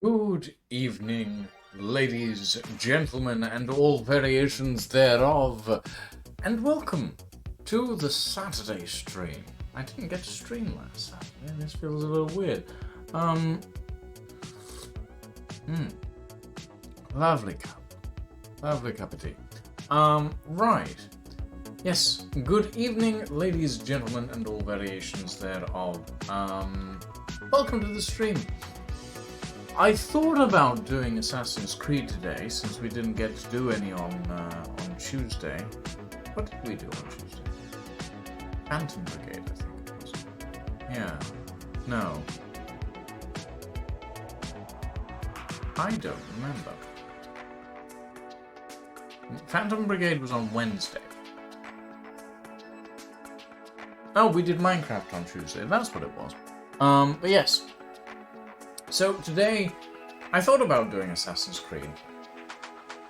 Good evening, ladies, gentlemen, and all variations thereof, and welcome to the Saturday stream. I didn't get to stream last Saturday. This feels a little weird. Lovely cup of tea. Right. Yes, good evening, ladies, gentlemen, and all variations thereof. Welcome to the stream. I thought about doing Assassin's Creed today, since we didn't get to do any on Tuesday. What did we do on Tuesday? Phantom Brigade, I think it was. Yeah. No. I don't remember. Phantom Brigade was on Wednesday. Oh, we did Minecraft on Tuesday. That's what it was. But yes. So today, I thought about doing Assassin's Creed.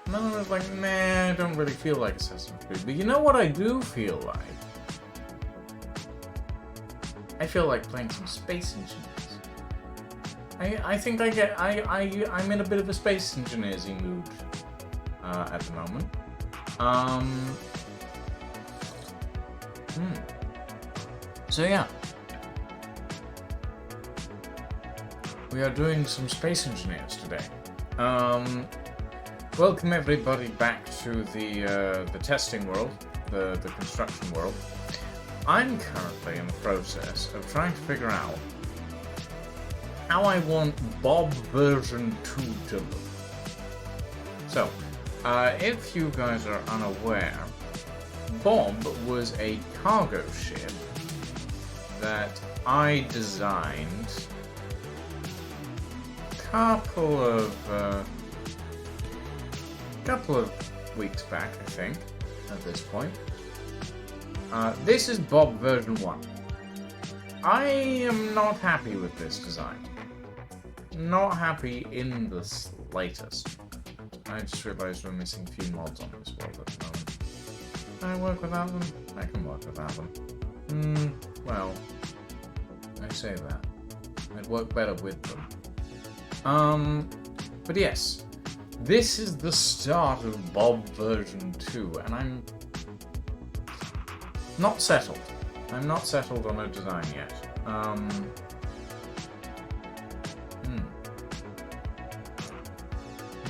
And then I was like, nah, I don't really feel like Assassin's Creed. But you know what I do feel like? I feel like playing some Space Engineers. I think I'm in a bit of a Space Engineers-y mood at the moment. So yeah. We are doing some Space Engineers today. Welcome everybody back to the testing world, the construction world. I'm currently in the process of trying to figure out how I want Bob version 2 to look. So, if you guys are unaware, Bob was a cargo ship that I designed couple of weeks back, I think, at this point. This is Bob version 1. I am not happy with this design. Not happy in the slightest. I just realized we're missing a few mods on this world at the moment. Can I work without them? I can work without them. Well, I say that. I'd work better with them. But yes, this is the start of Bob version 2, and I'm not settled. I'm not settled on a design yet.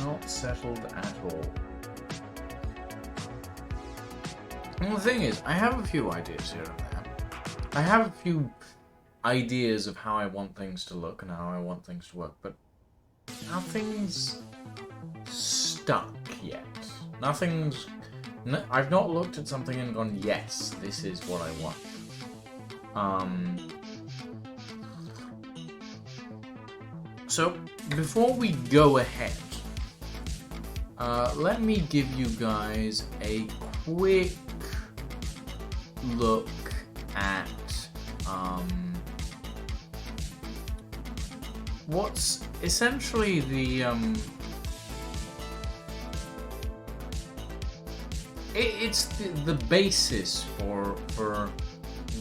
Not settled at all. And the thing is, I have a few ideas here and there. I have a few ideas of how I want things to look and how I want things to work, but nothing's stuck yet. I've not looked at something and gone, yes, this is what I want. So, before we go ahead, let me give you guys a quick look at, what's essentially the it's the basis for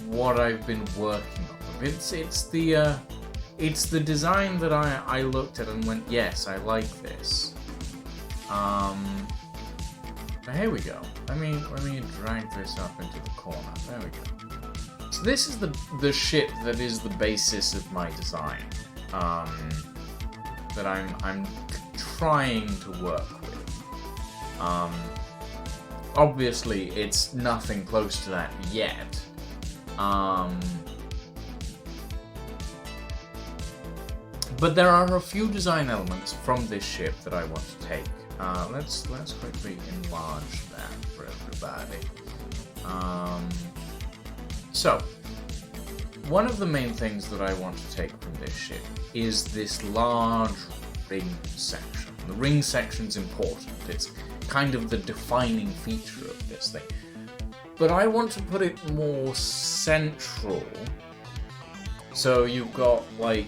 what I've been working on. It's the design that I looked at and went, yes, I like this. But here we go. Let me drag this up into the corner. There we go. So this is the ship that is the basis of my design. That I'm trying to work with. Obviously, it's nothing close to that yet. But there are a few design elements from this ship that I want to take. Let's quickly enlarge that for everybody. So, one of the main things that I want to take from this ship is this large ring section. The ring section's important. It's kind of the defining feature of this thing. But I want to put it more central. So you've got the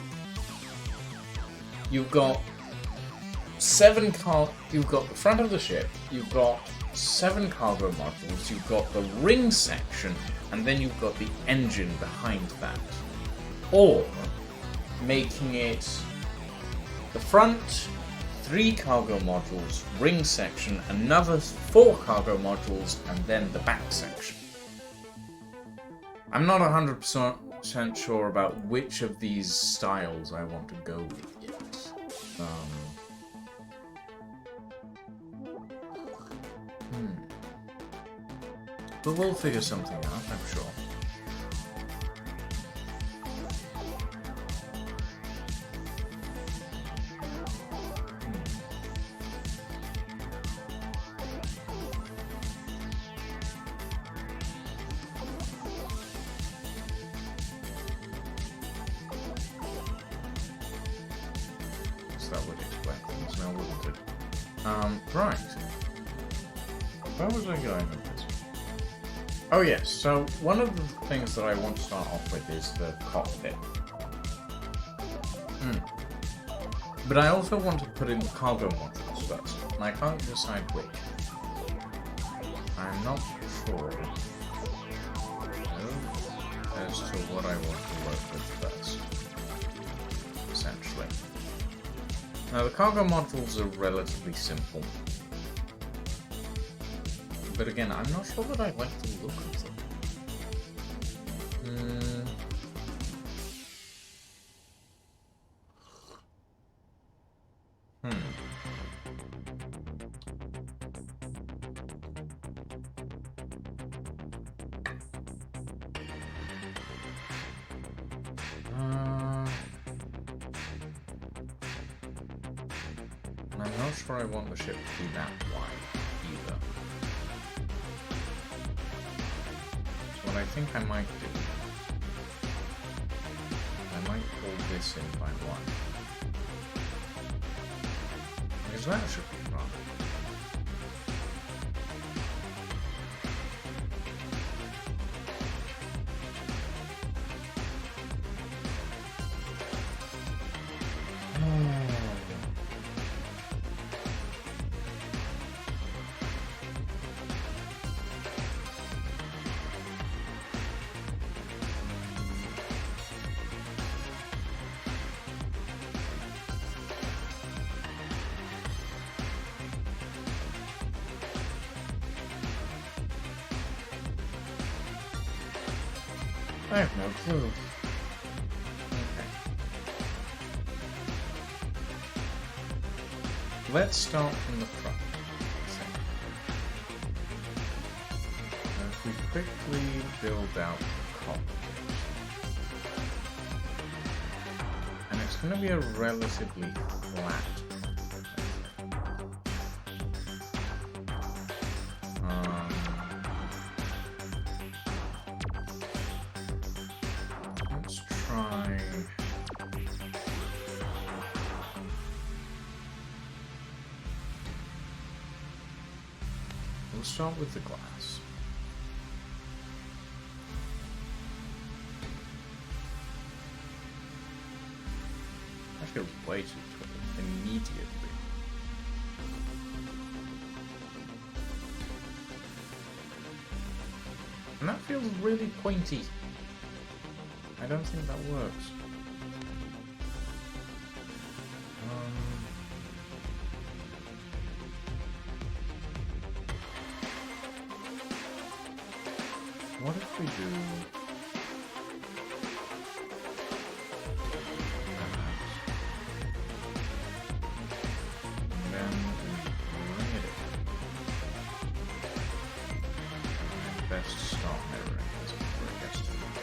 front of the ship, you've got 7 cargo modules, you've got the ring section, and then you've got the engine behind that. Or making it The front, 3 cargo modules, ring section, another 4 cargo modules, and then the back section. I'm not 100% sure about which of these styles I want to go with yet. But we'll figure something out, I'm sure. That would explain things now, wouldn't it? Right. Where was I going with this? Oh yes, so one of the things that I want to start off with is the cockpit. But I also want to put in the cargo modules first, and I can't decide which. I'm not sure as to what I want to work with first, essentially. Now, the cargo modules are relatively simple. But again, I'm not sure that I like the look of them. I'm not sure I want the ship to be that wide either. So what I think I might do, I might pull this in by 1. Because that should be fun. I have no clue. Okay. Let's start from the front. Now, if we quickly build out the cockpit, and it's going to be a relatively flat. We'll start with the glass. That feels way too tall immediately. And that feels really pointy. I don't think that works. What if we do that? And then we bring it in. And best start mirroring this before it gets too much.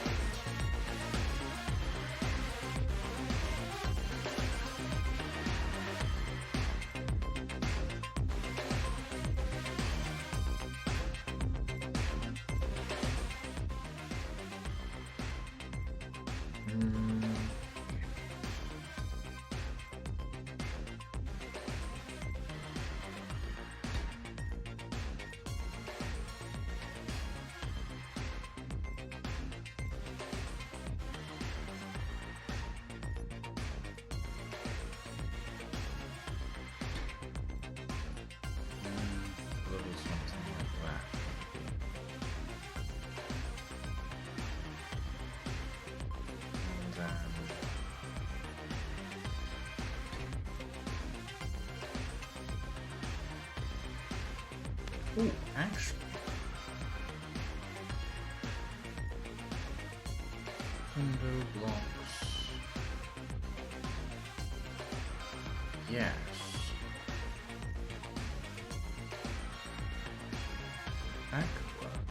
Ooh, actually. Window blocks. Yes. That could work.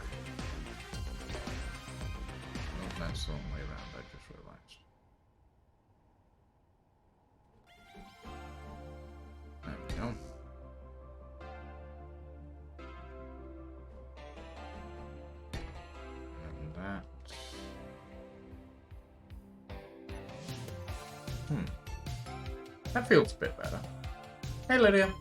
Oh, that's the wrong way around, I just realized. There we go. And that. That feels a bit better. Hey, Lydia.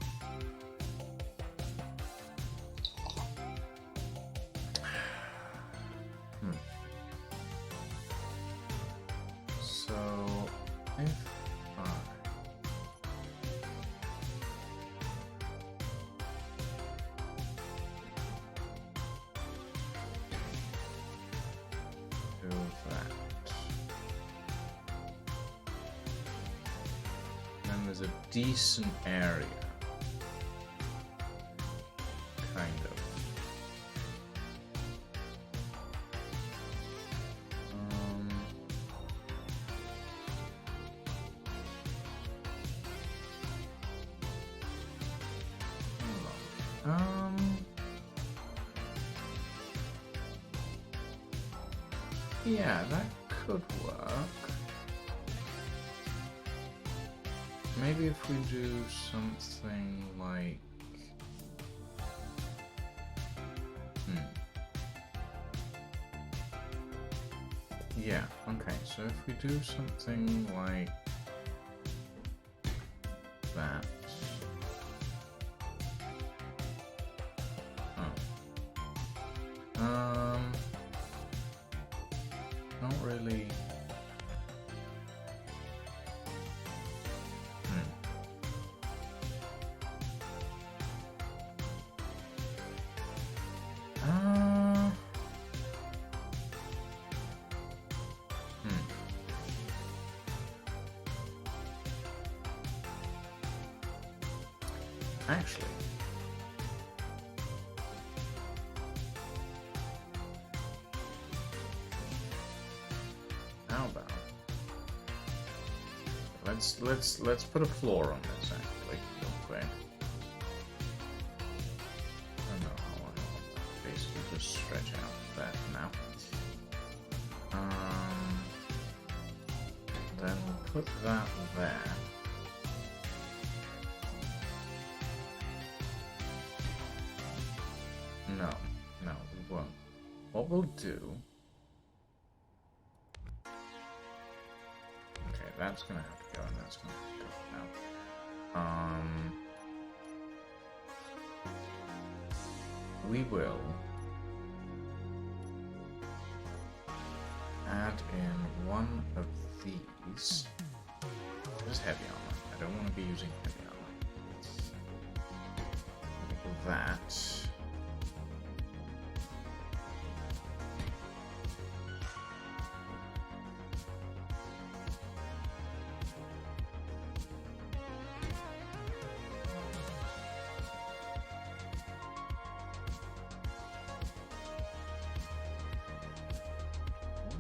So, if I do that, then there's a decent area. Kind of. Yeah, that could work. Maybe if we do something like... Yeah, okay, so if we do something like that. Not really. Actually, how about let's put a floor on this actually, real quick. I don't know how I'll basically just stretch out that now. Then we'll put that there. No, we won't. What we'll do... Okay, that's gonna have to go, and that's gonna have to go now. We will add in one of these. This is heavy armor. I don't want to be using heavy armor. That.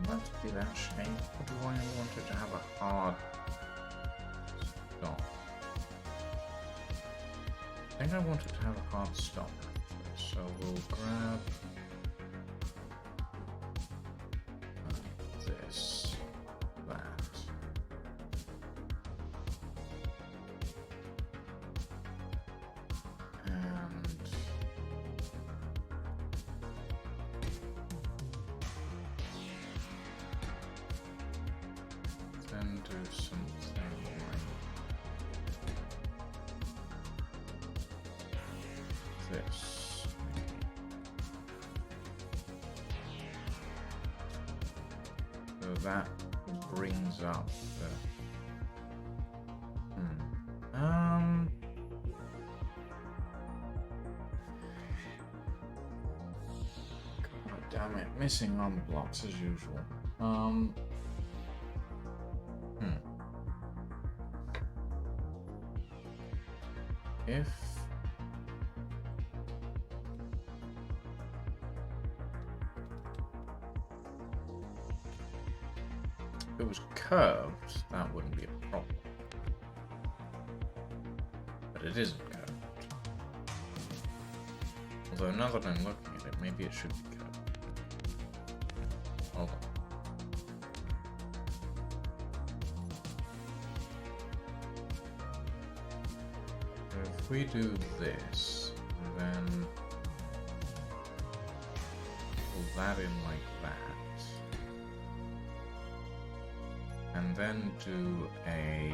Let's be that shape, but do I want it to have a hard stop? I think I want it to have a hard stop, so we'll grab this, that. And do something like this. So that brings up the... God damn it, missing armor blocks as usual. If it was curved, that wouldn't be a problem. But it isn't curved. Although now that I'm looking at it, maybe it should be curved. Hold on. So if we do this, then pull that in like that. And then do a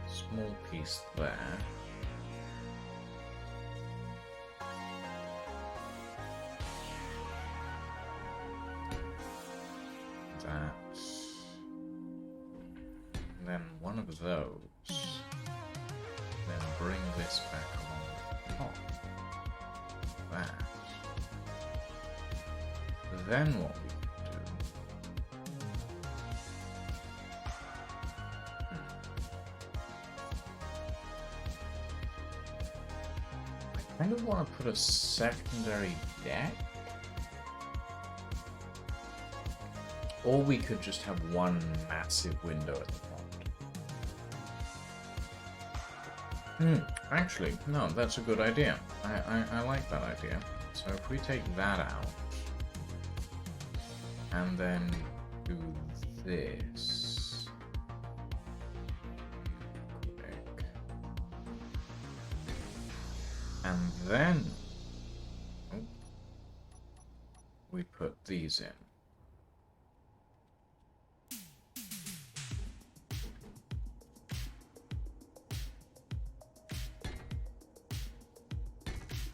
small piece there. That. And then one of those. Then bring this back along the top. That. Then what we I kind of want to put a secondary deck. Or we could just have one massive window at the front. Actually, no, that's a good idea. I like that idea. So if we take that out, and then do this. Quick. And then we put these in.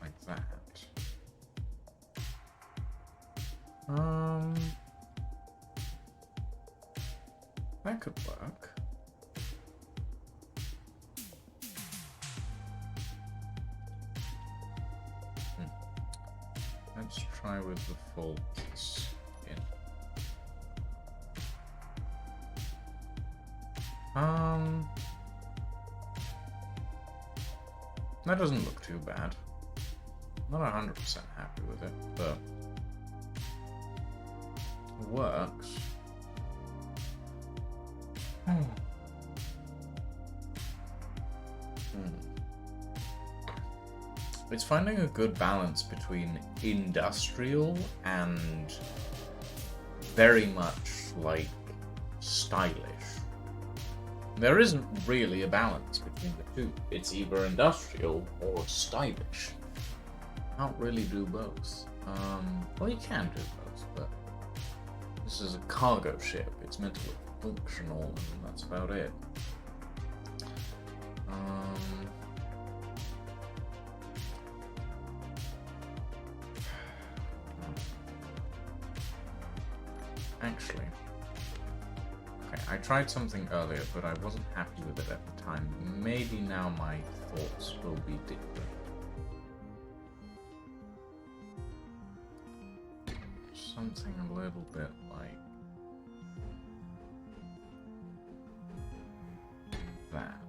Like that. That could work. Let's try with the full piece in. That doesn't look too bad. Not 100% happy with it, but it works. It's finding a good balance between industrial and very much like stylish. There isn't really a balance between the two. It's either industrial or stylish. Can't really do both. Well, you can do both, but this is a cargo ship. It's meant to look functional, and that's about it. Actually, okay, I tried something earlier, but I wasn't happy with it at the time. Maybe now my thoughts will be different. Something a little bit like that.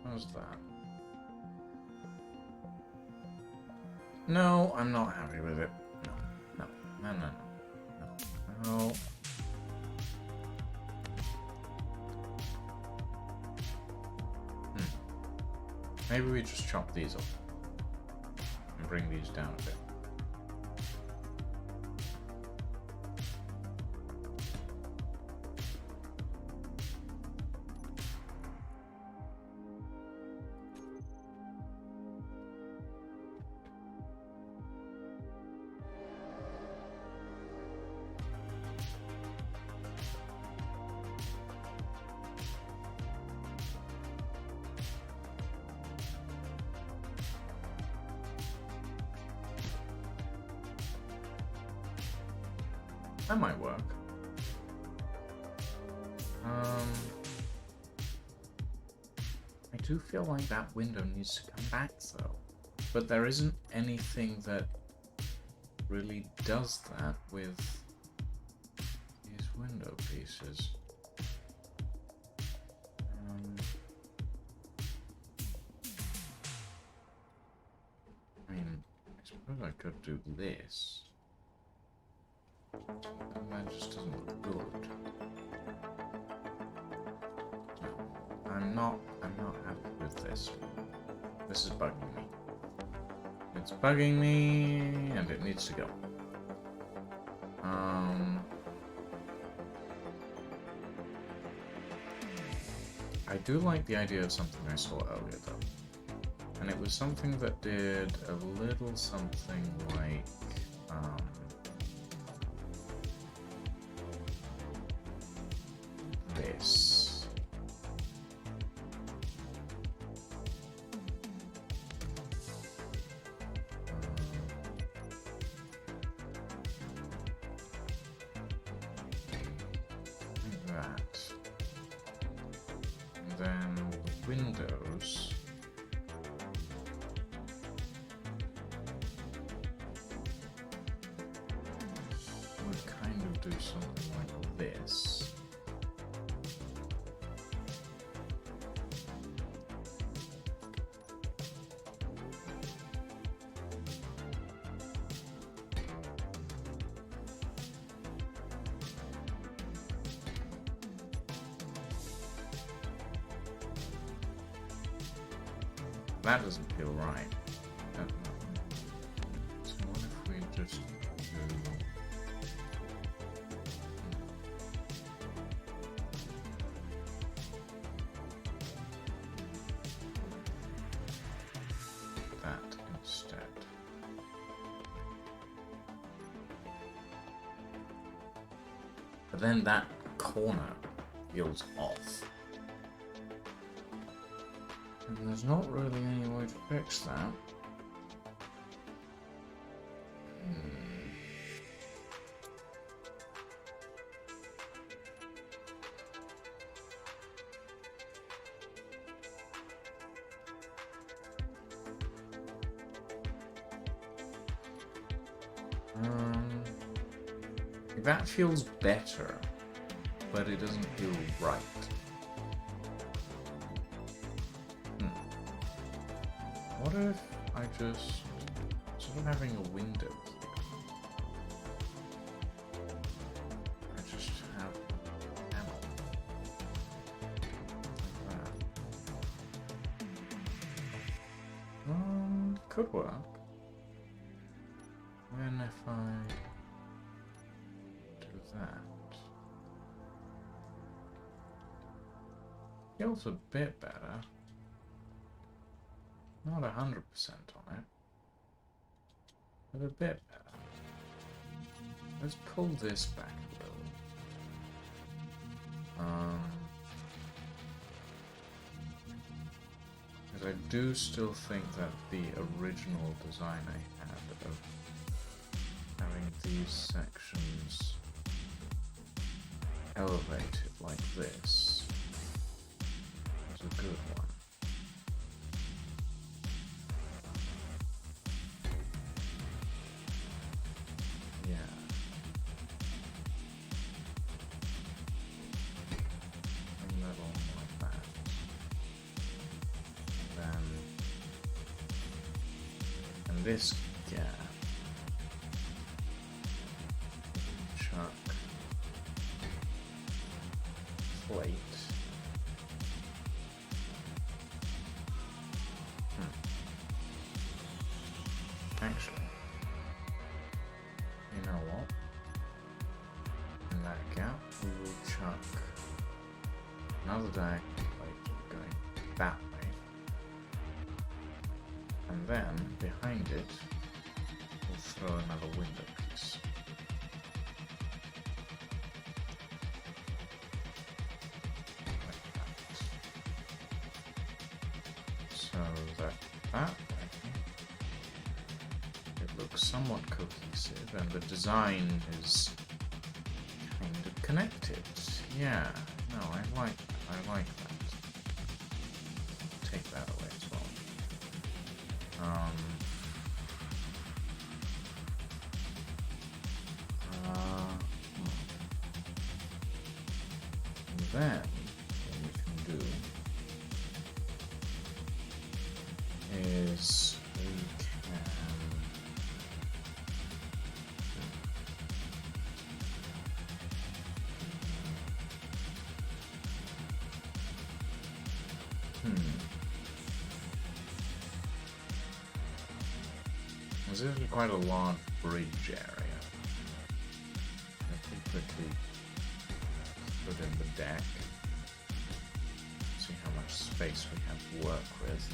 How's that? No, I'm not happy with it. No. Maybe we just chop these off and bring these down a bit. That might work. I do feel like that window needs to come back though. But there isn't anything that really does that with window pieces. I mean, I suppose I could do this. And that just doesn't look good. No, I'm not happy with this. This is bugging me. It's bugging me, and it needs to go. I do like the idea of something I saw earlier, though. And it was something that did a little something like, this. Like that. And then the windows. Would kind of do something like this. That doesn't feel right. So what if we just do... that instead. But then that corner feels off. And there's not really any way to fix that. That feels better, but it doesn't feel right. What if I just, instead of having a window here, I just have a panel like that? Could work. And if I do that, feels a bit better. Not 100% on it, but a bit better. Let's pull this back a little. Because I do still think that the original design I had of having these sections elevated like this is a good one. This gap, chuck, plate. Actually, you know what? In that gap, we will chuck another diagonal plate going that way. And then, behind it, we'll throw another window piece. Like that. So that way, it looks somewhat cohesive, and the design is kind of connected. Yeah, no, I like that. Take that away as well. then what we can do is we can This is quite a large bridge area. I can quickly put in the deck. See how much space we have to work with.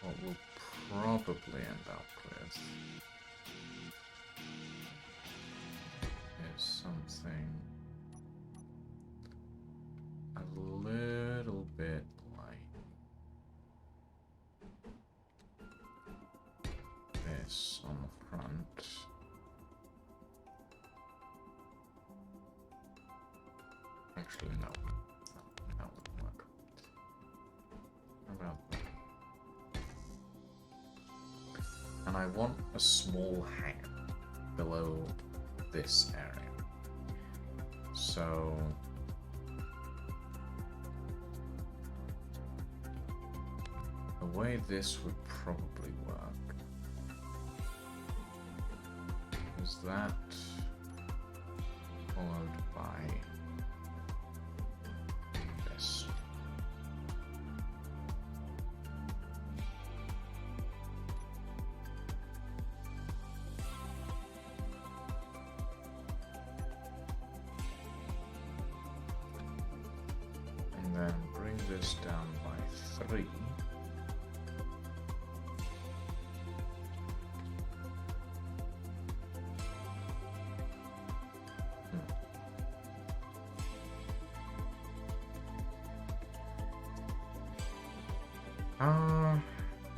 What we'll probably end up with is something a little bit like this on the front. Actually, no. That wouldn't work. How about that? And I want a small hangar below this area. So the way this would probably work is that followed by this. And then bring this down by 3.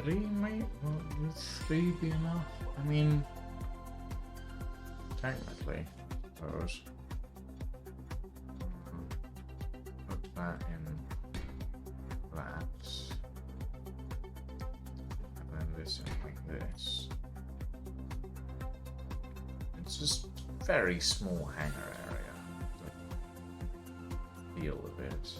Three might, would 3 be enough? I mean, technically, I suppose. Put that in that. And then this in like this. It's just very small hangar area. Feel a bit.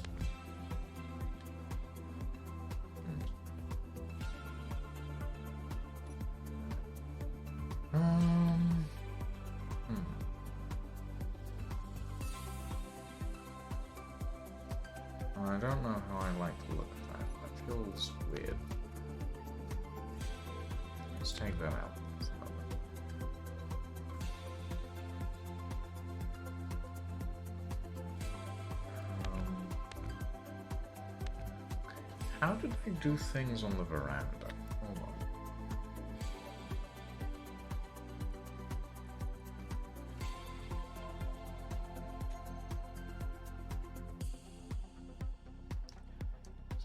I don't know how I like to look at that. That feels weird. Let's take that out. How did I do things on the veranda? Hold on.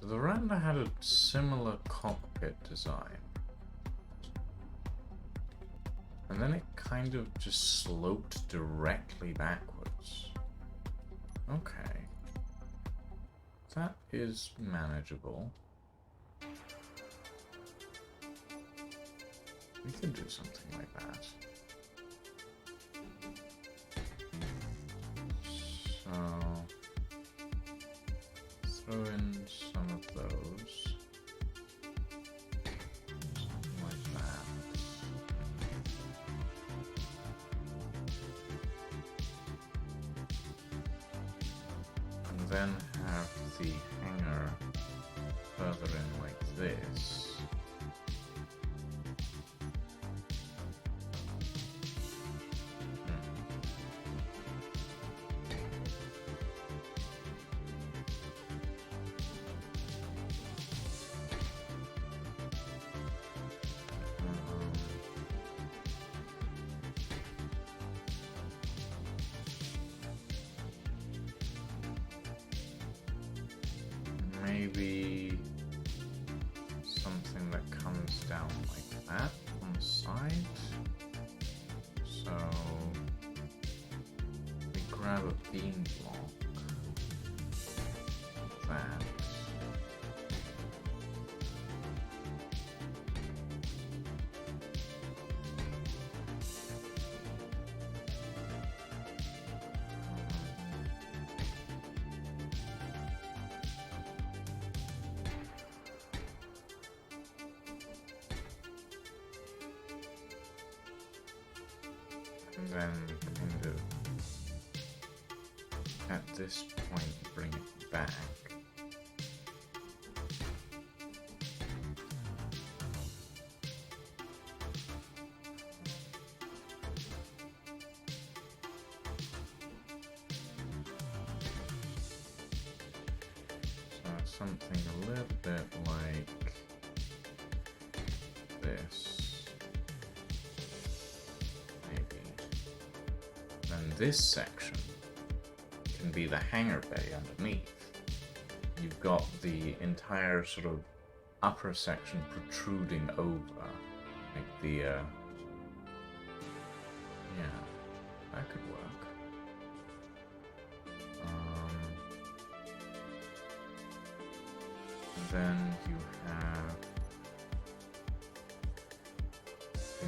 So the veranda had a similar cockpit design. And then it kind of just sloped directly backwards. Okay. That is manageable. We can do something like that. So throw in some of those. Something like that. And then have the hanger further in like this. Maybe something that comes down like that on the side. So we grab a beam block. That. And then kind of at this point bring it back. So something a little bit like this. Maybe. Then this section can be the hangar bay underneath. You've got the entire sort of upper section protruding over, like the, yeah, that could work. And then you have the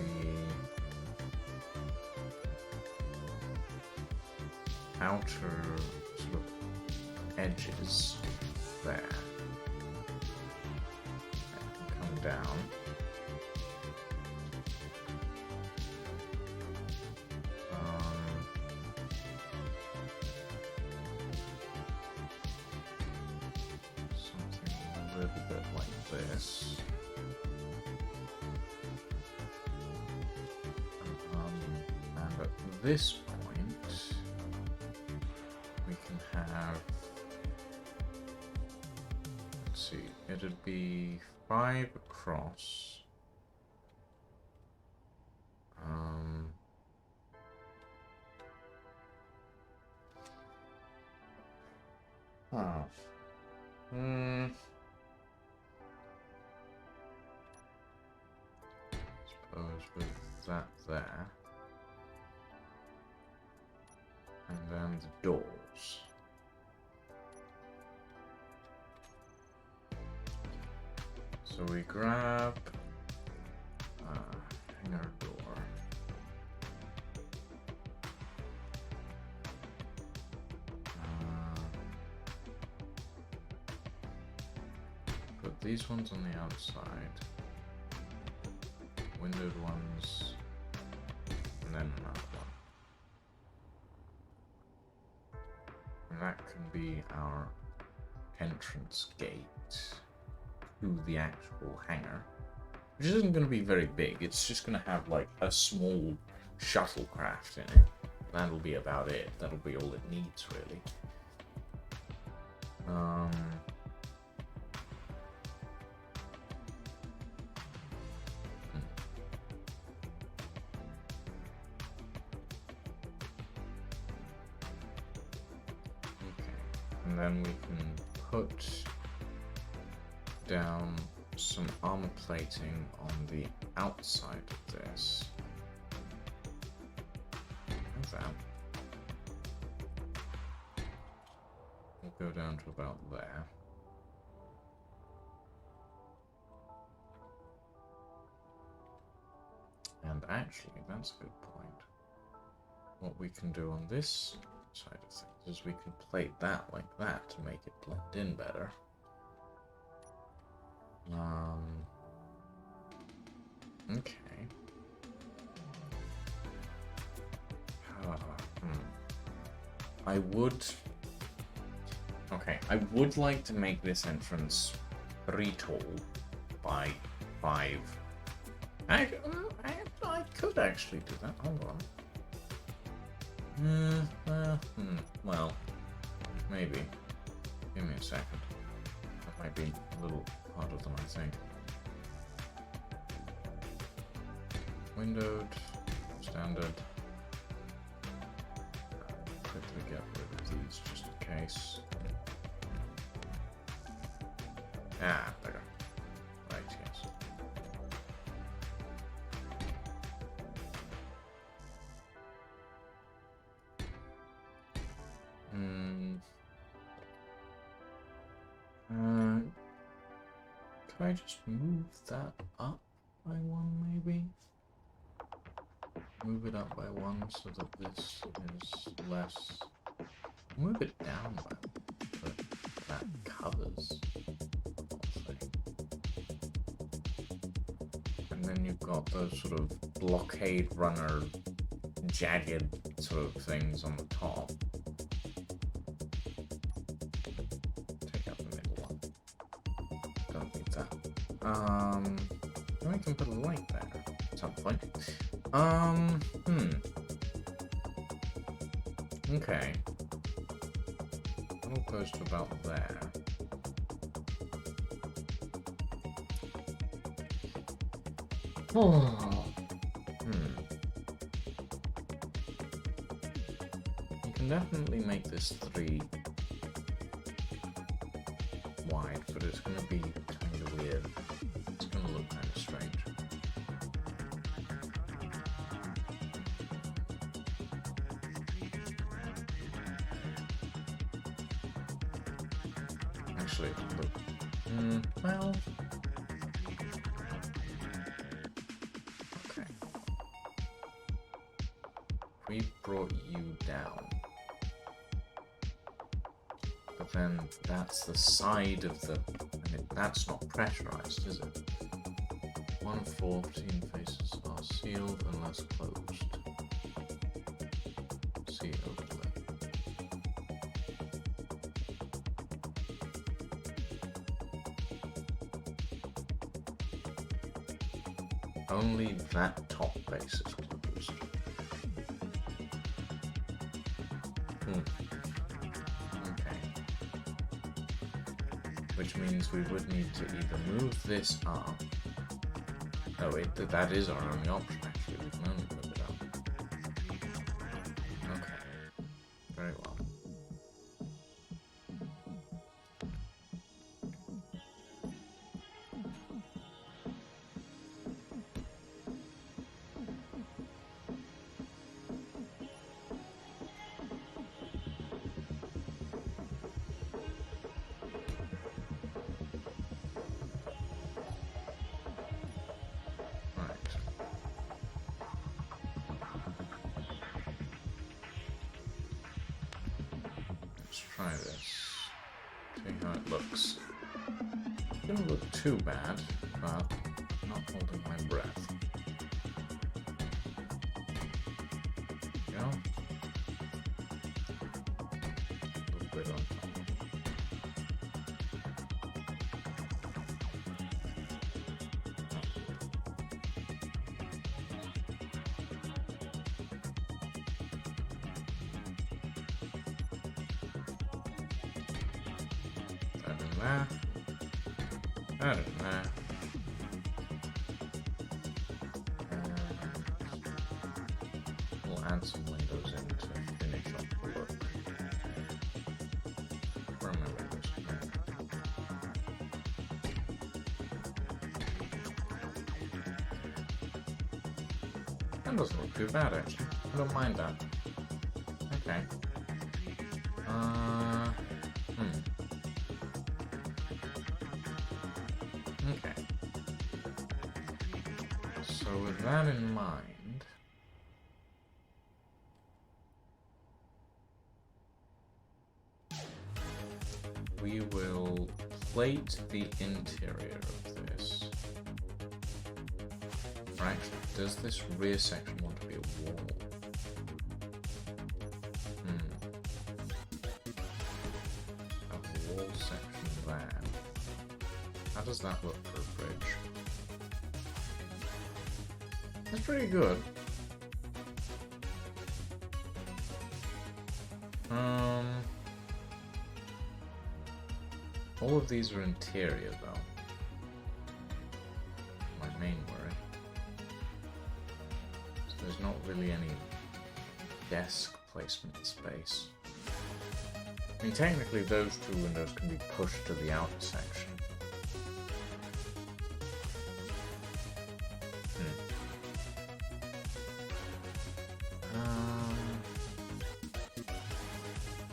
outer sort of edges there. And come down. Something a little bit like this. And at this point, we can have, let's see, it'd be 5 across. Suppose with that there. And then the doors. So we grab hangar door. Put these ones on the outside. Windowed ones. And then another one. And that can be our entrance gate to the actual hangar, which isn't going to be very big. It's just going to have like a small shuttlecraft in it. That'll be about it. That'll be all it needs, really. And then we can put down some armor plating on the outside of this. Like that. We'll go down to about there. And actually, that's a good point. What we can do on this side of things is we can plate that like that to make it blend in better. Okay. I would like to make this entrance 3 tall by 5. I could actually do that. Hold on. Well, maybe. Give me a second. That might be a little harder than I think. Windowed, standard. Quickly get rid of these just in case. Ah, better. Right, yes. Could I just move that up by 1, maybe? Move it up by 1 so that this is less. Move it down by 1, but that covers the whole thing. And then you've got those sort of blockade runner jagged sort of things on the top. Take out the middle one. Don't need that. Then we can put a light there at some point. Okay. That'll close to about there. You can definitely make this 3 wide, but it's going to be kind of weird. It's going to look kind of strange. Actually, look. Well. Okay. We brought you down. But then that's the side of the. That's not pressurized, is it? 114 faces are sealed unless closed. See overlay. Only that top base is closed. Okay. Which means we would need to either move this up. Oh wait, that is our only option actually. We can only move it up. Okay. Very well. Let's try this. See how it looks. It doesn't look too bad, but I'm not holding my breath. There we go. A little bit on top. There. That is there. We'll add some windows in to finish off the look. Where am I windows? That doesn't look too bad actually. I don't mind that. Okay. Okay. So with that in mind, we will plate the interior of this. Right? Does this rear section want to be a wall? A wall section there. How does that look for a bridge? That's pretty good. All of these are interior though. My main worry. So there's not really any desk placement space. I mean, technically those two windows can be pushed to the outer section.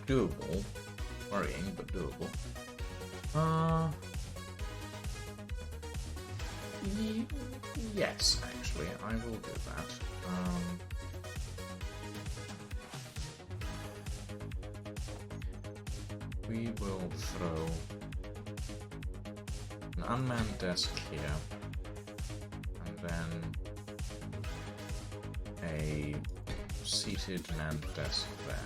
Doable. Worrying, but doable. Yes, actually, I will do that. We will throw an unmanned desk here, and then a seated and desk there.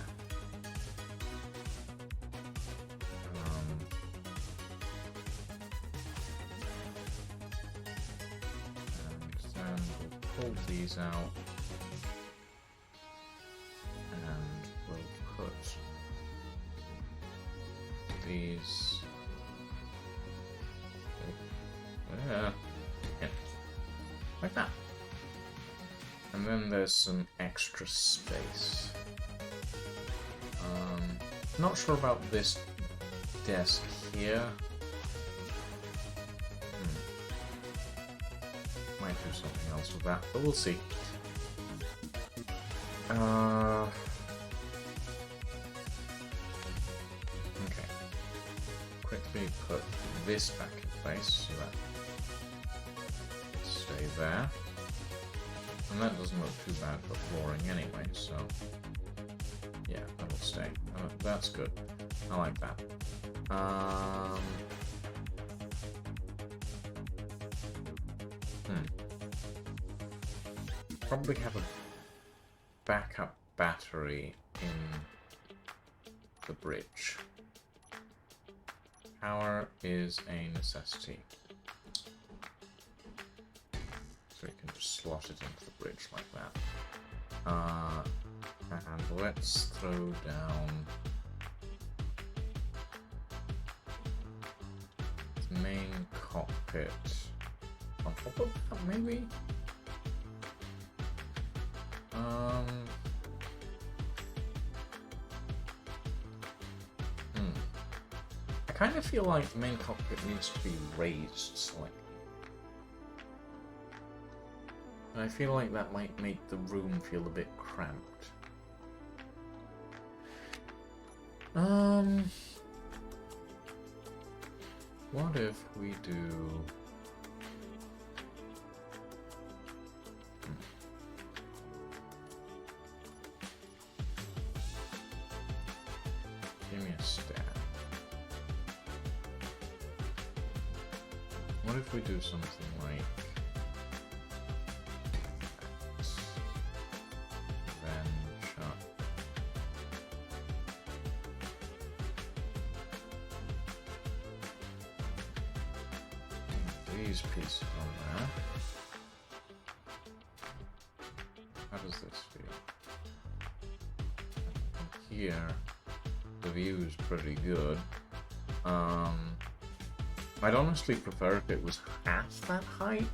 And then we'll pull these out. And we'll put these... yeah, like that. And then there's some extra space. Not sure about this desk here. Might do something else with that, but we'll see. Okay. Quickly put this back in place so that stay there. And that doesn't look too bad for flooring anyway, so yeah, that'll stay. That's good. I like that. Probably have a backup battery in the bridge. Power is a necessity. So we can just slot it into the bridge like that. And let's throw down the main cockpit on top of that, maybe? I kind of feel like the main cockpit needs to be raised slightly. I feel like that might make the room feel a bit cramped. What if we do... Give me a stab. What if we do something like... these pieces on there. How does this feel? Here, the view is pretty good. I'd honestly prefer if it was half that height.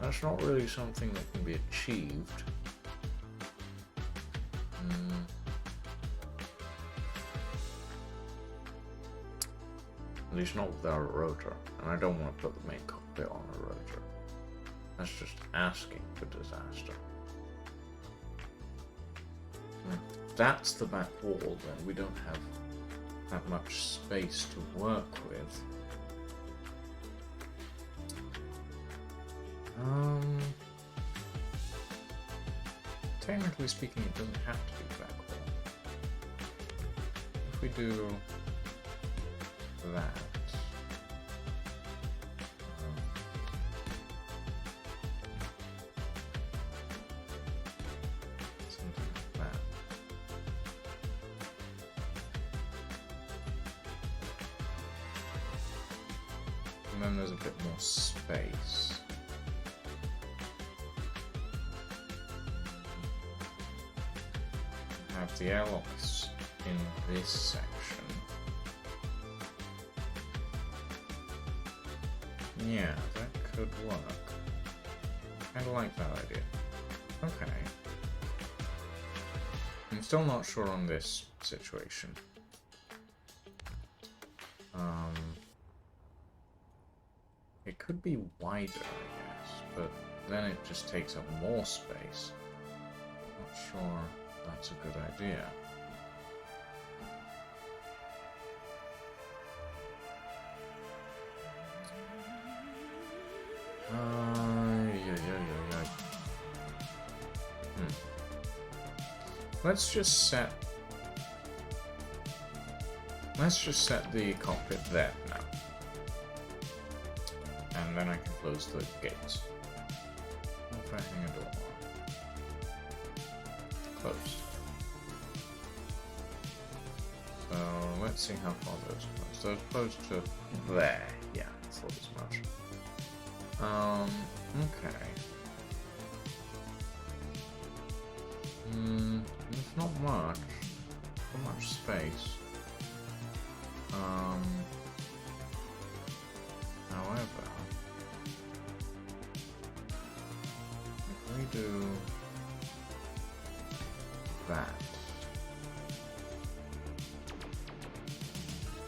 That's not really something that can be achieved. At least not without a rotor, and I don't want to put the main cockpit on a rotor. That's just asking for disaster. If that's the back wall, then we don't have that much space to work with. Technically speaking, it doesn't have to be back wall. If we do that. Something like that. And then there's a bit more space. Have the airlocks in this section. Yeah, that could work. I like that idea. Okay. I'm still not sure on this situation. It could be wider, I guess, but then it just takes up more space. Not sure that's a good idea. Let's just set the cockpit there now. And then I can close the gates. What if I hang a door on? close. So let's see how far those close. Those close to there. Yeah, I thought as much. Okay. There's not much. Not much space. However, if we do that,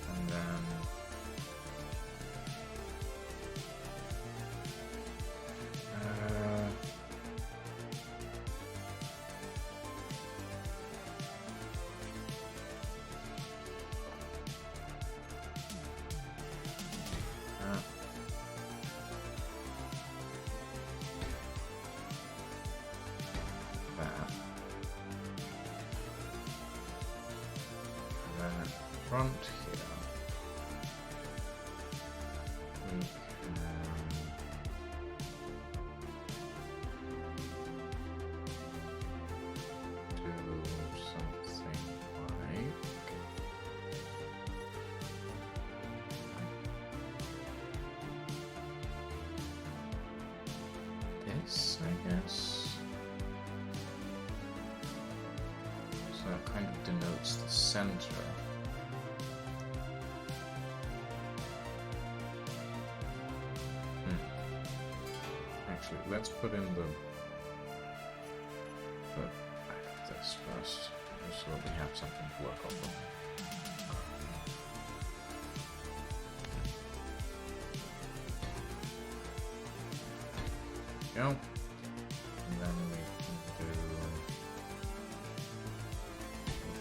and then front here, we can do something like this, I guess. So that kind of denotes the center. Let's put in the back of this first, so that we have something to work off of. Go. And then we can do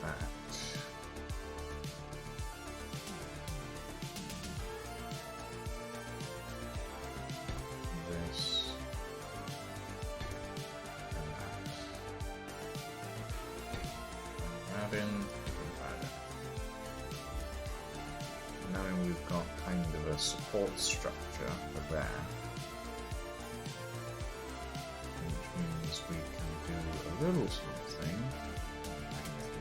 that. This. In now we've got kind of a support structure for there, which means we can do a little something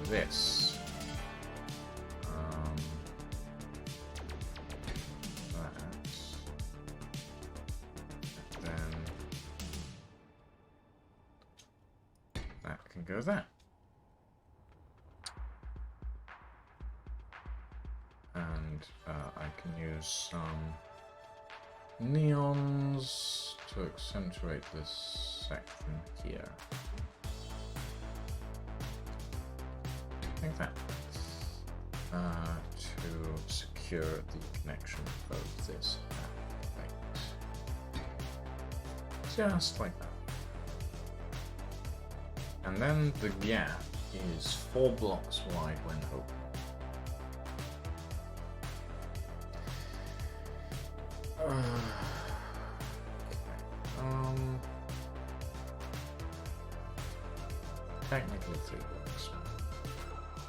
like this. Then that can go there. I can use some neons to accentuate this section here. Like that. To secure the connection of this plate. Just like that. And then the gap is 4 blocks wide when open. Technically 3 blocks.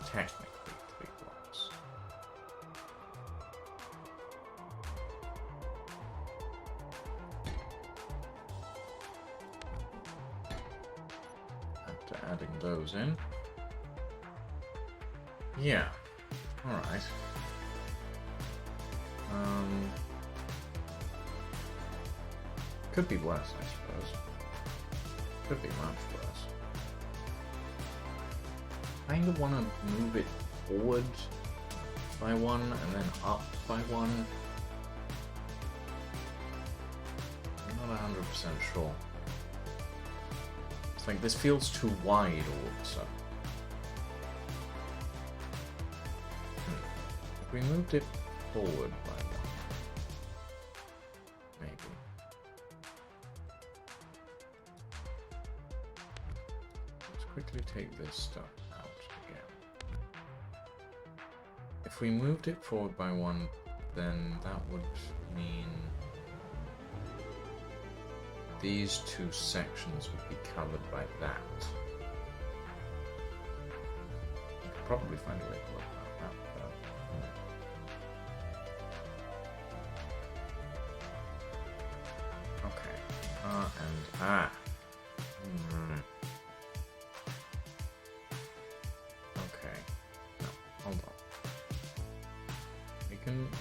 Technically 3 blocks. After adding those in. Yeah. Alright. Could be worse, I suppose. Could be much worse. Kind of want to move it forward by 1 and then up by 1. I'm not 100% sure. It's like this feels too wide all of a sudden. If we moved it forward by 1. Quickly take this stuff out again. If we moved it forward by 1, then that would mean these 2 sections would be covered by that. I could probably find a way to work out that, though. Okay.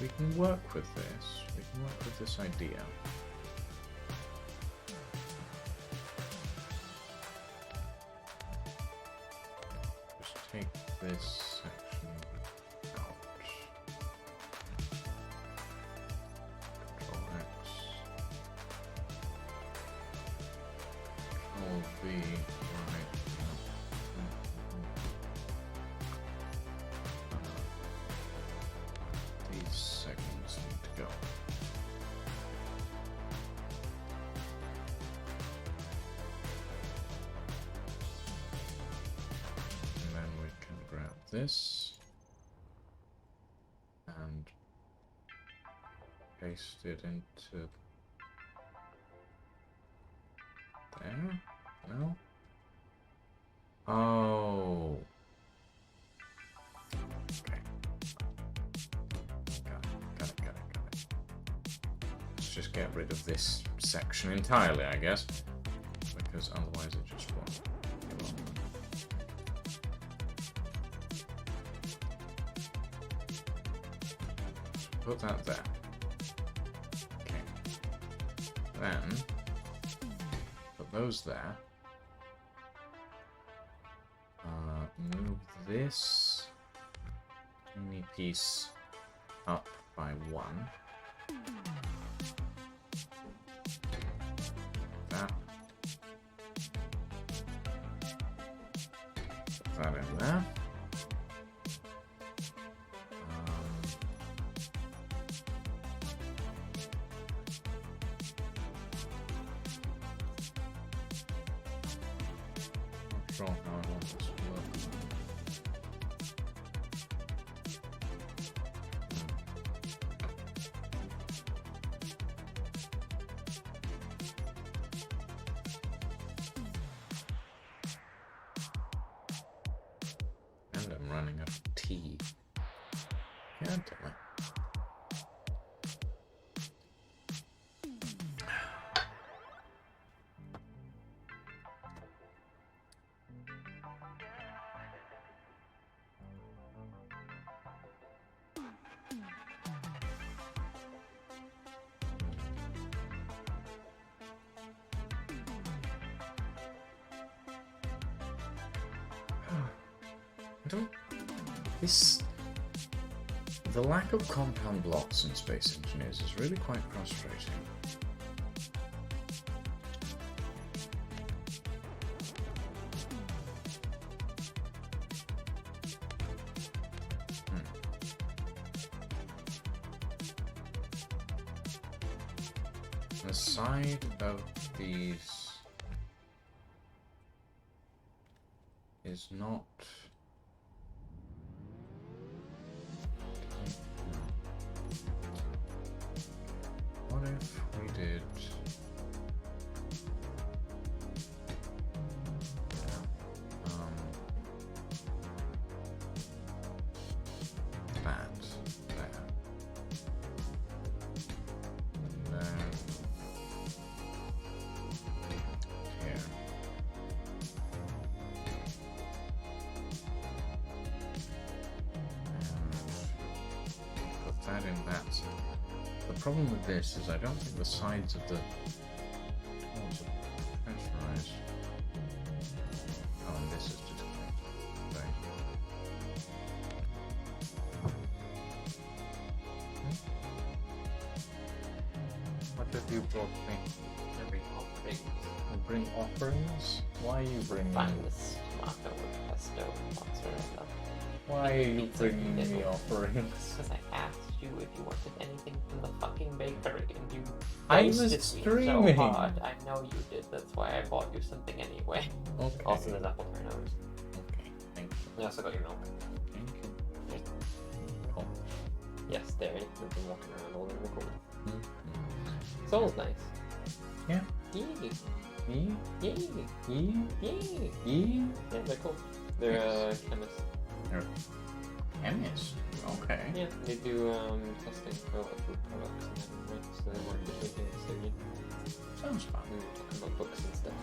We can work with this. We can work with this idea. Just take this section out. Control X. Control V. Right. These segments need to go. And then we can grab this and paste it into there. No? Oh. Okay. Got it. Let's just get rid of this section entirely, I guess. Because otherwise it just won't get on. Put that there. Okay. Then put those there. Move this tiny piece up by 1. That. Put that in there. Not sure how I want this to work. And I'm running out of tea. God damn it. The lack of compound blocks in Space Engineers is really quite frustrating. The side of these is not... What if we did that there, and then here, and put that in that side. The problem with this is I don't think the sides of the tiles are pressurized. Oh, and this is just right. What have you brought me? I bring offerings. You bring offerings? Why are you bringing? Find this tomato with pesto and mozzarella. Why are you Pizza bringing me nibble. offerings? Because I asked you if you wanted anything from the fucking bakery and you I was roasted me streaming. so hard. I know you did, that's why I bought you something anyway. Okay. Also there's apple turnovers. Okay. Thank you. I also got your milk. Thank you. Oh. Yes, dairy. We've been walking around all in the cold. Mm. Soul's nice. Yeah. Yee. Yee. Yee. Yee. Yee. Yee. Yeah, they're cool. They're chemists. They're chemists. Okay. Yeah, they do testing for like food products and everything, right? So they work with making a study. Sounds fun. We were talking about books and stuff.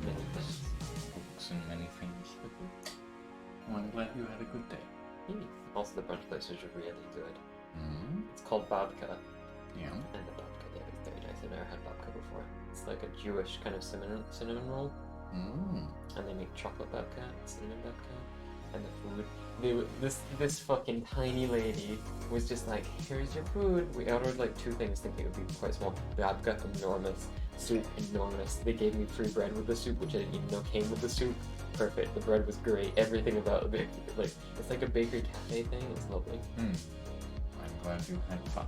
Many things. Books and many things. Well, I'm glad you had a good day. Also, the brunch place is really good. Mm. It's called babka, Yeah. and the babka there is very nice. I've never had babka before. It's like a Jewish kind of cinnamon roll, and they make chocolate babka, cinnamon babka, and the food. This fucking tiny lady was just like, here's your food. We ordered like 2 things thinking it would be quite small. Babka enormous, soup enormous. They gave me free bread with the soup, which I didn't even know came with the soup. Perfect. The bread was great. Everything about the bakery, like it's like a bakery cafe thing. It's lovely. I'm glad you had fun.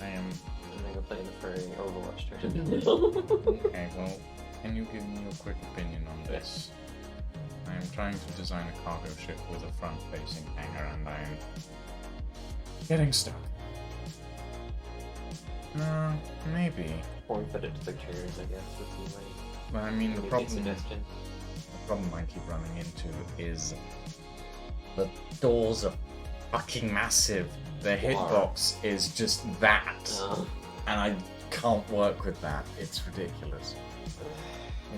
I am. I'm gonna go play in the furry Overwatch tournament. Okay, well, can you give me your quick opinion on this? I am trying to design a cargo ship with a front-facing hangar, and I am getting stuck. Maybe. Form fit it to the chairs, I guess, would be my But I mean, the suggestion. problem I keep running into is the doors are fucking massive. The hitbox is just that, and I can't work with that. It's ridiculous.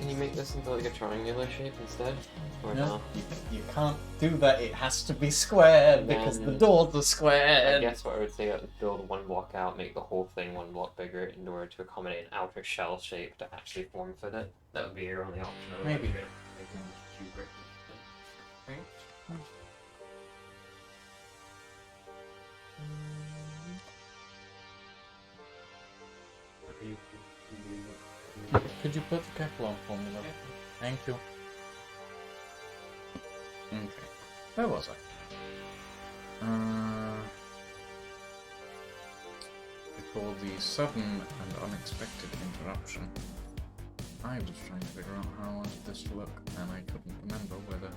Can you make this into like a triangular shape instead? Or No, no? you can't do that. It has to be squared because the Then- doors are I squared. guess what I would say is build 1 block out, make the whole thing 1 block bigger in order to accommodate an outer shell shape to actually form fit it. That would be your only option. Maybe. Could you put the kettle on for me, love? Thank you. Okay. Where was I? Before the sudden and unexpected interruption, I was trying to figure out how I wanted this to look, and I couldn't remember whether...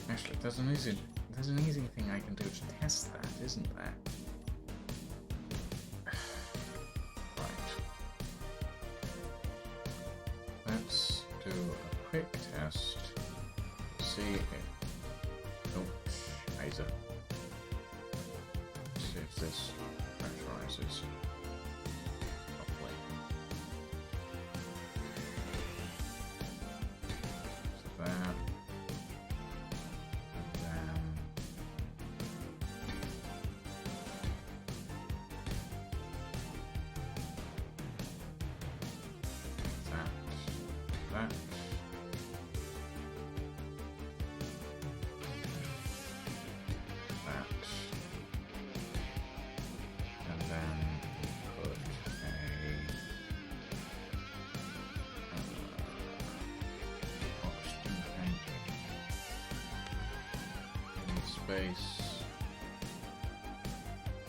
Actually, there's an easy thing I can do to test that, isn't there? Right. Let's do a quick test. See if... Oh, Scheiße. See if this pressurizes properly. So that. And then... that. And then put a oxygen tank in space.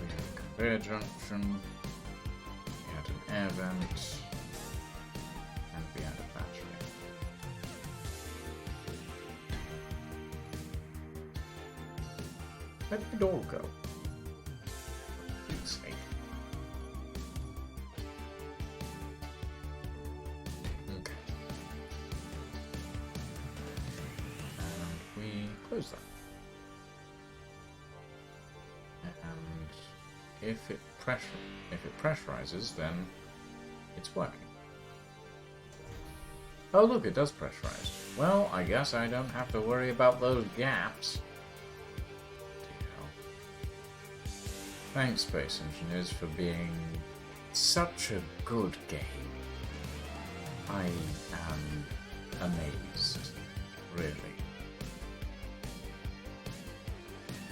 We have a conveyor junction. We had an air vent. And we had a battery. Where did it all go? For Pete's sake. Okay. And we close that. And if it pressurizes, then it's working. Oh look, it does pressurize. Well, I guess I don't have to worry about those gaps. Thanks, Space Engineers, for being such a good game. I am amazed, really.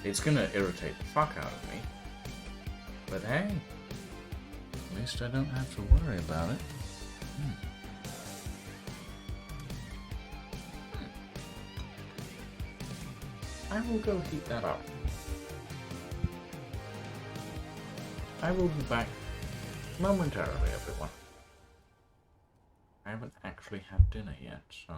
It's gonna irritate the fuck out of me, but hey, at least I don't have to worry about it. I will go heat that up. I will be back momentarily, everyone. I haven't actually had dinner yet, so...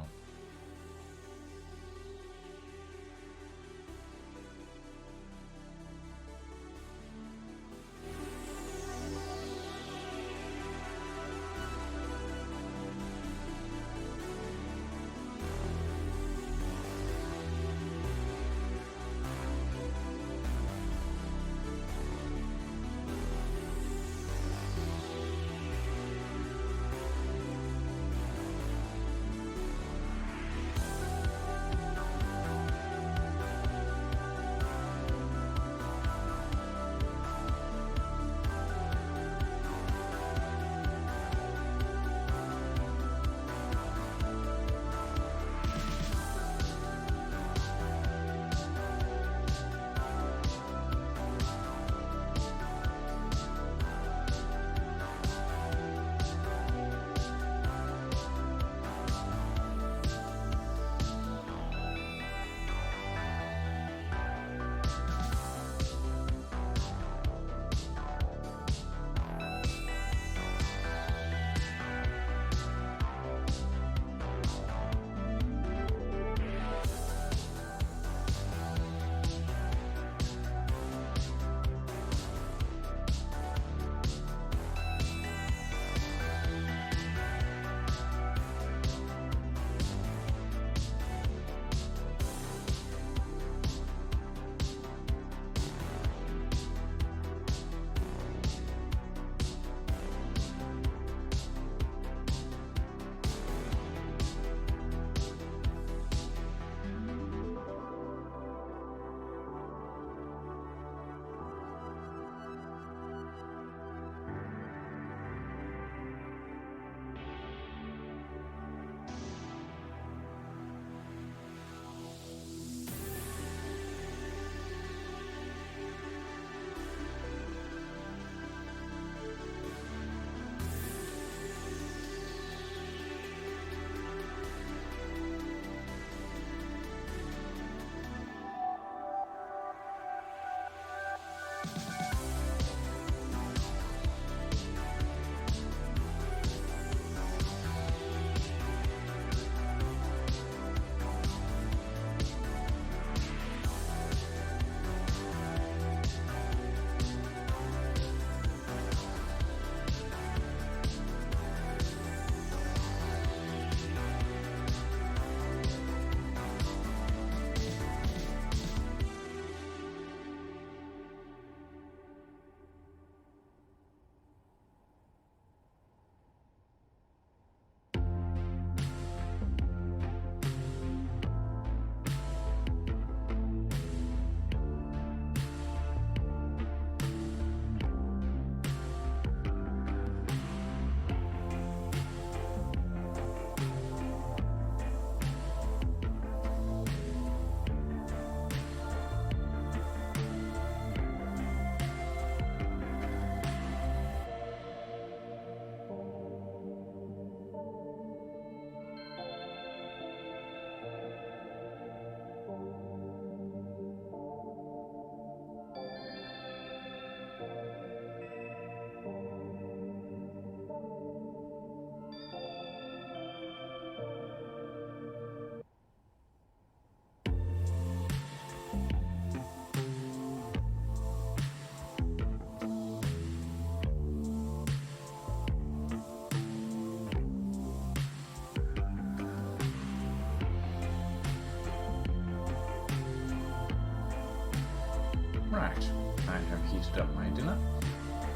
fact, I have heated up my dinner,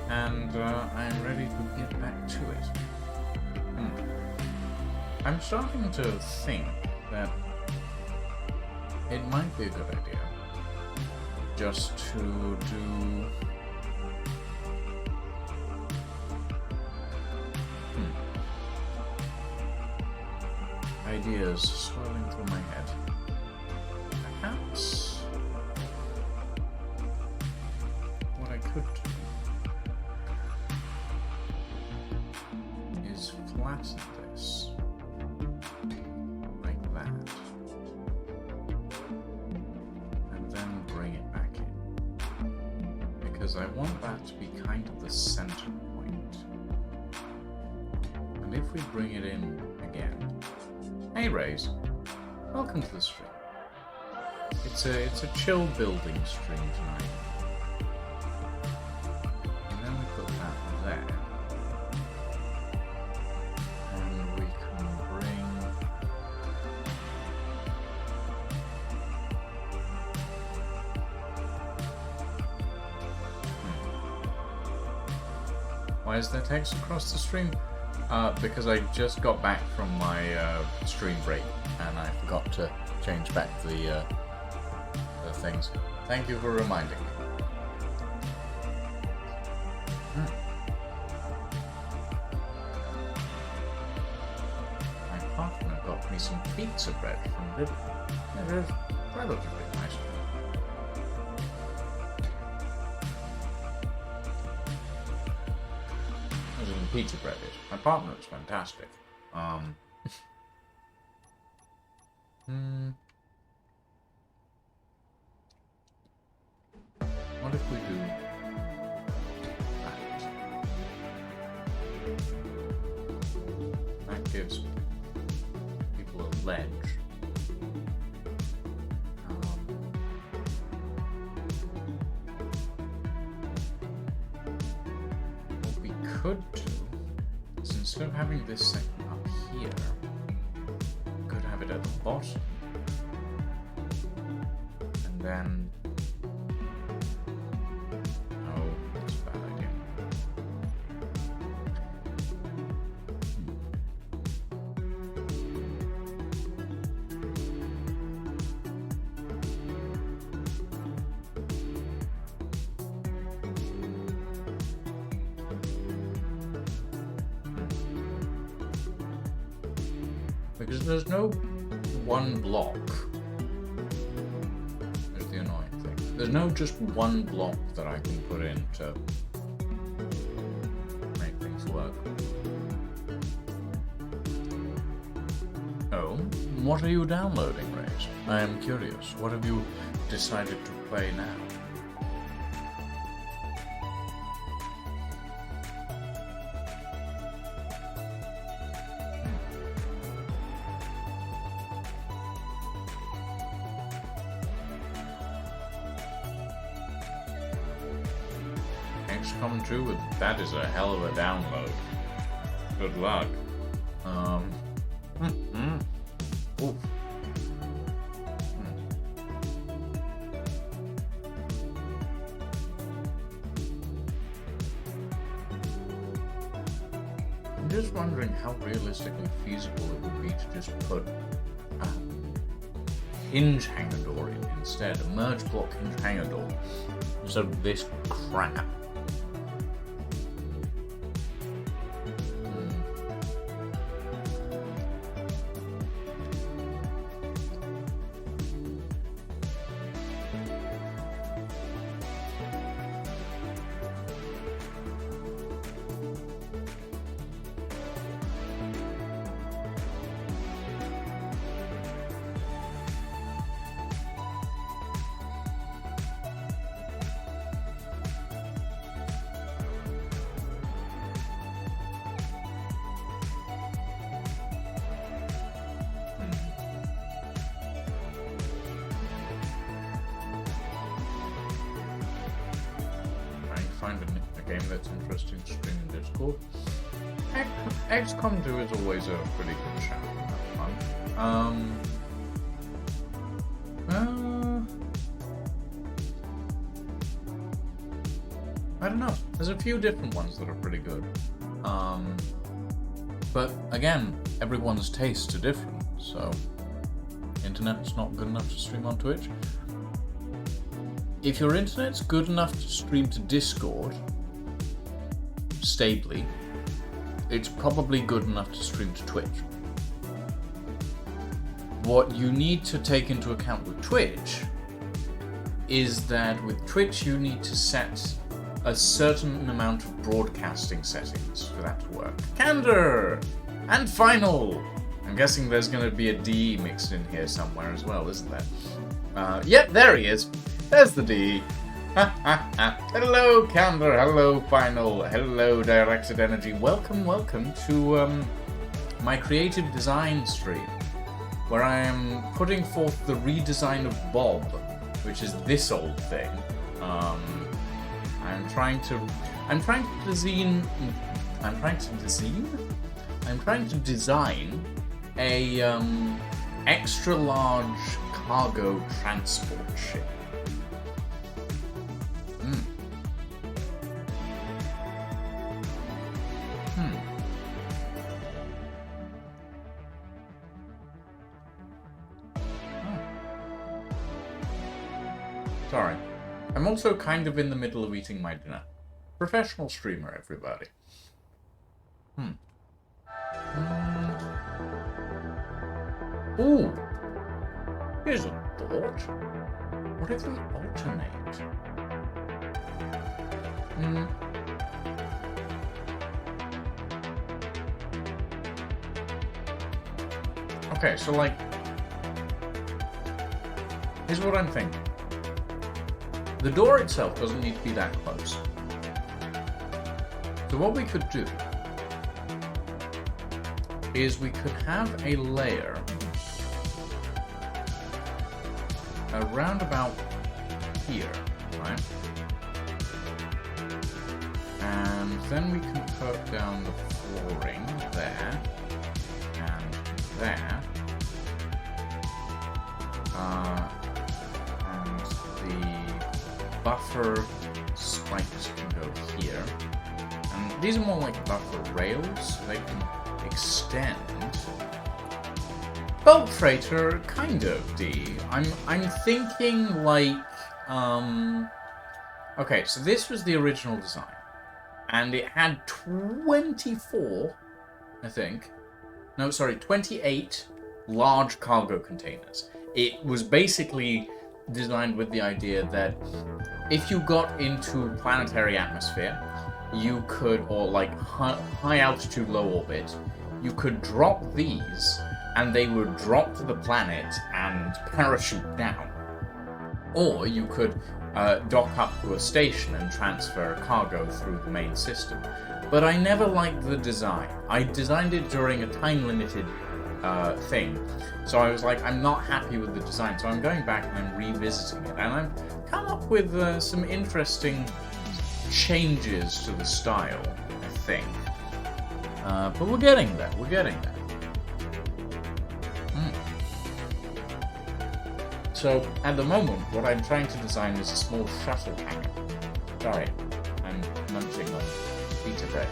and I am ready to get back to it. I'm starting to think that it might be a good idea just to do... Ideas swirling through my head. Perhaps what I could do is flatten this like that, and then bring it back in, because I want that to be kind of the center point. And if we bring it in again, hey Rays, welcome to the stream. It's a chill building stream tonight. And then we put that there. And we can bring... Why is there text across the stream? Because I just got back from my stream break and I forgot to change back the things. Thank you for reminding me. My partner got me some pizza bread from Lidl. It is relatively nice. Pizza bread is. My partner is fantastic. What if we do that? That gives people a ledge. What we could do, instead of having this section up here, we could have it at the bottom, and then... No, that's a bad idea. Because there's no one block. There's the annoying thing. There's no just one block that I can put in to make things work. Oh, what are you downloading, Rays? I am curious. What have you decided to play now? XCOM 2 with that is a hell of a download. Good luck. Oof. I'm just wondering how realistically feasible it would be to just put a hinge hanger door in instead, a merge block hinge hanger door, instead of this crap. Find a game that's interesting to stream in Discord. XCOM 2 is always a pretty good shout. Fun. I don't know. There's a few different ones that are pretty good. But again, everyone's tastes are different, so internet's not good enough to stream on Twitch. If your internet's good enough to stream to Discord stably, it's probably good enough to stream to Twitch. What you need to take into account with Twitch is that with Twitch you need to set a certain amount of broadcasting settings for that to work. Candor! And Final! I'm guessing there's going to be a D mixed in here somewhere as well, isn't there? Yep, there he is. There's the D. Hello, Candor. Hello, Final. Hello, Directed Energy. Welcome to my creative design stream, where I am putting forth the redesign of Bob, which is this old thing. I'm trying to design a extra large cargo transport ship. Sorry. I'm also kind of in the middle of eating my dinner. Professional streamer, everybody. Ooh! Here's a thought. What if we alternate? Okay, so like... here's what I'm thinking. The door itself doesn't need to be that close. So what we could do is we could have a layer around about here, right? And then we can put down the flooring there and there. And the buffer spikes can go here. And these are more like buffer rails. They can extend. Bulk freighter, kind of, D. I'm thinking like, okay, so this was the original design. And it had 24, I think. No, sorry, 28 large cargo containers. It was basically designed with the idea that if you got into planetary atmosphere, you could, or like high altitude, low orbit, you could drop these and they would drop to the planet and parachute down. Or you could dock up to a station and transfer cargo through the main system. But I never liked the design. I designed it during a time-limited thing. So I was like, I'm not happy with the design. So I'm going back and I'm revisiting it. And I've come up with some interesting changes to the style, I think. But we're getting there. We're getting there. So, at the moment, what I'm trying to design is a small shuttle hangar. Sorry, I'm munching on pizza bread.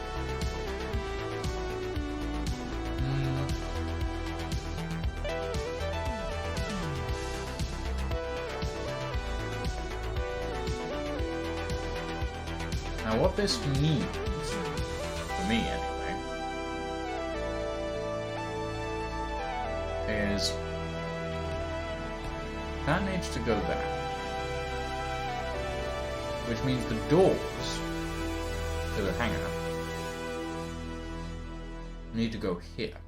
Now, what this means, for me anyway, is that needs to go there. Which means the doors to the hangar need to go here.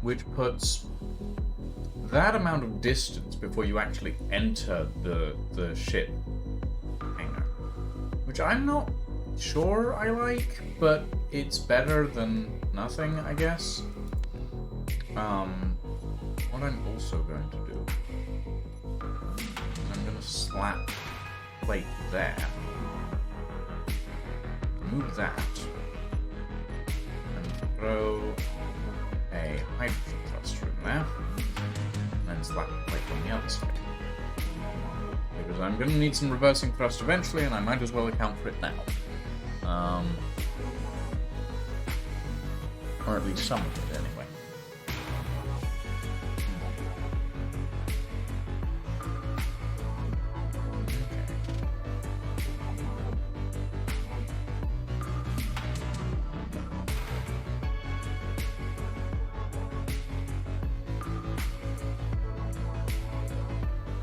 Which puts that amount of distance before you actually enter the ship hangar. Which I'm not sure I like, but it's better than nothing, I guess. What I'm also going to do, I'm going to slap plate there, move that, and throw a hydrogen cluster in there, and then slap plate on the other side. Because I'm going to need some reversing thrust eventually, and I might as well account for it now. Or at least some of it, anyway.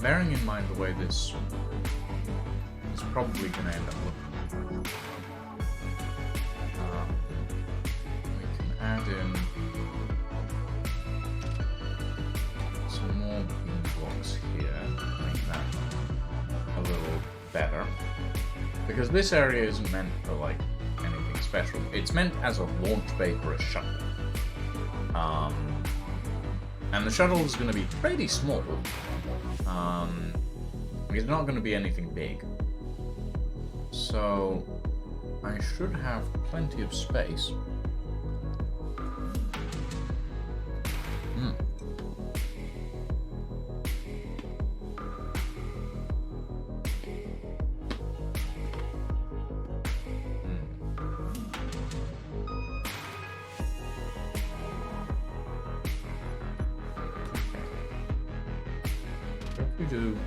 Bearing in mind the way this is probably going to end up looking, we can add in some more beam blocks here to make that a little better. Because this area isn't meant for like anything special. It's meant as a launch bay for a shuttle. And the shuttle is going to be pretty small. It's not going to be anything big. So I should have plenty of space. If we do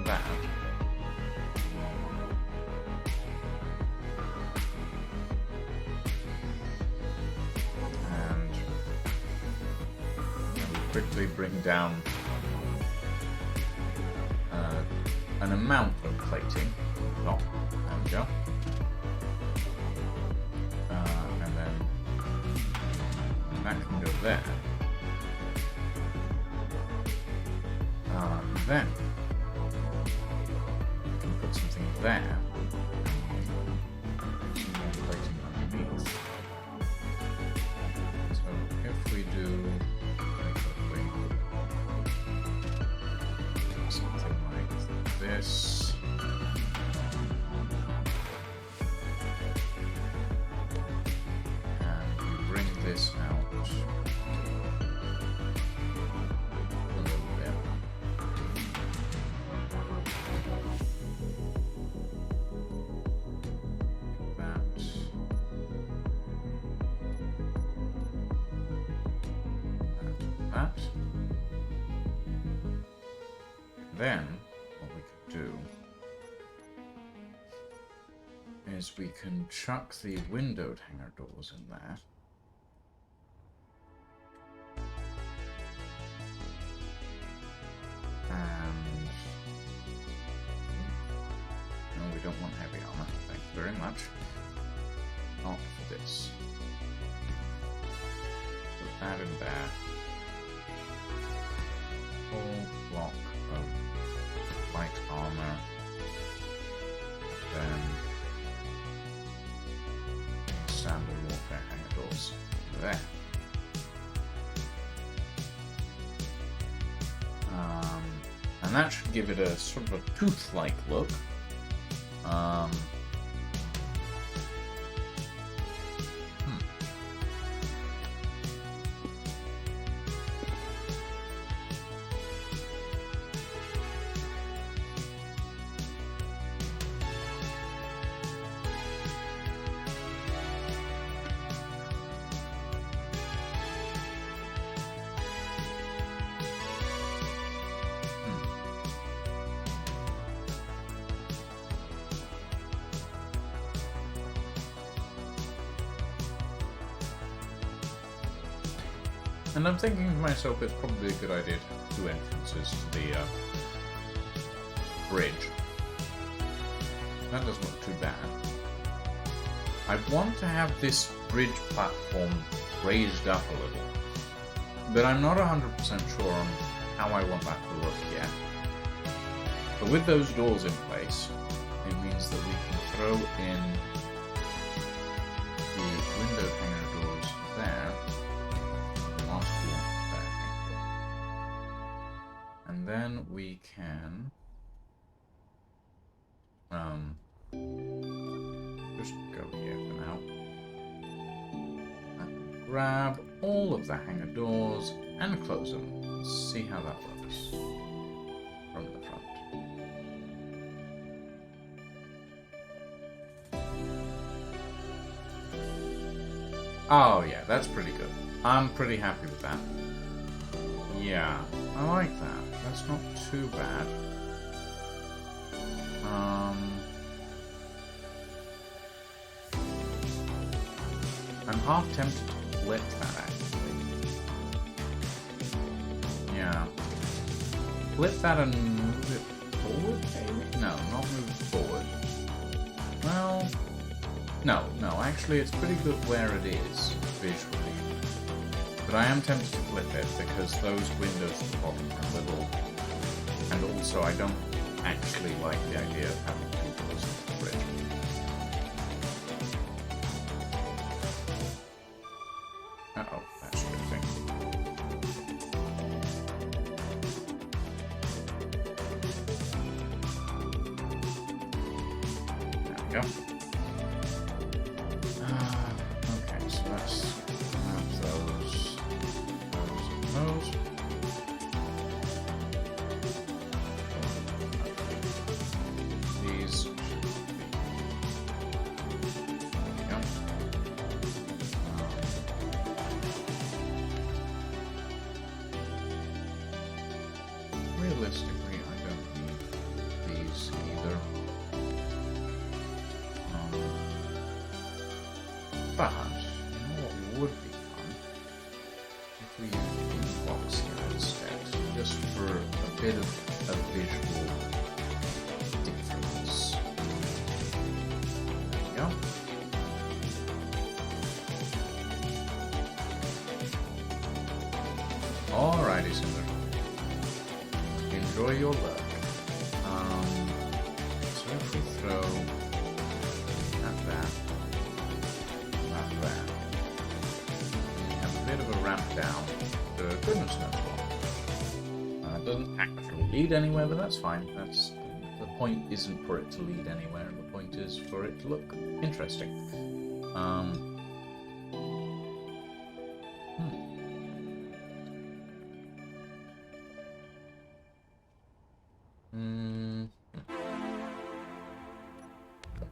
that, and we quickly bring down an amount of plating. Oh, there we go. And then that can go there. Then we can put something there. Some more plating underneath. So if we do very quickly something like this. And we bring this out. Then, what we could do is we can chuck the windowed hangar doors in there. And no, we don't want heavy armor. Thank you very much. Not for this. Put that in there. Full block of light armor, then standard warfare hangar doors there. And that should give it a sort of a tooth-like look. And I'm thinking to myself, it's probably a good idea to have two entrances to the bridge. That doesn't look too bad. I want to have this bridge platform raised up a little, but I'm not 100% sure on how I want that to look yet. But with those doors in place, it means that we can throw in the window hanger doors there. And then we can just go here for now. And grab all of the hangar doors and close them. Let's see how that works from the front. Oh yeah, that's pretty good. I'm pretty happy with that. Yeah, I like that. That's not too bad. I'm half tempted to flip that, actually. Yeah. Flip that and move it forward, maybe? No, not move it forward. Well... No, actually it's pretty good where it is, visually. But I am tempted to flip it, because those windows at the bottom are little... And also, I don't actually like the idea of having two doors to the bridge. Uh-oh, that's drifting. There we go. Okay, so let's have those. These should be. There we go. Realistically, I don't need these either. But, you know what would be fun? If we use these box here instead, just for a bit of a visual difference. There we go. Alrighty, Cinder. Enjoy your luck. So if we throw that, have a bit of a ramp down the goodness knows what. It doesn't actually lead anywhere, but that's fine. That's the point isn't for it to lead anywhere, the point is for it to look interesting.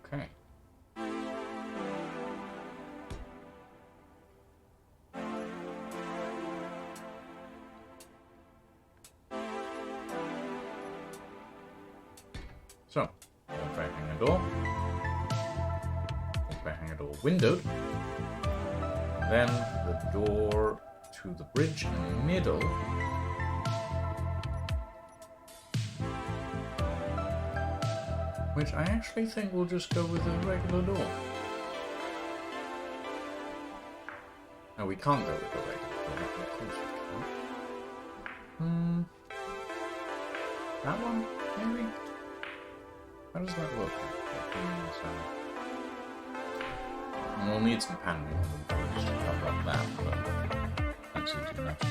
Okay. So, opening a door. Opening a door windowed. Then the door to the bridge in the middle. Which I actually think will just go with a regular door. No, we can't go with the regular door. Of course we can't. That one, maybe? How does that look? We'll need some paneling on the doors to cover up that, but that's easy enough to do.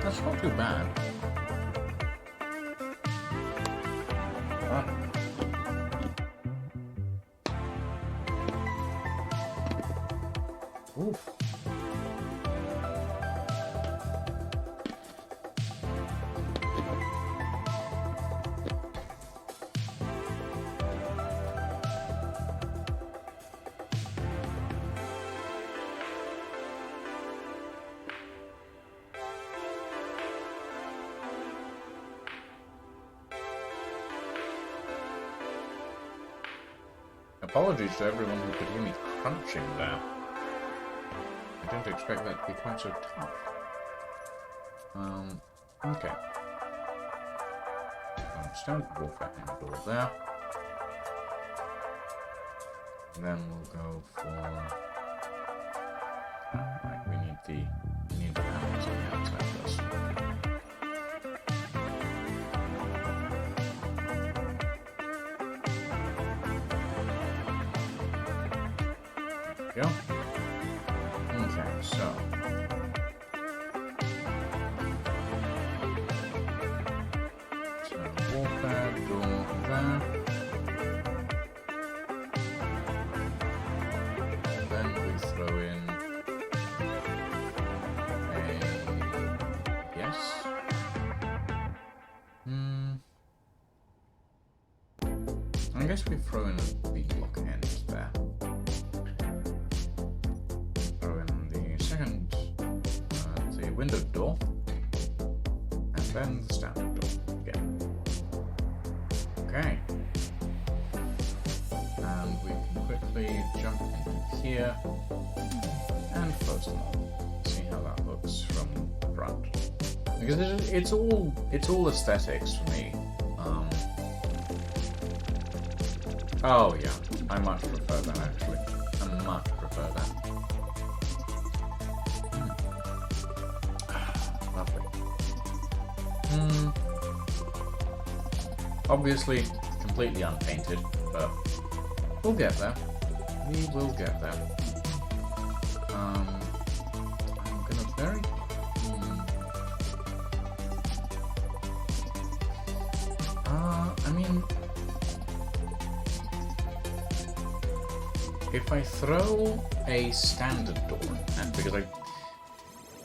That's not too bad. Oof. Apologies to everyone who could hear me crunching there. I didn't expect that to be quite so tough. Okay. Standard warfare in the door there. And then we'll go for... right, we need the panels on the outside first. Go. Okay, so warfare door there. Then we throw in a yes. I guess we throw in a B-block end there. Throw in the second, the window door, and then the standard door again. Okay. And we can quickly jump into here and close them all. See how that looks from the front. Because it's all aesthetics for me. Oh yeah, I much prefer that actually. I much prefer that. Lovely. Obviously, completely unpainted, but we'll get there. We will get there. I'm gonna very... I mean... If I throw a standard door, and because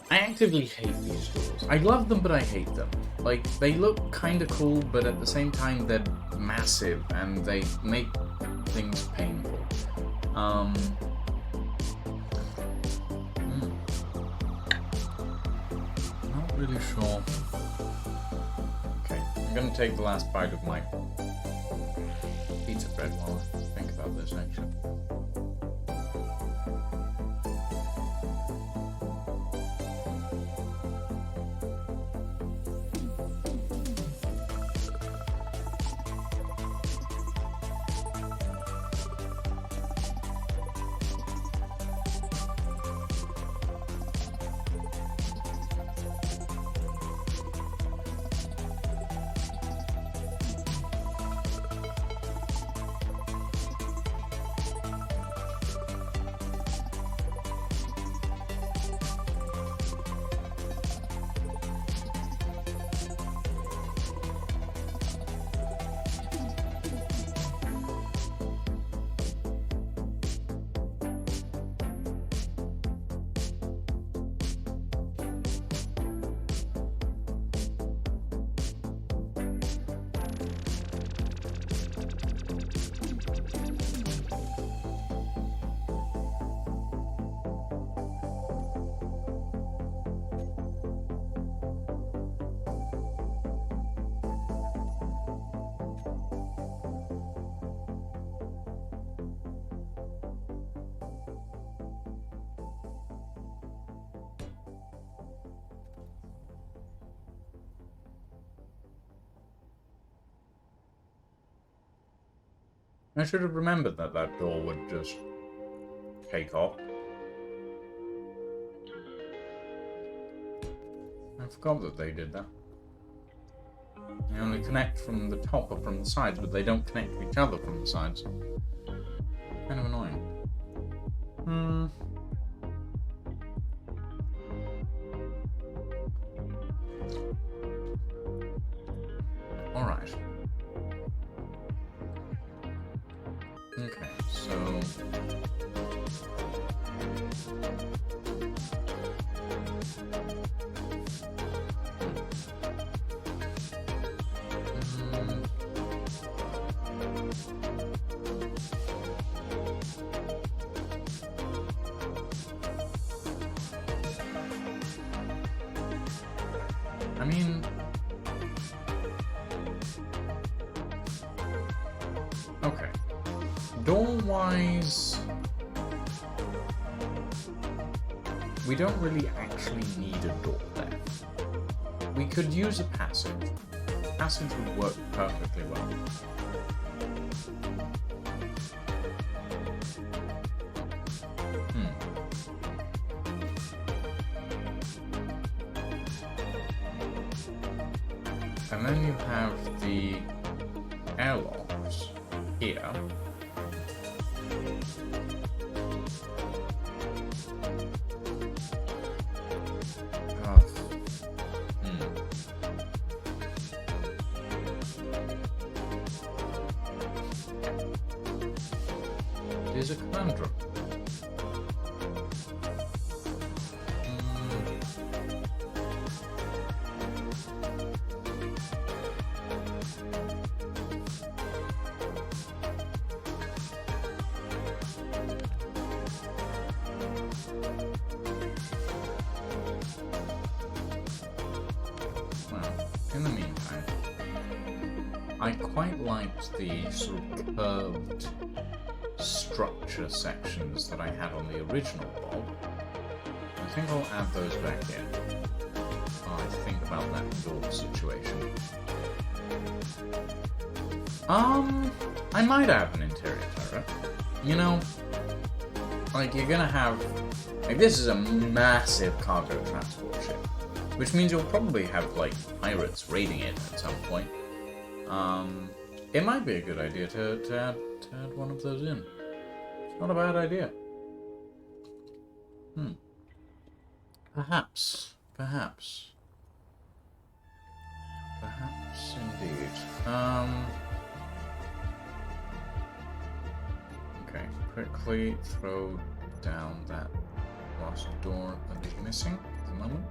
I actively hate these doors. I love them, but I hate them. Like, they look kind of cool, but at the same time they're massive and they make things painful. Not really sure. Okay, I'm gonna take the last bite of my pizza bread while I think about this actually. I should have remembered that that door would just take off. I forgot that they did that. They only connect from the top or from the sides, but they don't connect to each other from the sides. Kind of annoying. Alright. Okay, so... I mean... Okay. Door-wise... we don't really actually need a door there. We could use a passage. Passage would work perfectly well. And then you have the airlocks here. It is a conundrum. I quite liked the sort of curved structure sections that I had on the original Bob. I think I'll add those back in. I think about that door situation. I might add an interior turret. You know, like, you're gonna have... Like, this is a massive cargo transport ship, which means you'll probably have, like, pirates raiding it at some point. It might be a good idea to add one of those in. It's not a bad idea. Perhaps indeed. Okay, quickly throw down that last door that is missing at the moment.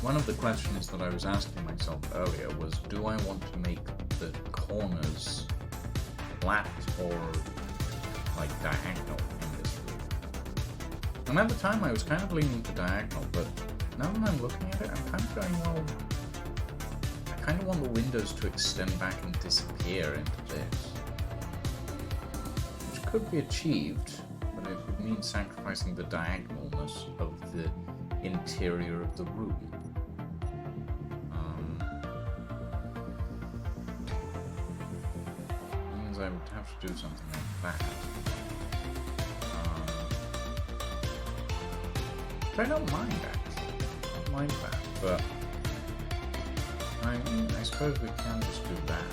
One of the questions that I was asking myself earlier was, do I want to make the corners flat or like diagonal in this roof? And at the time I was kind of leaning to diagonal, but now that I'm looking at it, I'm kind of going, well, I kind of want the windows to extend back and disappear into this. Which could be achieved, but it would mean sacrificing the diagonalness of the interior of the room. Means I would have to do something like that. Which I don't mind, actually. I don't mind that, but I suppose we can just do that.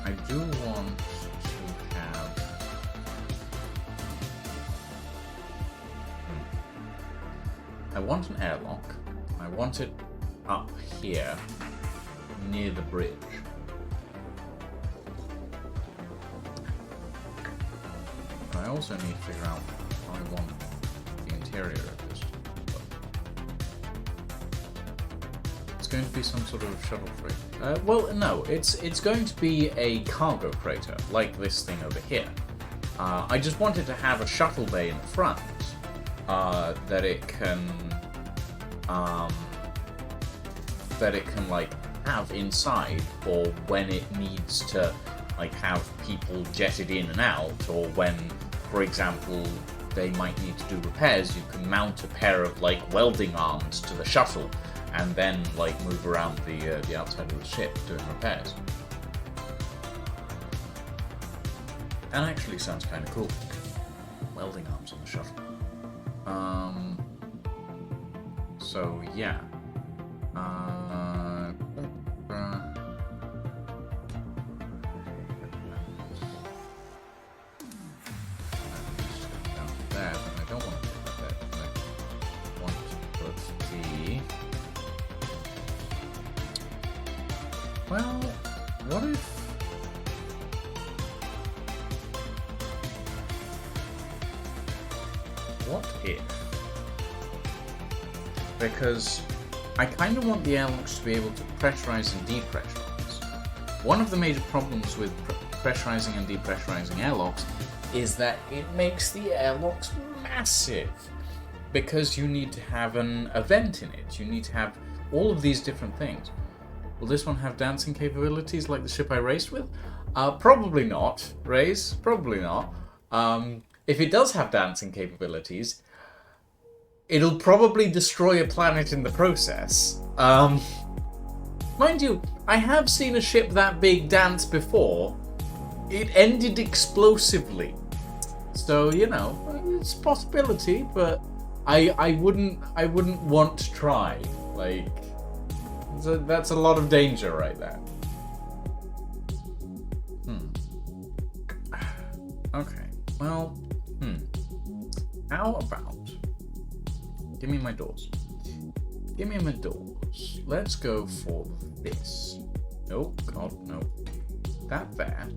I do want to have... I want an airlock. I want it up here, near the bridge. But I also need to figure out how I want the interior of this to look. It's going to be some sort of shuttle freight. Well, no, it's going to be a cargo freighter, like this thing over here. I just wanted to have a shuttle bay in front that it can like have inside for when it needs to like have people jetted in and out, or when, for example, they might need to do repairs. You can mount a pair of like welding arms to the shuttle and then like move around the outside of the ship doing repairs. That actually sounds kind of cool. Welding arms on the shuttle. So yeah. There, but I don't want to put that there. I want to put the... Well, what if... What if? Because I kind of want the airlocks to be able to pressurize and depressurize. One of the major problems with pressurizing and depressurizing airlocks is that it makes the airlocks massive. Because you need to have a vent in it. You need to have all of these different things. Will this one have dancing capabilities like the ship I raced with? Probably not, Raze. Probably not. If it does have dancing capabilities, it'll probably destroy a planet in the process. Mind you, I have seen a ship that big dance before. It ended explosively. So, you know, it's a possibility, but I wouldn't want to try. Like, that's a lot of danger right there. Okay, well, how about... Give me my doors. Give me my doors. Let's go for this. Oh, God, no. That there.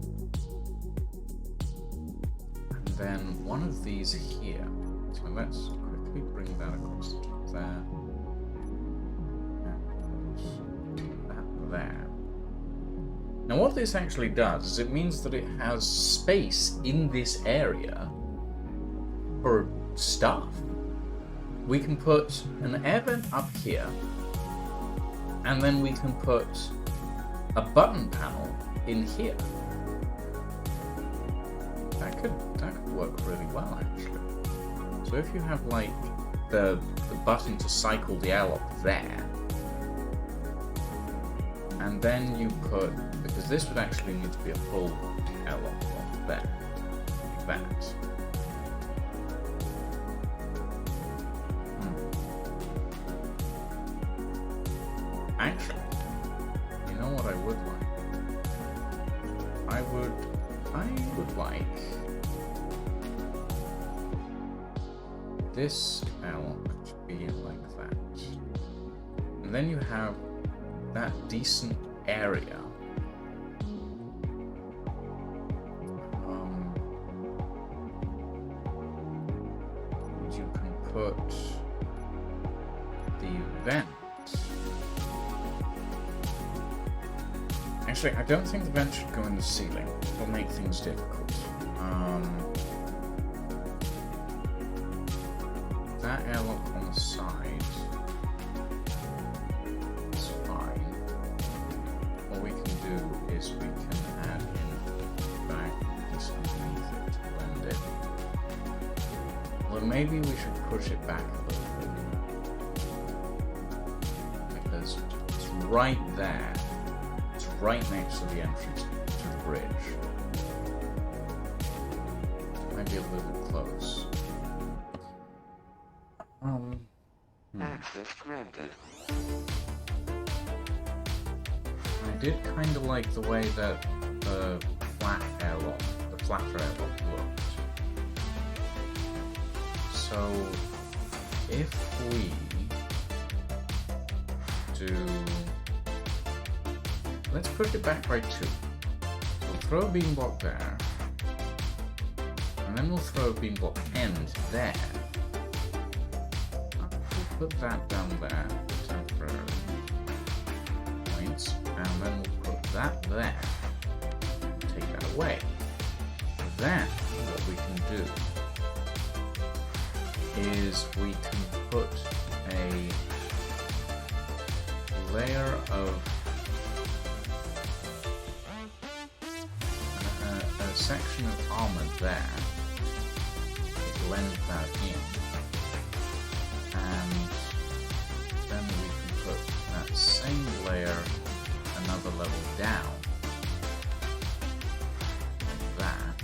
And then one of these here. So let's quickly bring that across the top there. And that there. Now what this actually does is it means that it has space in this area for stuff. We can put an air vent up here, and then we can put a button panel in here. That could work really well, actually. So if you have like the button to cycle the airlock there, and then you put, because this would actually need to be a full airlock on there, like that. Actually, you know what I would like? I would like this airlock to be like that. And then you have that decent area. You can put the vent. Actually, I don't think the vent should go in the ceiling. It'll make things difficult. That airlock on the side is fine. What we can do is we can add in back this underneath it to blend it. Well, maybe we should push it back a little bit. Because it's right there. Right next to the entrance to the bridge. Might be a little close. Access granted. I did kind of like the way that the flatter airlock looked. So, if we do... Let's push it back by 2. So we'll throw a beam block there. And then we'll throw a beam block end there. We'll put that down there for temporary points. And then we'll put that there. Take that away. Then what we can do is we can put a layer of section of armor there to blend that in, and then we can put that same layer another level down like that.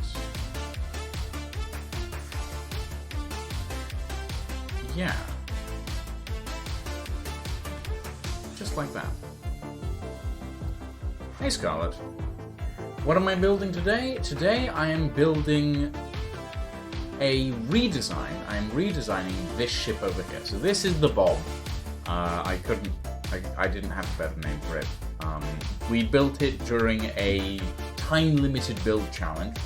Yeah, just like that. Hey Scarlet. What am I building today? Today I am building a redesign. I am redesigning this ship over here. So this is the Bob. I didn't have a better name for it. We built it during a time-limited build challenge.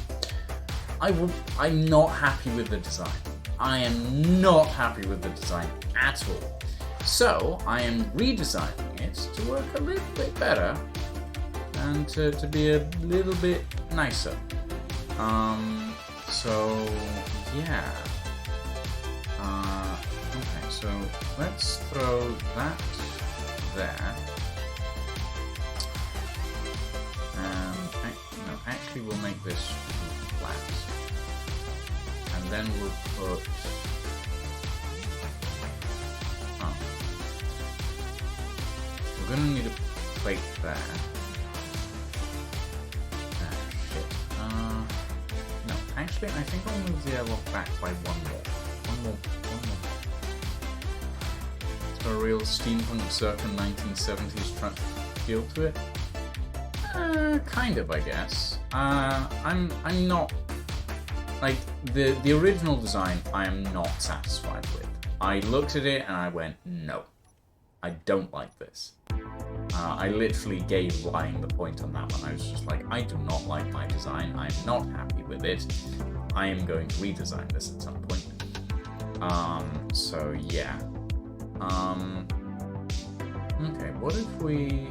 I'm not happy with the design. I am not happy with the design at all. So I am redesigning it to work a little bit better. And to be a little bit nicer. So yeah. Okay, so let's throw that there. No, actually we'll make this flat. And then we'll put... Oh. We're gonna need a plate there. No, actually, I think I'll move the airlock back by one more. It's got a real steampunk circa 1970s truck feel to it. Kind of, I guess. I'm not like the original design. I am not satisfied with. I looked at it and I went, no, I don't like this. I literally gave lying the point on that one. I was just like, I do not like my design. I'm not happy with it. I am going to redesign this at some point. So yeah. Okay, what if we...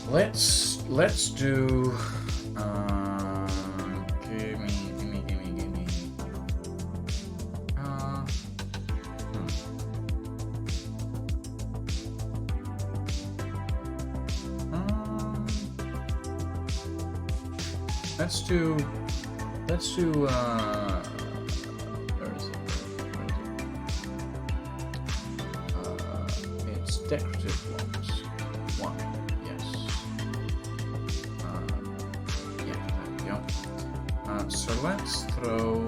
Let's do... Gimme. Let's do, where is it? It's decorative blocks. 1, yes. Yeah, there we go. So let's throw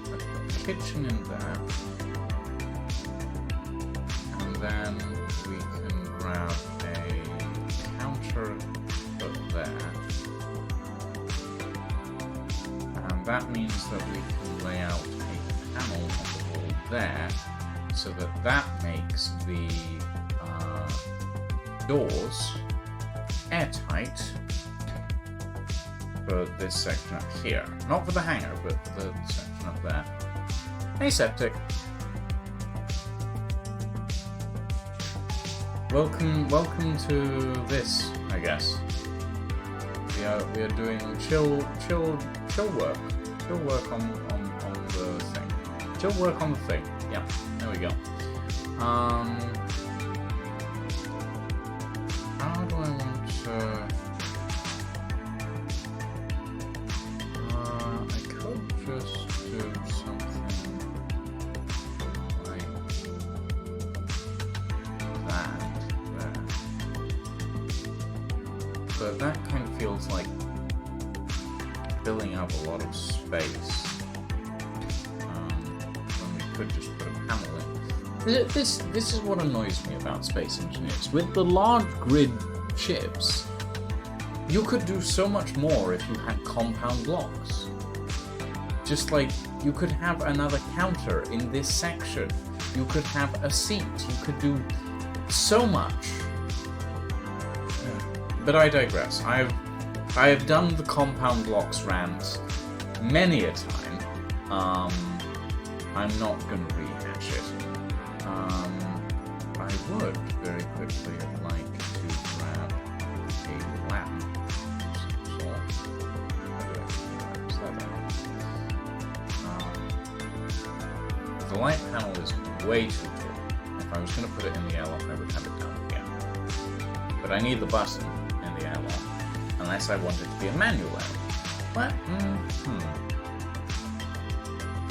a kitchen in there. And then we can grab a counter up there, and that means that we can lay out a panel on the wall there, so that makes the doors airtight for this section up here. Not for the hangar, but for the section up there. Aseptic. Welcome to this, I guess. We are doing chill work. Chill work on the thing. Chill work on the thing. Yeah, there we go. How do I want to... I could just do something like that there. But that kind of feels like filling up a lot of space. When we could just put a panel in. This is what annoys me about Space Engineers. With the large grid chips, you could do so much more if you had compound blocks. Just like, you could have another counter in this section. You could have a seat. You could do so much. But I digress. I have done the compound blocks rant many a time. I'm not going to rehash it. I would very quickly like to grab a lamp. The light panel is way too tall. If I was going to put it in the airlock, I would have it down again. But I need the button in the airlock, unless I want it to be a manual airlock. But,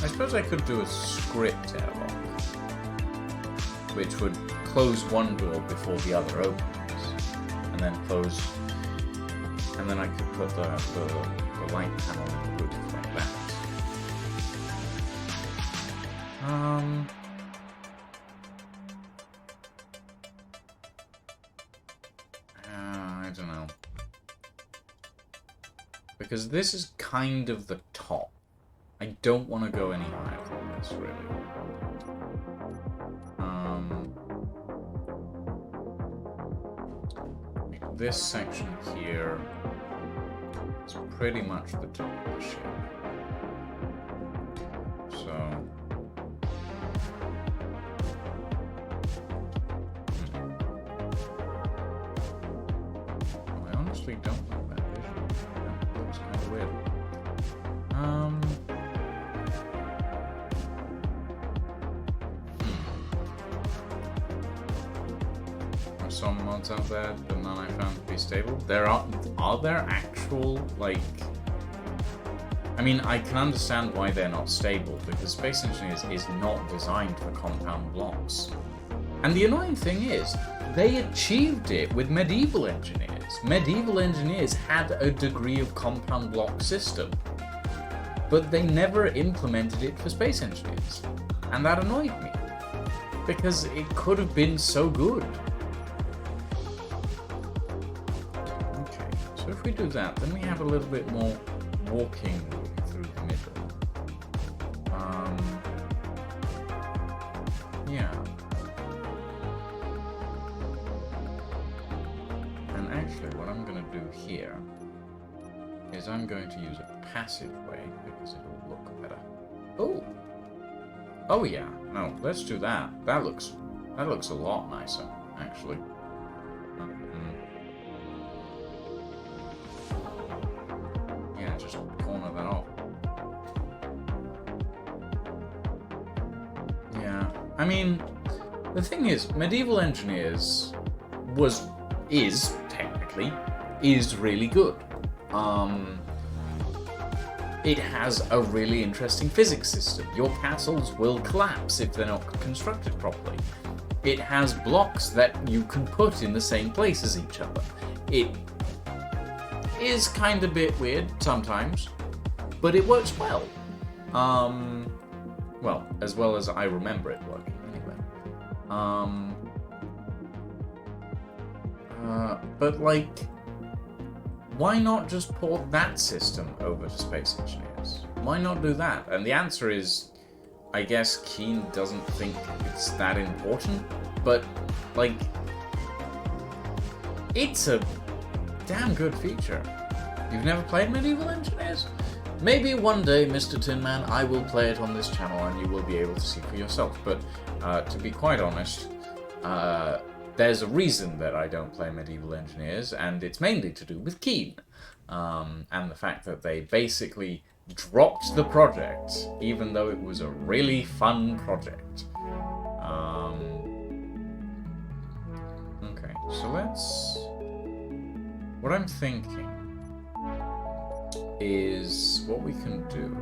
I suppose I could do a script airlock, which would close one door before the other opens, and then close, and then I could put the light panel in the roof like that. I don't know. Because this is kind of the top. I don't want to go any higher than this, really. This section here is pretty much the top of the ship. So... I honestly don't like that vision. That looks kind of weird. Some mods out there, but none I found to be stable. Are there actual, like... I mean, I can understand why they're not stable, because Space Engineers is not designed for compound blocks. And the annoying thing is, they achieved it with Medieval Engineers. Medieval Engineers had a degree of compound block system, but they never implemented it for Space Engineers. And that annoyed me, because it could have been so good. So if we do that, then we have a little bit more walking room through the middle. Yeah. And actually, what I'm going to do here is I'm going to use a passageway because it'll look better. Oh! Oh yeah, no, let's do that. That looks a lot nicer, actually. Yeah, just corner that off. Yeah, I mean, the thing is, Medieval Engineers is technically really good. It has a really interesting physics system. Your castles will collapse if they're not constructed properly. It has blocks that you can put in the same place as each other. It is kind of a bit weird sometimes, but it works well. Well, as well as I remember it working anyway. But like, why not just port that system over to Space Engineers? Why not do that? And the answer is, I guess Keen doesn't think it's that important, but like, it's a damn good feature. You've never played Medieval Engineers? Maybe one day, Mr. Tin Man, I will play it on this channel and you will be able to see for yourself. But to be quite honest, there's a reason that I don't play Medieval Engineers, and it's mainly to do with Keen. And the fact that they basically dropped the project, even though it was a really fun project. Okay, so let's... What I'm thinking is what we can do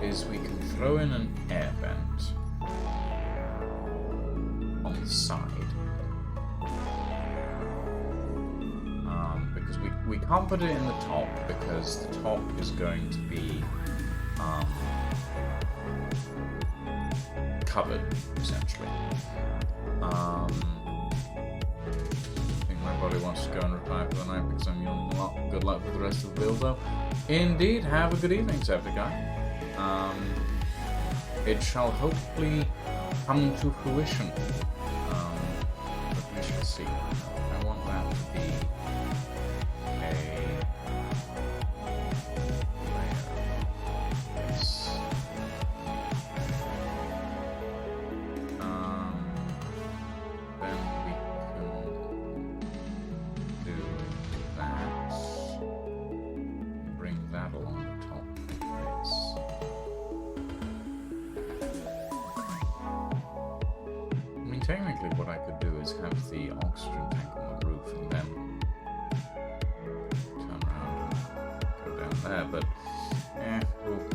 is we can throw in an air vent on the side, because we can't put it in the top because the top is going to be covered essentially. I think my body wants to go and retire for the night because I'm yawning a lot. Good luck with the rest of the build though. Indeed, have a good evening, Septiceye. It shall hopefully come to fruition. But we shall see. I want that to be a layer. Yes. Then we can do that. Bring that along the top like this. Technically, what I could do is have the oxygen tank on the roof and then turn around and go down there, but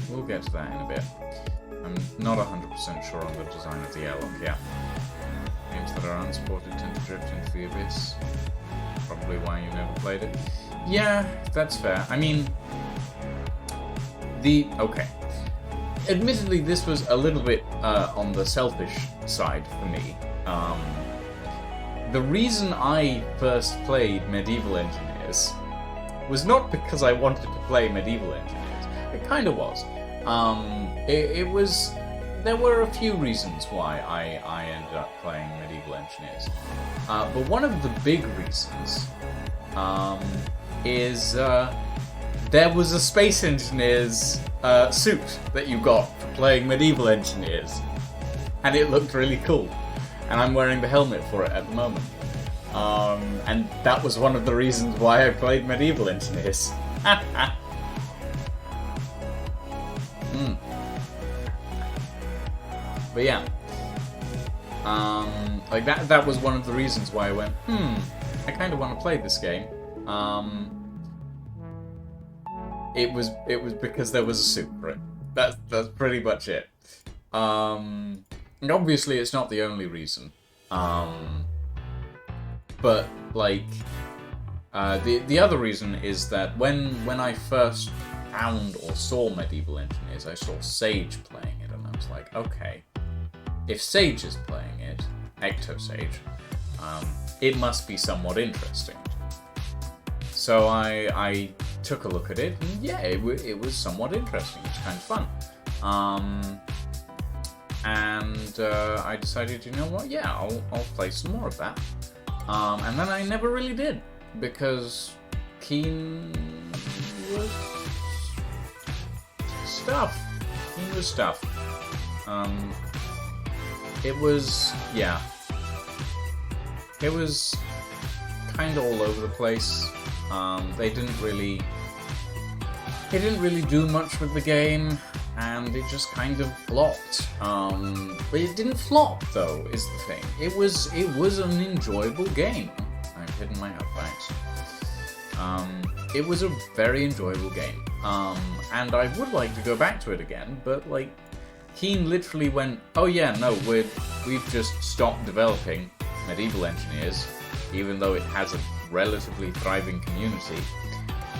we'll get to that in a bit. I'm not 100% sure on the design of the airlock yet. Games that are unsupported tend to drift into the abyss. Probably why you never played it. Yeah, that's fair. I mean, okay. Admittedly, this was a little bit on the selfish side for me. The reason I first played Medieval Engineers was not because I wanted to play Medieval Engineers. It kind of was. It was... There were a few reasons why I ended up playing Medieval Engineers. But one of the big reasons is there was a Space Engineers suit that you got for playing Medieval Engineers. And it looked really cool. And I'm wearing the helmet for it at the moment. And that was one of the reasons why I played Medieval Engineers. But yeah. Like that was one of the reasons why I went, I kind of want to play this game. It was because there was a suit for it. That's pretty much it. And obviously it's not the only reason. But like the other reason is that when I first found or saw Medieval Engineers, I saw Sage playing it and I was like, okay, if Sage is playing it, Ectosage, it must be somewhat interesting. So I took a look at it, and yeah, it was somewhat interesting. It's kind of fun. And I decided, you know what? Yeah, I'll play some more of that. And then I never really did, because Keen was stuff. Keen was stuff. It was, yeah. It was kind of all over the place. They didn't really do much with the game, and it just kind of flopped. But it didn't flop, though, is the thing. It was an enjoyable game. I've hidden my headphones. It was a very enjoyable game. And I would like to go back to it again, but like, Keen literally went, oh yeah, no, we've just stopped developing Medieval Engineers, even though it has a relatively thriving community.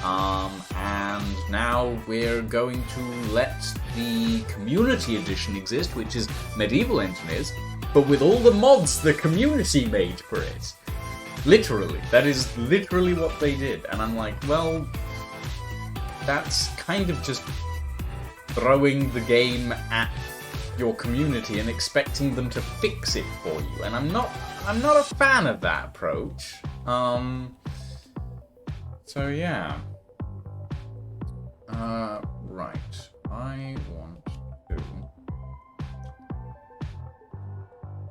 And now we're going to let the community edition exist, which is Medieval Engineers, but with all the mods the community made for it. Literally. That is literally what they did. And I'm like, well, that's kind of just throwing the game at your community and expecting them to fix it for you. And I'm not a fan of that approach. So yeah. Right. I want to...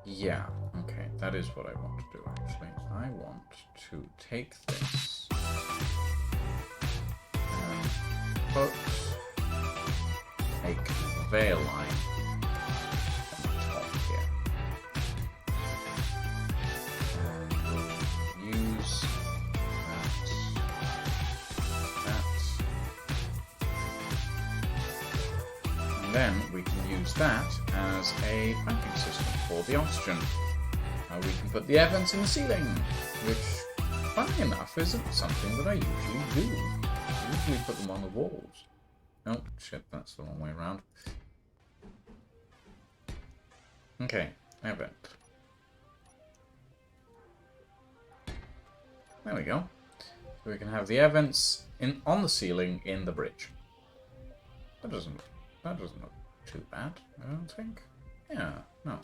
Yeah, okay, that is what I want to do, actually. I want to take this and put a conveyor line at the top here. And we'll use that. And then we can use that as a piping system for the oxygen. We can put the air vents in the ceiling, which, funny enough, isn't something that I usually do. I usually put them on the walls. Oh, shit, that's the wrong way around. Okay, air vent. There we go. So we can have the air vents on the ceiling in the bridge. That doesn't look too bad, I don't think. Yeah, no.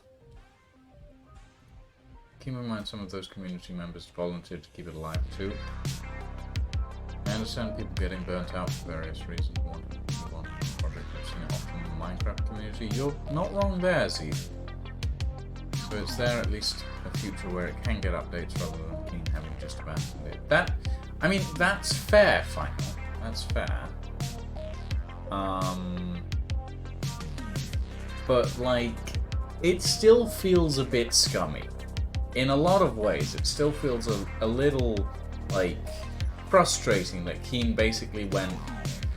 Keep in mind some of those community members volunteered to keep it alive too. I understand people getting burnt out for various reasons. One project I've seen it often in the Minecraft community. You're not wrong there, Zee. So it's there at least a future where it can get updates rather than Keen having just abandoned it. I mean, that's fair, Final. That's fair. But like, it still feels a bit scummy. In a lot of ways, it still feels a little, like, frustrating that Keen basically went,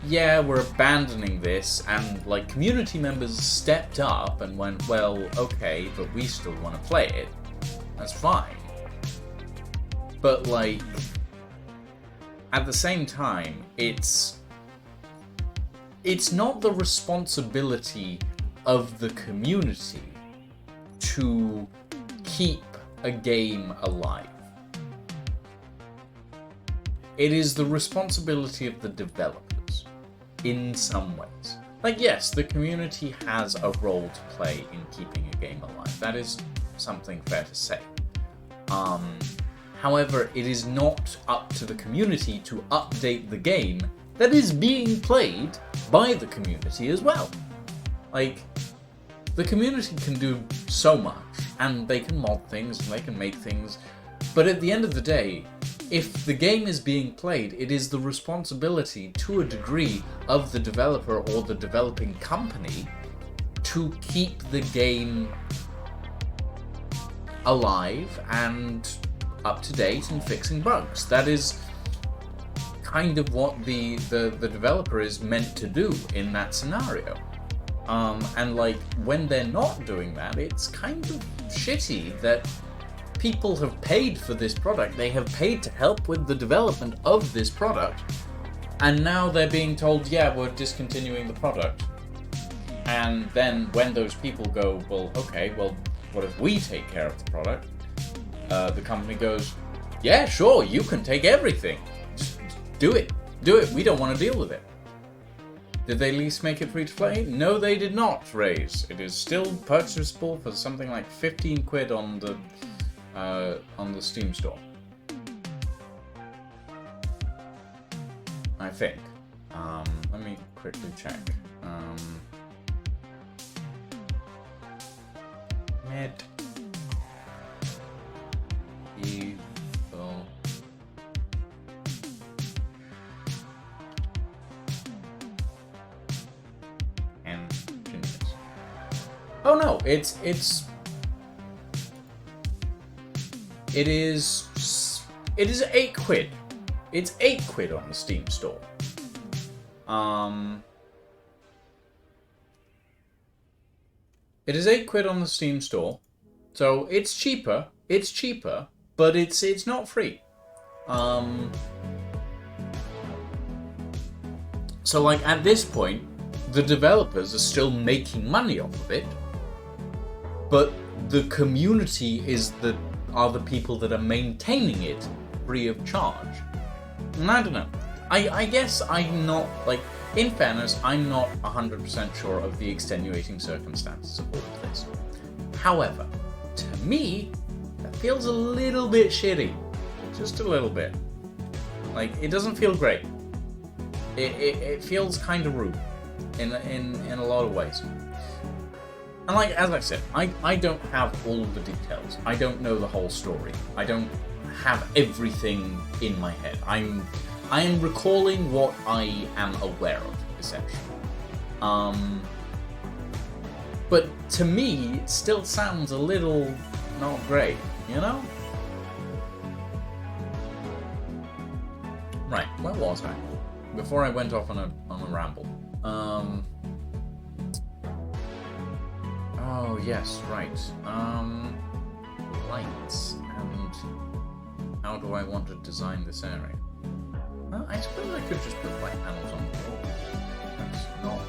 yeah, we're abandoning this, and, like, community members stepped up and went, well, okay, but we still want to play it. That's fine. But, like, at the same time, it's not the responsibility of the community to keep a game alive. It is the responsibility of the developers, in some ways. Like, yes, the community has a role to play in keeping a game alive. That is something fair to say. However, it is not up to the community to update the game that is being played by the community as well. Like, the community can do so much, and they can mod things, and they can make things, but at the end of the day, if the game is being played, it is the responsibility, to a degree, of the developer or the developing company to keep the game alive and up to date and fixing bugs. That is kind of what the developer is meant to do in that scenario. And like, when they're not doing that, it's kind of shitty that people have paid for this product. They have paid to help with the development of this product, and now they're being told, yeah, we're discontinuing the product. And then when those people go, well, okay, well, what if we take care of the product? The company goes, yeah, sure, you can take everything. Just do it. Do it. We don't want to deal with it. Did they at least make it free to play? No, they did not, Raise. It is still purchasable for something like 15 quid on the Steam store. I think. Let me quickly check. Med Evil. Engines. Oh no, it is 8 quid. It's 8 quid on the Steam store. It is 8 quid on the Steam store, so it's cheaper. It's cheaper, but it's not free. So like at this point, the developers are still making money off of it, but the community are the people that are maintaining it free of charge. And I don't know. I guess I'm not, like, in fairness, I'm not 100% sure of the extenuating circumstances of all of this. However, to me, that feels a little bit shitty. Just a little bit. Like, it doesn't feel great. It feels kind of rude in a lot of ways. And like, as I said, I don't have all of the details. I don't know the whole story. I don't have everything in my head. I am recalling what I am aware of, essentially. But to me, it still sounds a little not great, you know? Right, where was I? Before I went off on a ramble. Oh yes, right. Lights and how do I want to design this area? Well, I suppose I could just put light panels on the wall.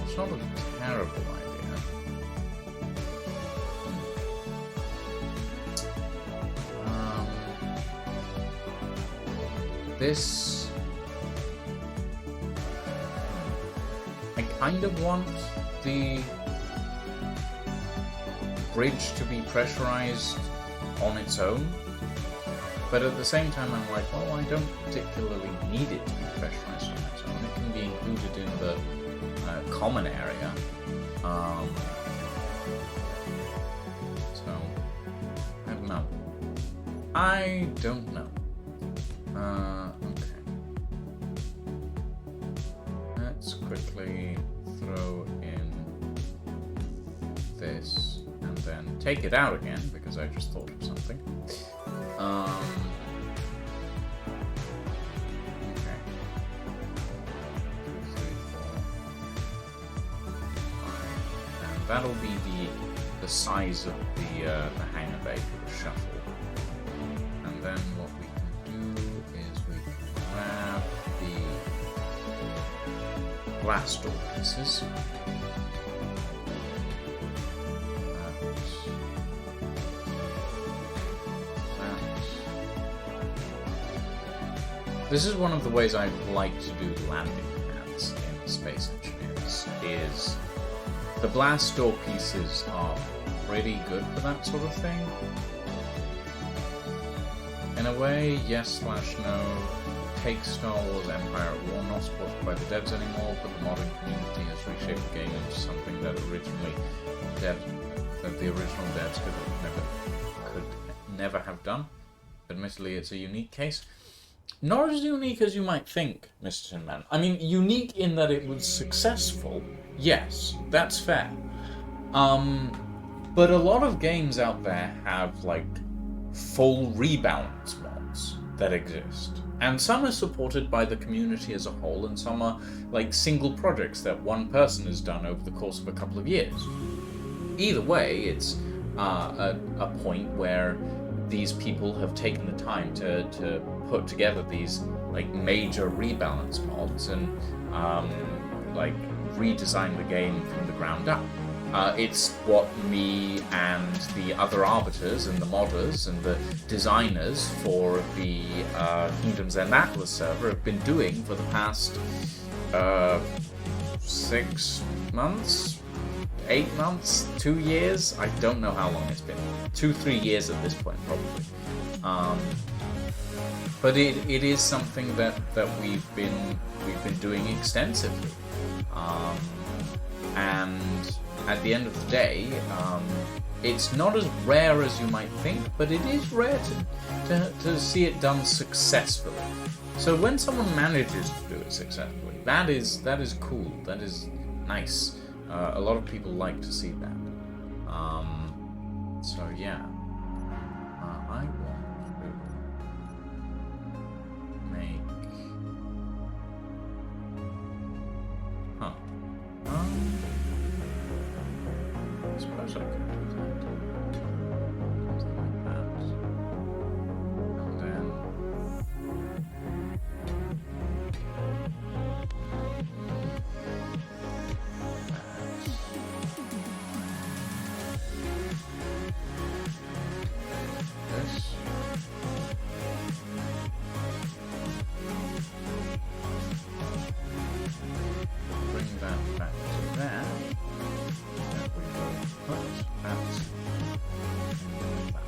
It's not a terrible idea. This I kind of want the bridge to be pressurized on its own, but at the same time I'm like, well, I don't particularly need it to be pressurized on its own. It can be included in the common area. So, I don't know. I don't know. Okay. Let's quickly throw in this and then take it out again because I just thought of something. Okay. 2, 3, 4, 5, and that'll be the size of the hangar bay for the shuttle. And then what we can do is we can grab the glass door pieces. This is one of the ways I like to do landing pads in Space Engineers, is the blast door pieces are pretty good for that sort of thing. In a way, yes/no. Take Star Wars Empire at War, not supported by the devs anymore, but the modding community has reshaped the game into something that the original devs could never have done. Admittedly, it's a unique case. Not as unique as you might think, Mr. Tin Man. I mean, unique in that it was successful. Yes, that's fair. But a lot of games out there have, like, full rebalance mods that exist. And some are supported by the community as a whole, and some are, like, single projects that one person has done over the course of a couple of years. Either way, it's a point where these people have taken the time to put together these, like, major rebalance mods and like redesign the game from the ground up. It's what me and the other arbiters and the modders and the designers for the Kingdom's End Atlas server have been doing for the past 6 months, 8 months, 2 years. I don't know how long it's been. 2-3 years at this point, probably. But it is something that we've been doing extensively. And at the end of the day, it's not as rare as you might think, but it is rare to see it done successfully. So when someone manages to do it successfully, that is cool. That is nice. A lot of people like to see that. So yeah, I want to make. I suppose I could do that. Something like that. And then. This. Bring that back to there. And we will put that in that.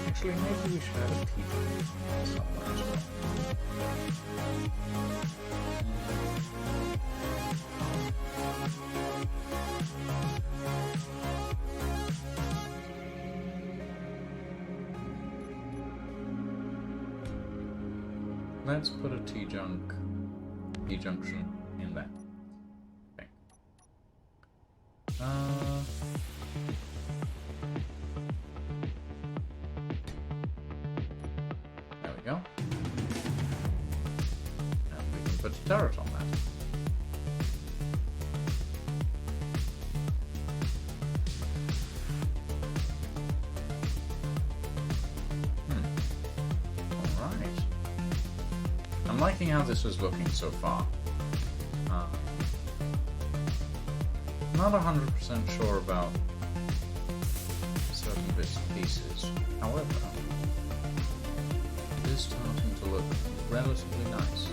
Actually, maybe we should have a TV somewhere as well. Let's put a T-junction in there. Okay. There we go. And we can put a turret on that. I'm liking how this is looking so far. Not 100% sure about certain bits and pieces. However, it is starting to look relatively nice.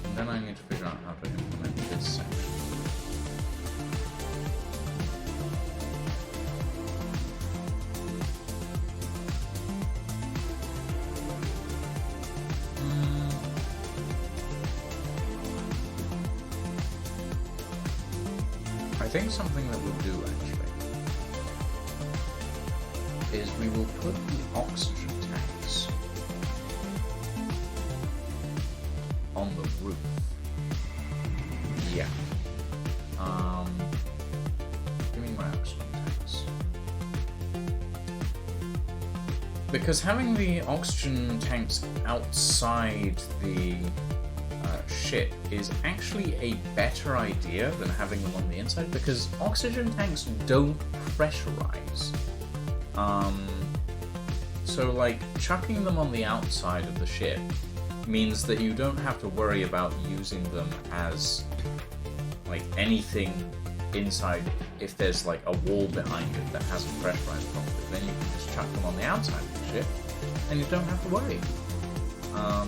And then I need to figure out how to implement this section. I think something that we'll do, actually, is we will put the oxygen tanks on the roof. Yeah. Give me my oxygen tanks. Because having the oxygen tanks outside the ship is actually a better idea than having them on the inside, because oxygen tanks don't pressurize. So like chucking them on the outside of the ship means that you don't have to worry about using them as like anything inside. If there's like a wall behind it that hasn't pressurized properly, then you can just chuck them on the outside of the ship and you don't have to worry. I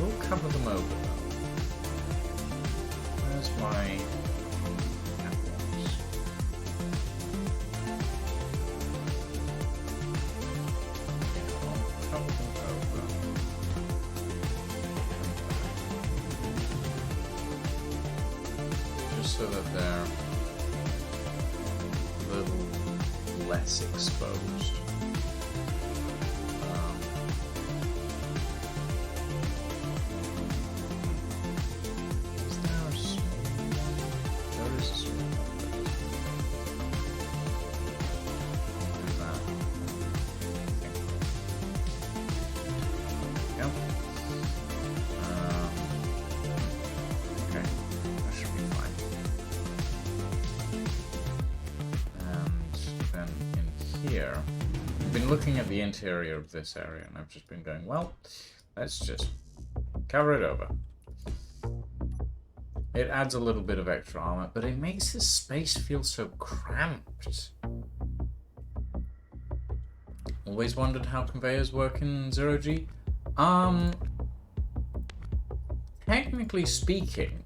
will cover them over though. Where's my catwalks? Yeah, I'll cover them over. Just so that they're a little less exposed. here, I've been looking at the interior of this area, and I've just been going, well, let's just cover it over. It adds a little bit of extra armor, but it makes this space feel so cramped. Always wondered how conveyors work in Zero-G. Technically speaking,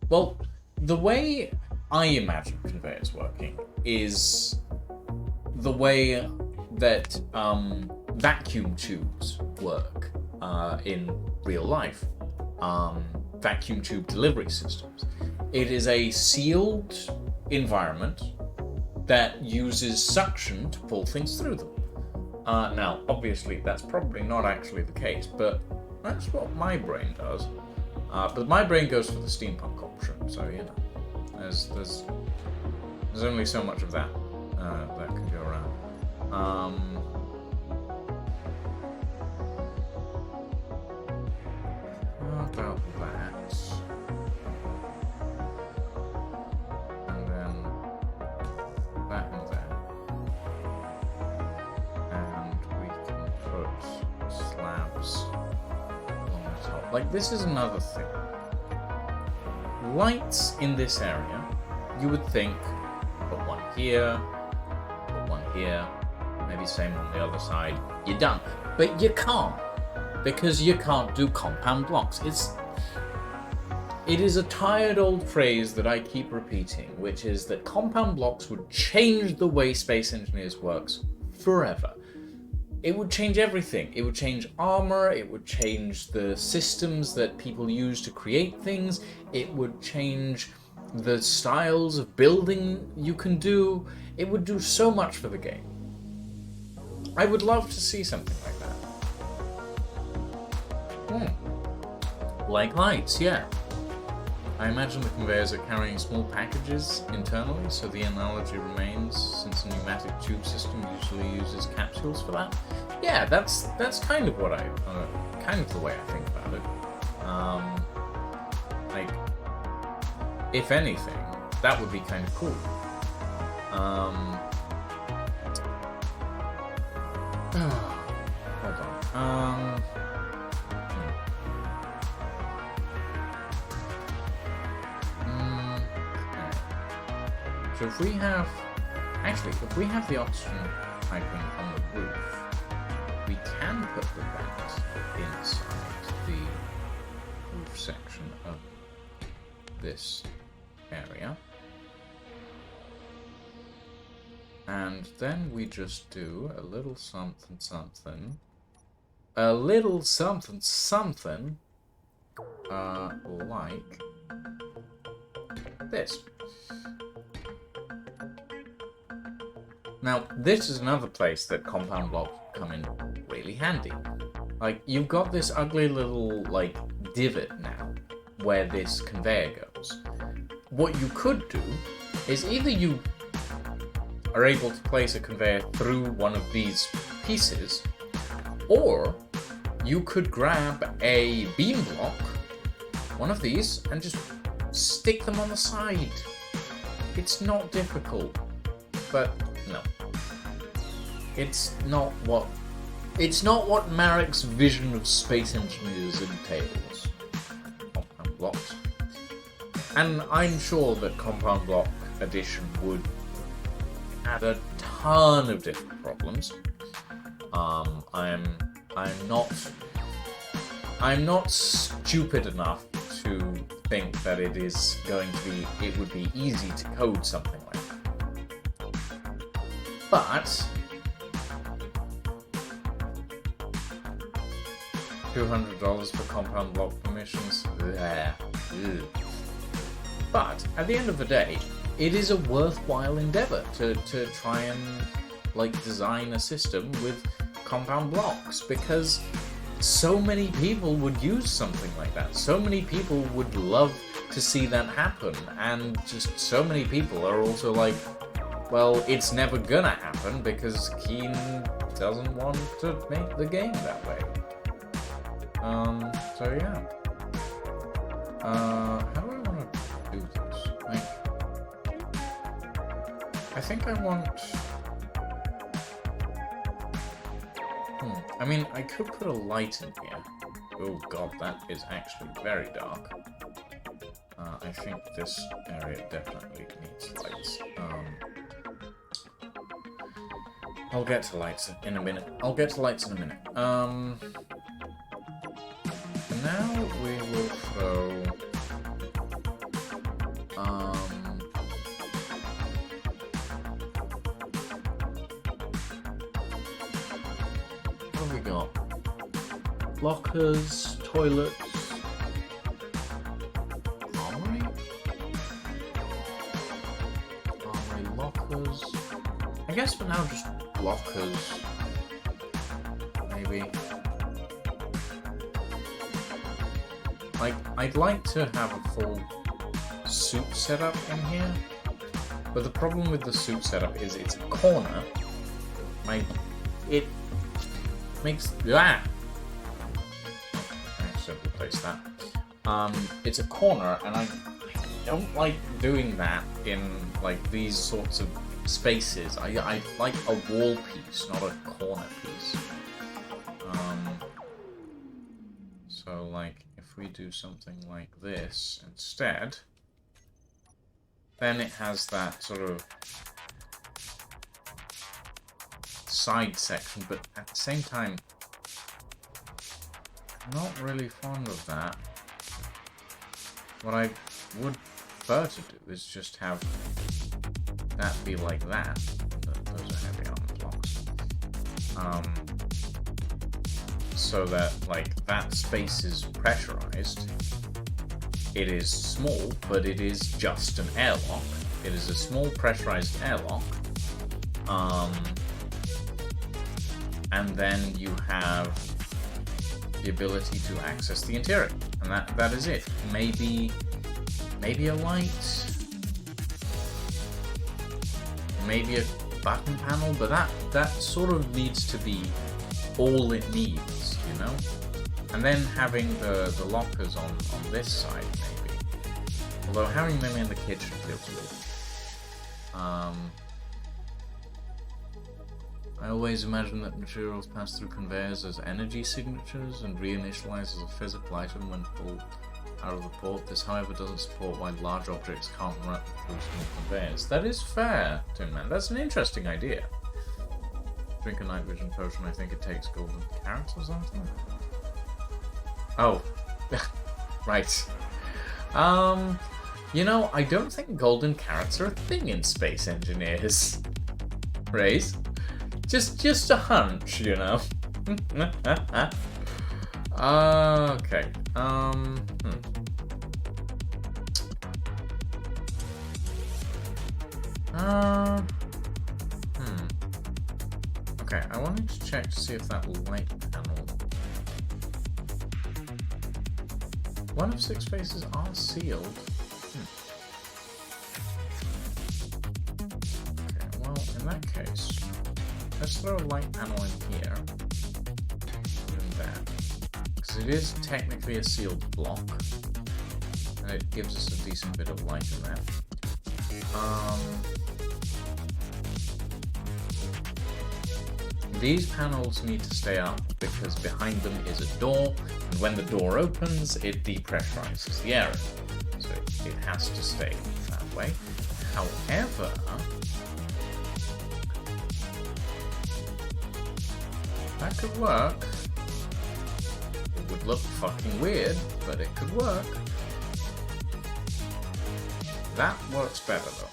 well, the way I imagine conveyors working is the way that vacuum tubes work in real life. Vacuum tube delivery systems. It is a sealed environment that uses suction to pull things through them. Now, obviously, that's probably not actually the case, but that's what my brain does. But my brain goes for the steampunk option, so you know, there's only so much of that that can go around. How about that? And then that and that. And we can put slabs on the top. Like, this is another thing. Lights in this area, you would think, put one here, maybe same on the other side, you're done. But you can't. Because you can't do compound blocks. It is a tired old phrase that I keep repeating, which is that compound blocks would change the way Space Engineers works forever. It would change everything. It would change armor, it would change the systems that people use to create things, it would change the styles of building you can do. It would do so much for the game. I would love to see something like that. Like lights, yeah. I imagine the conveyors are carrying small packages internally, so the analogy remains, since a pneumatic tube system usually uses capsules for that. Yeah, that's kind of what kind of the way I think about it. Like, if anything, that would be kind of cool. Hold on. So if we have the oxygen piping on the roof, we can put the vents inside the roof section of this area. And then we just do a little something something. A little something something. Like this. Now, this is another place that compound blocks come in really handy. Like, you've got this ugly little, like, divot now, where this conveyor goes. What you could do is either you are able to place a conveyor through one of these pieces, or you could grab a beam block, one of these, and just stick them on the side. It's not difficult, but no. It's not what Marek's vision of Space Engineers entails. Compound blocks. And I'm sure that Compound Block Edition would add a ton of different problems. I'm not stupid enough to think that it would be easy to code something like that. But $200 for compound block permissions. But at the end of the day, it is a worthwhile endeavor to try and design a system with compound blocks, because so many people would use something like that. So many people would love to see that happen, and just so many people are also like, well, it's never gonna happen because Keen doesn't want to make the game that way. So yeah. How do I want to do this? I think I want... I mean, I could put a light in here. Oh god, that is actually very dark. I think this area definitely needs lights. I'll get to lights in a minute. Now we will throw... what have we got? Lockers, toilets... Armory? Armory, lockers... I guess for now just lockers. Maybe. Like, I'd like to have a full suit setup in here, but the problem with the suit setup is it's a corner. It makes... I should replace that. It's a corner, and I don't like doing that in, like, these sorts of spaces. I like a wall piece, not a corner piece. So, like, if we do something like this instead, then it has that sort of side section, but at the same time, I'm not really fond of that. What I would prefer to do is just have that be like that. Those are heavy armor blocks. So that, like, that space is pressurized. It is small, but it is just an airlock. It is a small pressurized airlock. And then you have the ability to access the interior. And that is it. Maybe a light. Maybe a button panel, but that sort of needs to be all it needs, you know? And then having the lockers on this side, maybe. Although having them in the kitchen feels weird. I always imagine that materials pass through conveyors as energy signatures and reinitialize as a physical item when pulled out of the port. This, however, doesn't support why large objects can't run through small conveyors. That is fair, Tin Man. That's an interesting idea. Drink a night vision potion. I think it takes golden carrots or something. Oh, right. You know, I don't think golden carrots are a thing in Space Engineers. Raise? Just a hunch, you know. Okay. Okay, I wanted to check to see if that light panel... 1 of 6 spaces are sealed. Okay, well, in that case, let's throw a light panel in here. And there. Because it is technically a sealed block. And it gives us a decent bit of light in there. These panels need to stay up because behind them is a door, and when the door opens, it depressurizes the area. So it has to stay that way. However, that could work. It would look fucking weird, but it could work. That works better though.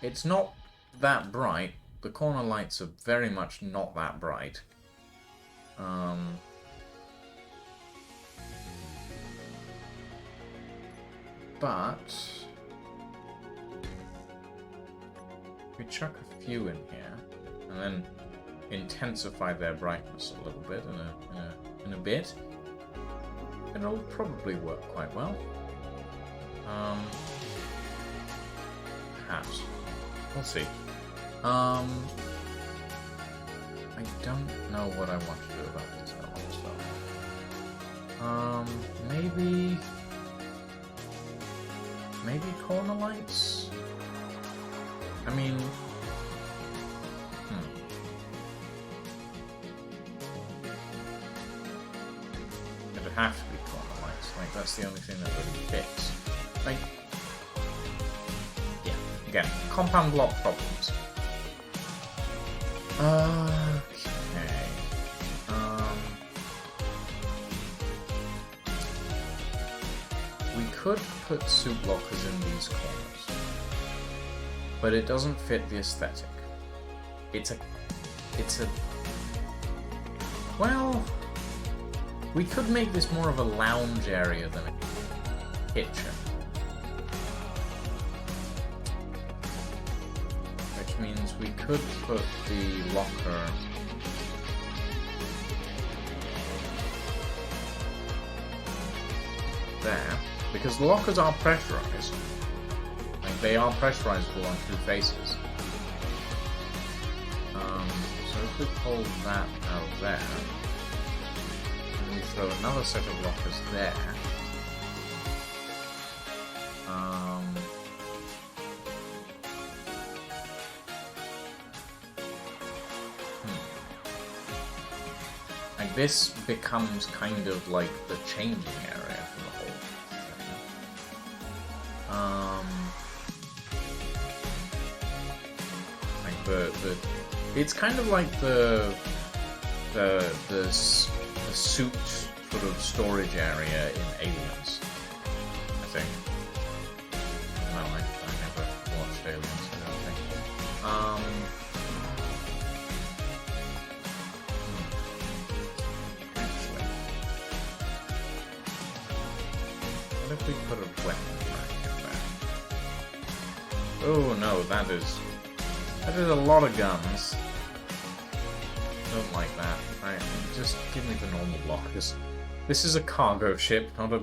It's not that bright. The corner lights are very much not that bright. But we chuck a few in here, and then intensify their brightness a little bit in a bit, and it'll probably work quite well. Perhaps. We'll see. I don't know what I want to do about this stuff. Maybe corner lights? I I mean... It'd have to be corner lights. Like, that's the only thing that really fits. Like... Yeah, again, compound block problems. Okay. We could put soup lockers in these corners, but it doesn't fit the aesthetic. It's a... Well... We could make this more of a lounge area than a kitchen. Which means we could put the locker... there. Because the lockers are pressurized. Like, they are pressurizable on two faces. So if we pull that out there, and we throw another set of lockers there, like this becomes kind of like the changing area for the whole thing. Like the it's kind of like the suit sort of storage area in Aliens, I think. No, I never watched Aliens, I don't think. Actually, what if we put a weapon rack there? Oh no, that is a lot of guns. Don't like that. Right, just give me the normal lockers. This is a cargo ship, not a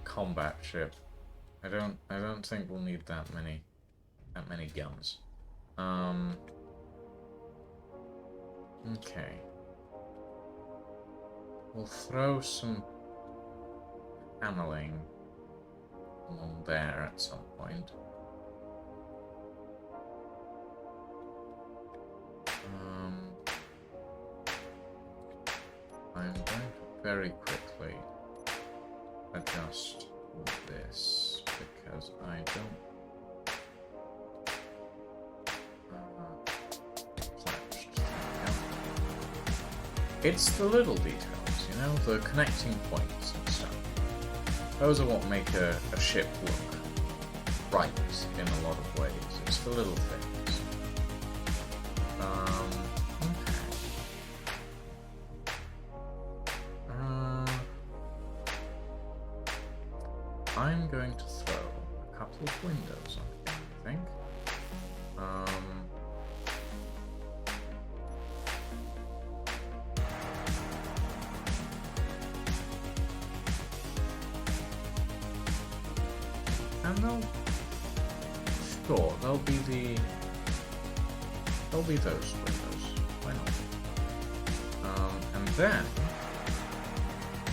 combat ship. I don't think we'll need that many guns. Okay. We'll throw some paneling along there at some point. I'm going to very quickly adjust this because I don't it's the little details, you know, the connecting points and stuff. Those are what make a ship look right in a lot of ways. It's the little things. I'm going to throw a couple of windows on here, I think. And there'll be those windows. Why not? And then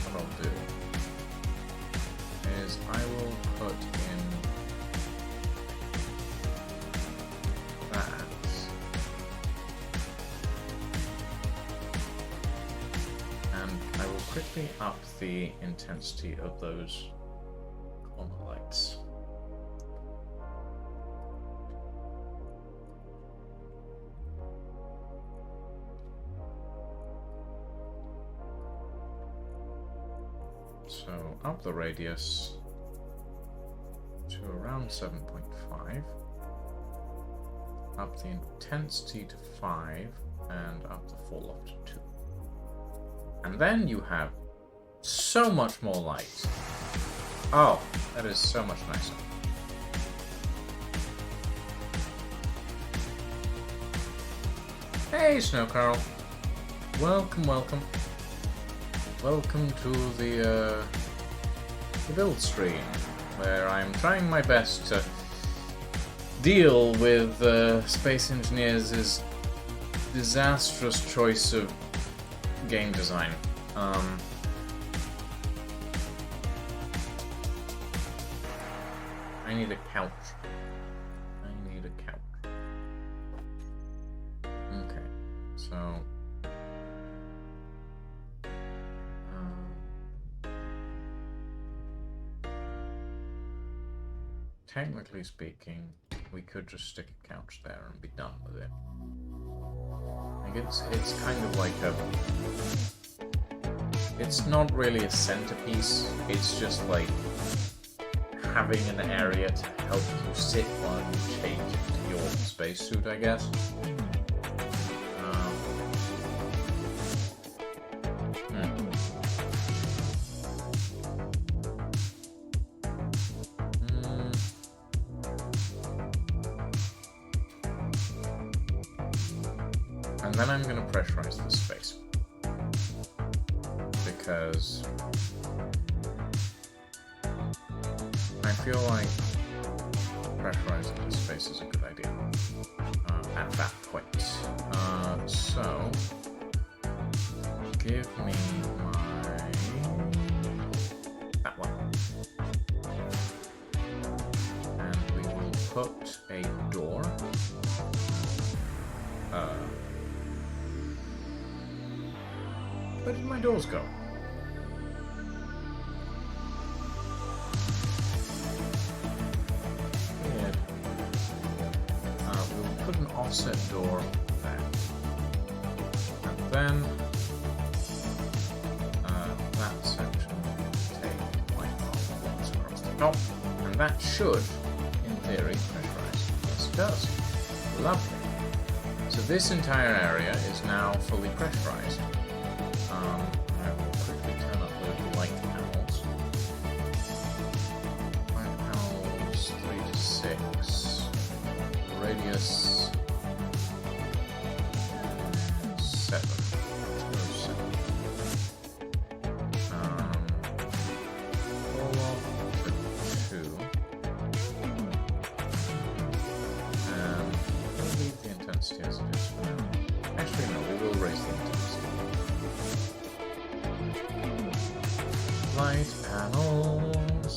what I'll do is I will put in that. And I will quickly up the intensity of those corner lights. So up the radius to around 7.5, up the intensity to 5, and up the fall off to 2. And then you have so much more light. Oh, that is so much nicer. Hey, Snow Carl. Welcome, welcome. Welcome to the build stream, where I'm trying my best to deal with Space Engineers' disastrous choice of game design. I need a couch. I need a couch. technically speaking, we could just stick a couch there and be done with it. Like it's kind of like a... It's not really a centerpiece, it's just like having an area to help you sit while you change into your spacesuit, I guess. And then I'm going to pressurize the space. Because I feel like pressurizing the space is a good idea at that point. So, give me that one. And we will put a door. Where did my doors go? Weird. We'll put an offset door there. And then that section will take white blocks across the top. And that should, in theory, pressurize. Yes, it does. Lovely. So this entire area is now fully pressurized. I will quickly turn up the light panels. Light panels 3 to 6. Radius 7. Let's go 7. Fall off to 2. And we'll leave the intensity as it is for now. Actually, no, we will raise the intensity. Light panels.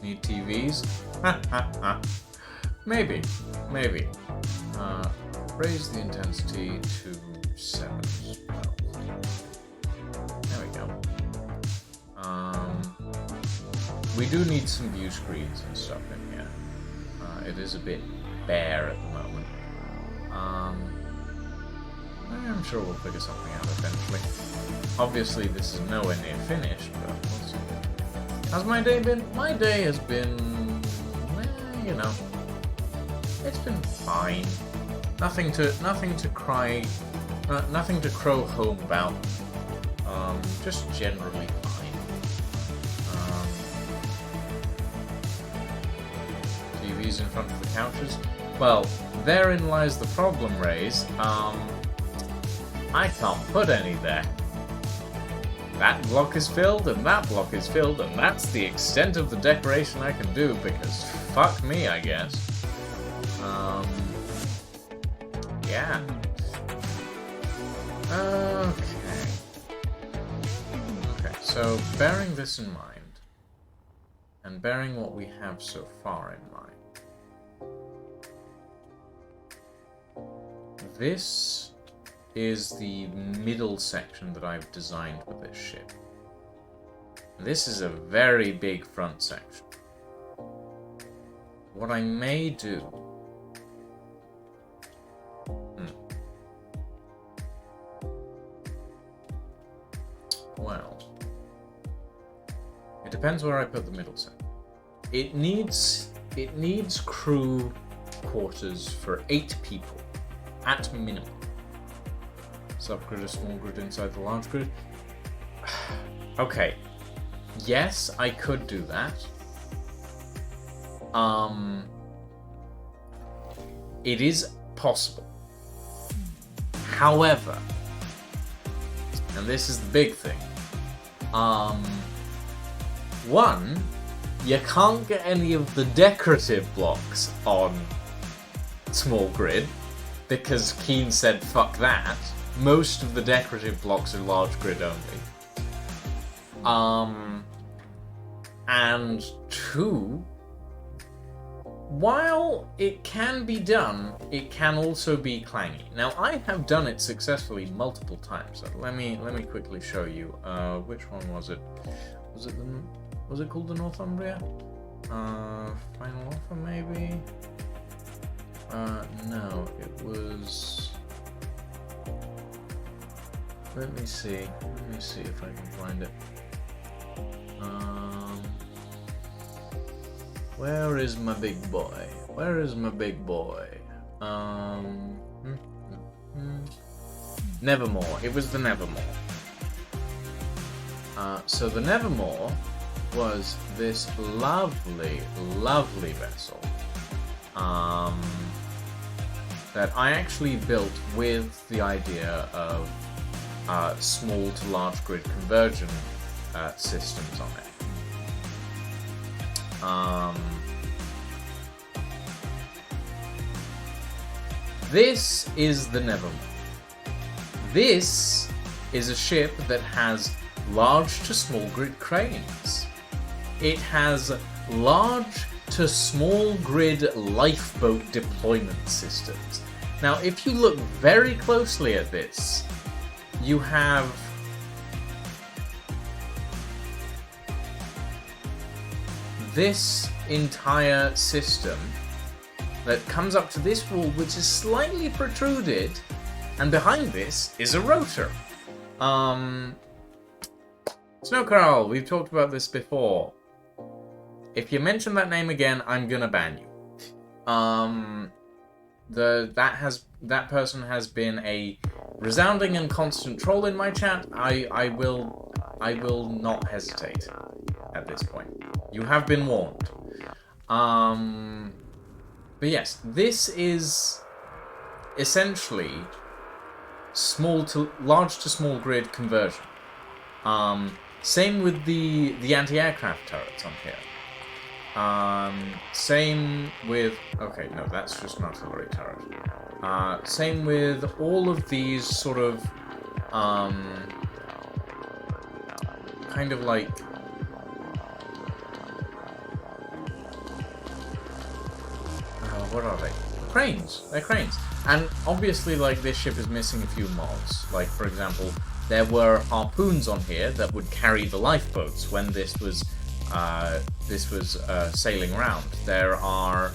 Need TVs? Maybe. Raise the intensity to 7 as well. There we go. We do need some view screens and stuff in here. It is a bit bare at the moment. I'm sure we'll figure something out eventually. Obviously, this is nowhere near finished, but we'll see. How's my day been? My day has been, well, you know, it's been fine. Nothing to cry, nothing to crow home about. Just generally fine. TVs in front of the couches. Well, therein lies the problem, Rays. I can't put any there. That block is filled, and that block is filled, and that's the extent of the decoration I can do, because fuck me, I guess. Yeah. Okay, so bearing this in mind, and bearing what we have so far in mind, this is the middle section that I've designed with this ship. This is a very big front section. What I may do... Well... It depends where I put the middle section. It needs crew quarters for 8 people, at minimum. Subgrid or small grid inside the large grid. Okay. Yes, I could do that. It is possible. However, and this is the big thing. One, you can't get any of the decorative blocks on small grid because Keen said fuck that. Most of the decorative blocks are large grid only. And 2, while it can be done, it can also be clangy. Now, I have done it successfully multiple times. So let me quickly show you. Which one was it? Was it the Was it called the Northumbria? Final Offer, maybe? No, it was... Let me see if I can find it. Where is my big boy? Where is my big boy? Nevermore. It was the Nevermore. So the Nevermore was this lovely, lovely vessel that I actually built with the idea of small to large grid conversion systems on it. This is the Nevermore. This is a ship that has large to small grid cranes. It has large to small grid lifeboat deployment systems. Now, if you look very closely at this, you have this entire system that comes up to this wall, which is slightly protruded, and behind this is a rotor. Snowcarl, we've talked about this before. If you mention that name again, I'm gonna ban you. That person has been a resounding and constant troll in my chat. I will not hesitate at this point. You have been warned. But yes, this is essentially large to small grid conversion. Same with the anti-aircraft turrets on here. Same with... Okay, no, that's just an artillery turret. Same with all of these sort of... kind of like... what are they? Cranes. They're cranes. And obviously, like, this ship is missing a few mods. Like, for example, there were harpoons on here that would carry the lifeboats when this was sailing around. There are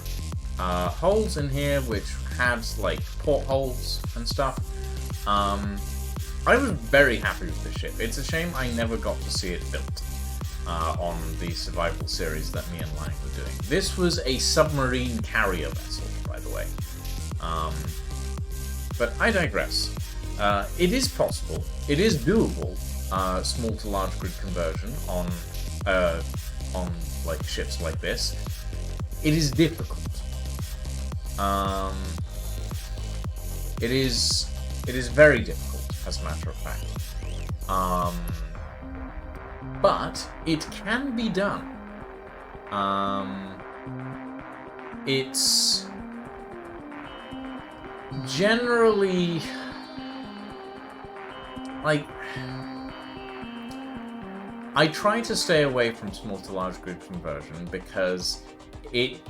holes in here which had, like, portholes and stuff. I was very happy with this ship. It's a shame I never got to see it built on the survival series that me and Lang were doing. This was a submarine carrier vessel, by the way. But I digress. It is possible. It is doable. Small to large grid conversion on like ships like this. It is difficult. It is very difficult, as a matter of fact. But it can be done. It's generally like I try to stay away from small to large grid conversion because it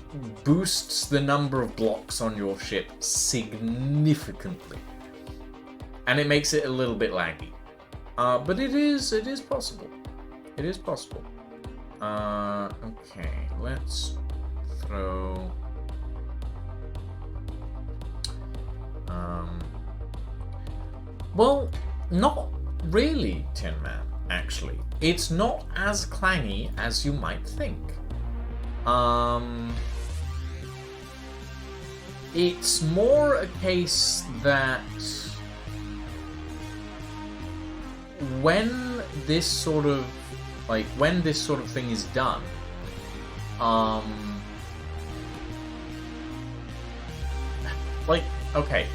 boosts the number of blocks on your ship significantly, and it makes it a little bit laggy. But it is possible. It is possible. Okay, let's throw... Well, not really, Tin Man, actually. It's not as clangy as you might think. It's more a case that when this sort of thing is done, okay,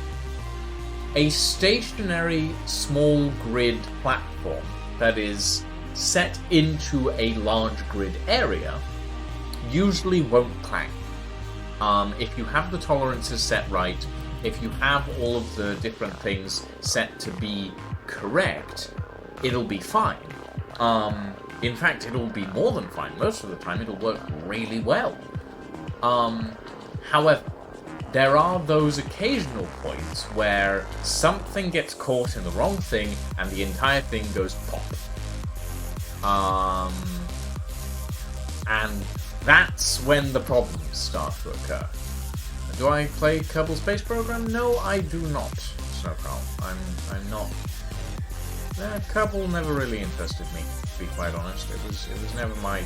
a stationary small grid platform that is set into a large grid area usually won't clang. If you have the tolerances set right, if you have all of the different things set to be correct, it'll be fine. In fact, it'll be more than fine. Most of the time, it'll work really well. However, there are those occasional points where something gets caught in the wrong thing and the entire thing goes pop. And that's when the problems start to occur. Do I play Kerbal Space Program? No, I do not, Snowcrowl. I'm not. Kerbal never really interested me, to be quite honest. It was never my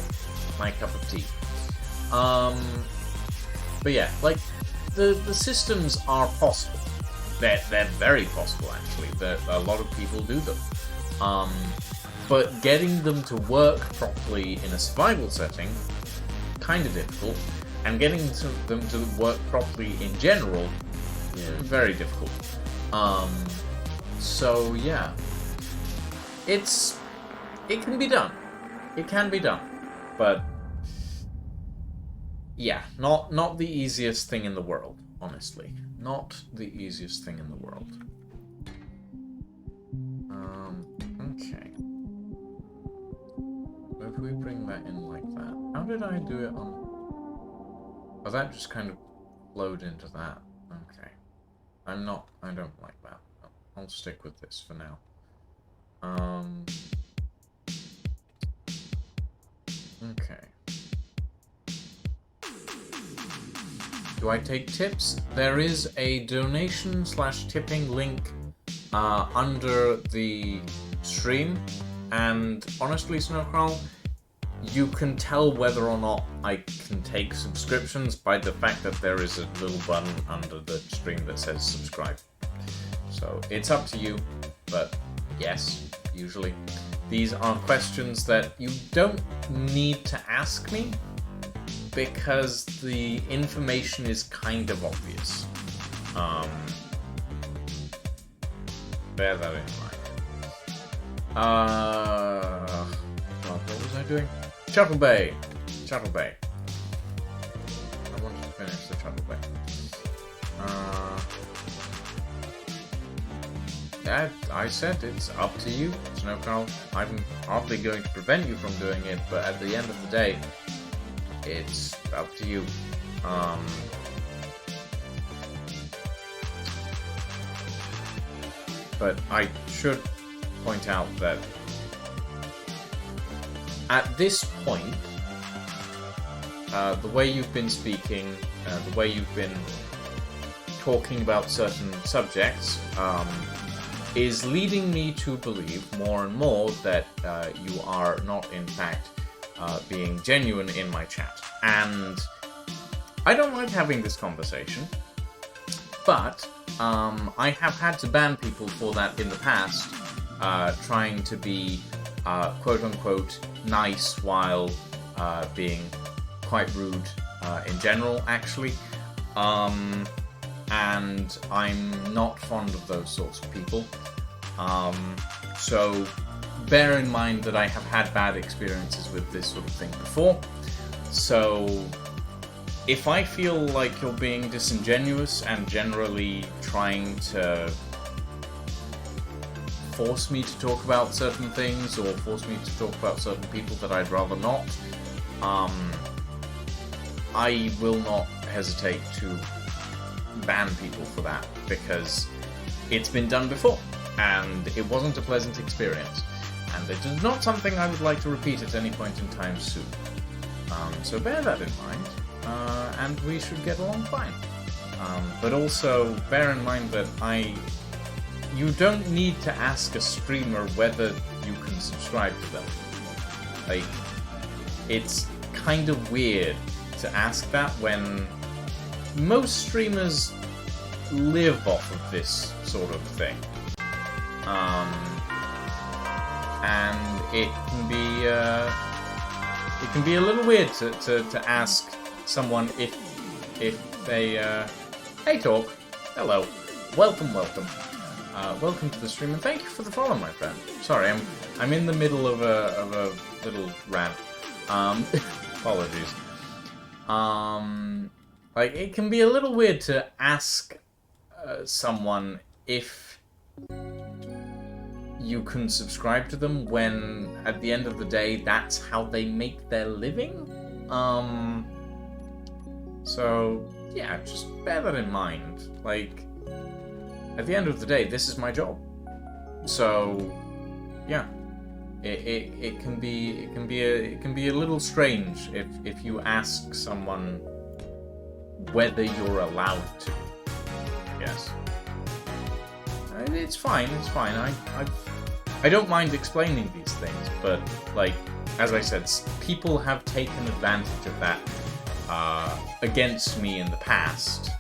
cup of tea. But yeah, like the systems are possible. They're very possible actually. A lot of people do them. But getting them to work properly in a survival setting, kind of difficult. And getting them to work properly in general, very difficult. So yeah, it can be done. It can be done, but yeah, not the easiest thing in the world. Honestly, not the easiest thing in the world. Okay. If we bring that in like that, how did I do it on? Oh, that just kind of flowed into that. Okay. I don't like that. I'll stick with this for now. Okay. Do I take tips? There is a donation/tipping link under the stream, and honestly, Snowcrowl, you can tell whether or not I can take subscriptions by the fact that there is a little button under the stream that says subscribe. So it's up to you, but yes, usually. These are questions that you don't need to ask me because the information is kind of obvious. Bear that in mind. What was I doing? Chuckle Bay. Chuckle Bay. I wanted to finish the Chuckle Bay. I said it's up to you, Snowcrowl. I'm hardly going to prevent you from doing it, but at the end of the day, it's up to you. But I should point out that at this point, the way you've been speaking, the way you've been talking about certain subjects, is leading me to believe more and more that you are not, in fact, being genuine in my chat. And I don't like having this conversation, but I have had to ban people for that in the past, trying to be quote-unquote nice while being quite rude in general, actually. And I'm not fond of those sorts of people. So bear in mind that I have had bad experiences with this sort of thing before. So if I feel like you're being disingenuous and generally trying to force me to talk about certain things or force me to talk about certain people that I'd rather not, I will not hesitate to ban people for that, because it's been done before and it wasn't a pleasant experience, and it is not something I would like to repeat at any point in time soon. So bear that in mind, and we should get along fine. But also bear in mind that you don't need to ask a streamer whether you can subscribe to them. Like, it's kind of weird to ask that when most streamers live off of this sort of thing. And it can be a little weird to ask someone if they hey Talk, hello, welcome welcome to the stream, and thank you for the follow, my friend. Sorry, I'm in the middle of a little rant. Apologies. Like, it can be a little weird to ask someone if you can subscribe to them when, at the end of the day, that's how they make their living. So, yeah, just bear that in mind. Like, at the end of the day, this is my job. So, yeah. it can be a little strange if you ask someone whether you're allowed to. Yes. It's fine. I don't mind explaining these things, but like as I said, people have taken advantage of that against me in the past.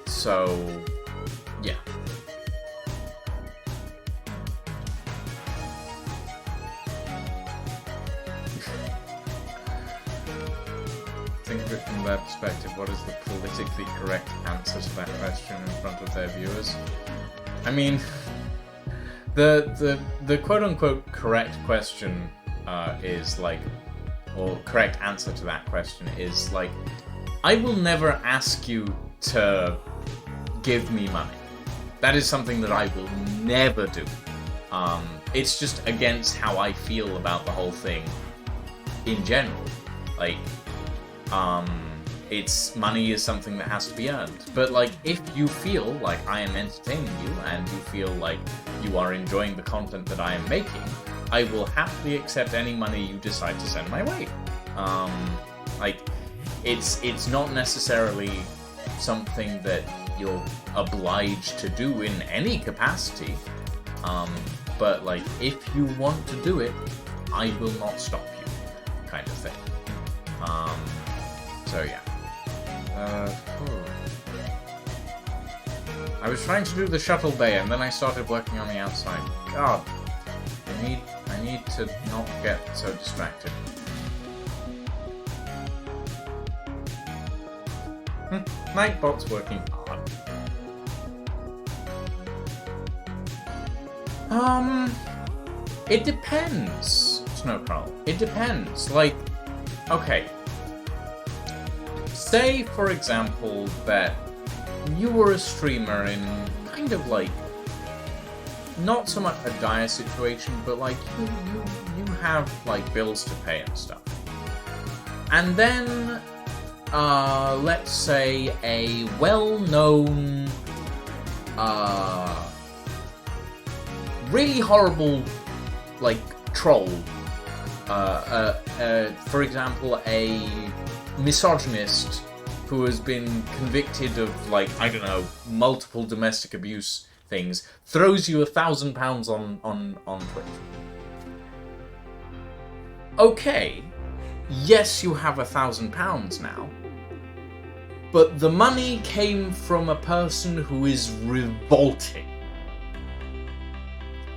So yeah. Think of it from their perspective. What is the politically correct answer to that question in front of their viewers? I mean, the quote-unquote correct question is like, or correct answer to that question is like, I will never ask you to give me money. That is something that I will never do. It's just against how I feel about the whole thing in general. Like, it's money is something that has to be earned. But like, if you feel like I am entertaining you and you feel like you are enjoying the content that I am making, I will happily accept any money you decide to send my way. Like, it's not necessarily something that you're obliged to do in any capacity. But like, if you want to do it, I will not stop you, kind of thing. So yeah. I was trying to do the shuttle bay and then I started working on the outside. God, I need to not get so distracted. Nightbot's working hard. It depends, Snowcrawl. It depends. Like, okay. Say, for example, that you were a streamer in kind of like, not so much a dire situation, but like you have like bills to pay and stuff. And then, let's say a well-known, really horrible, like, troll, for example, a misogynist who has been convicted of, like, I don't know, multiple domestic abuse things, throws you £1,000 on Twitch. Okay, yes, you have £1,000 now, but the money came from a person who is revolting,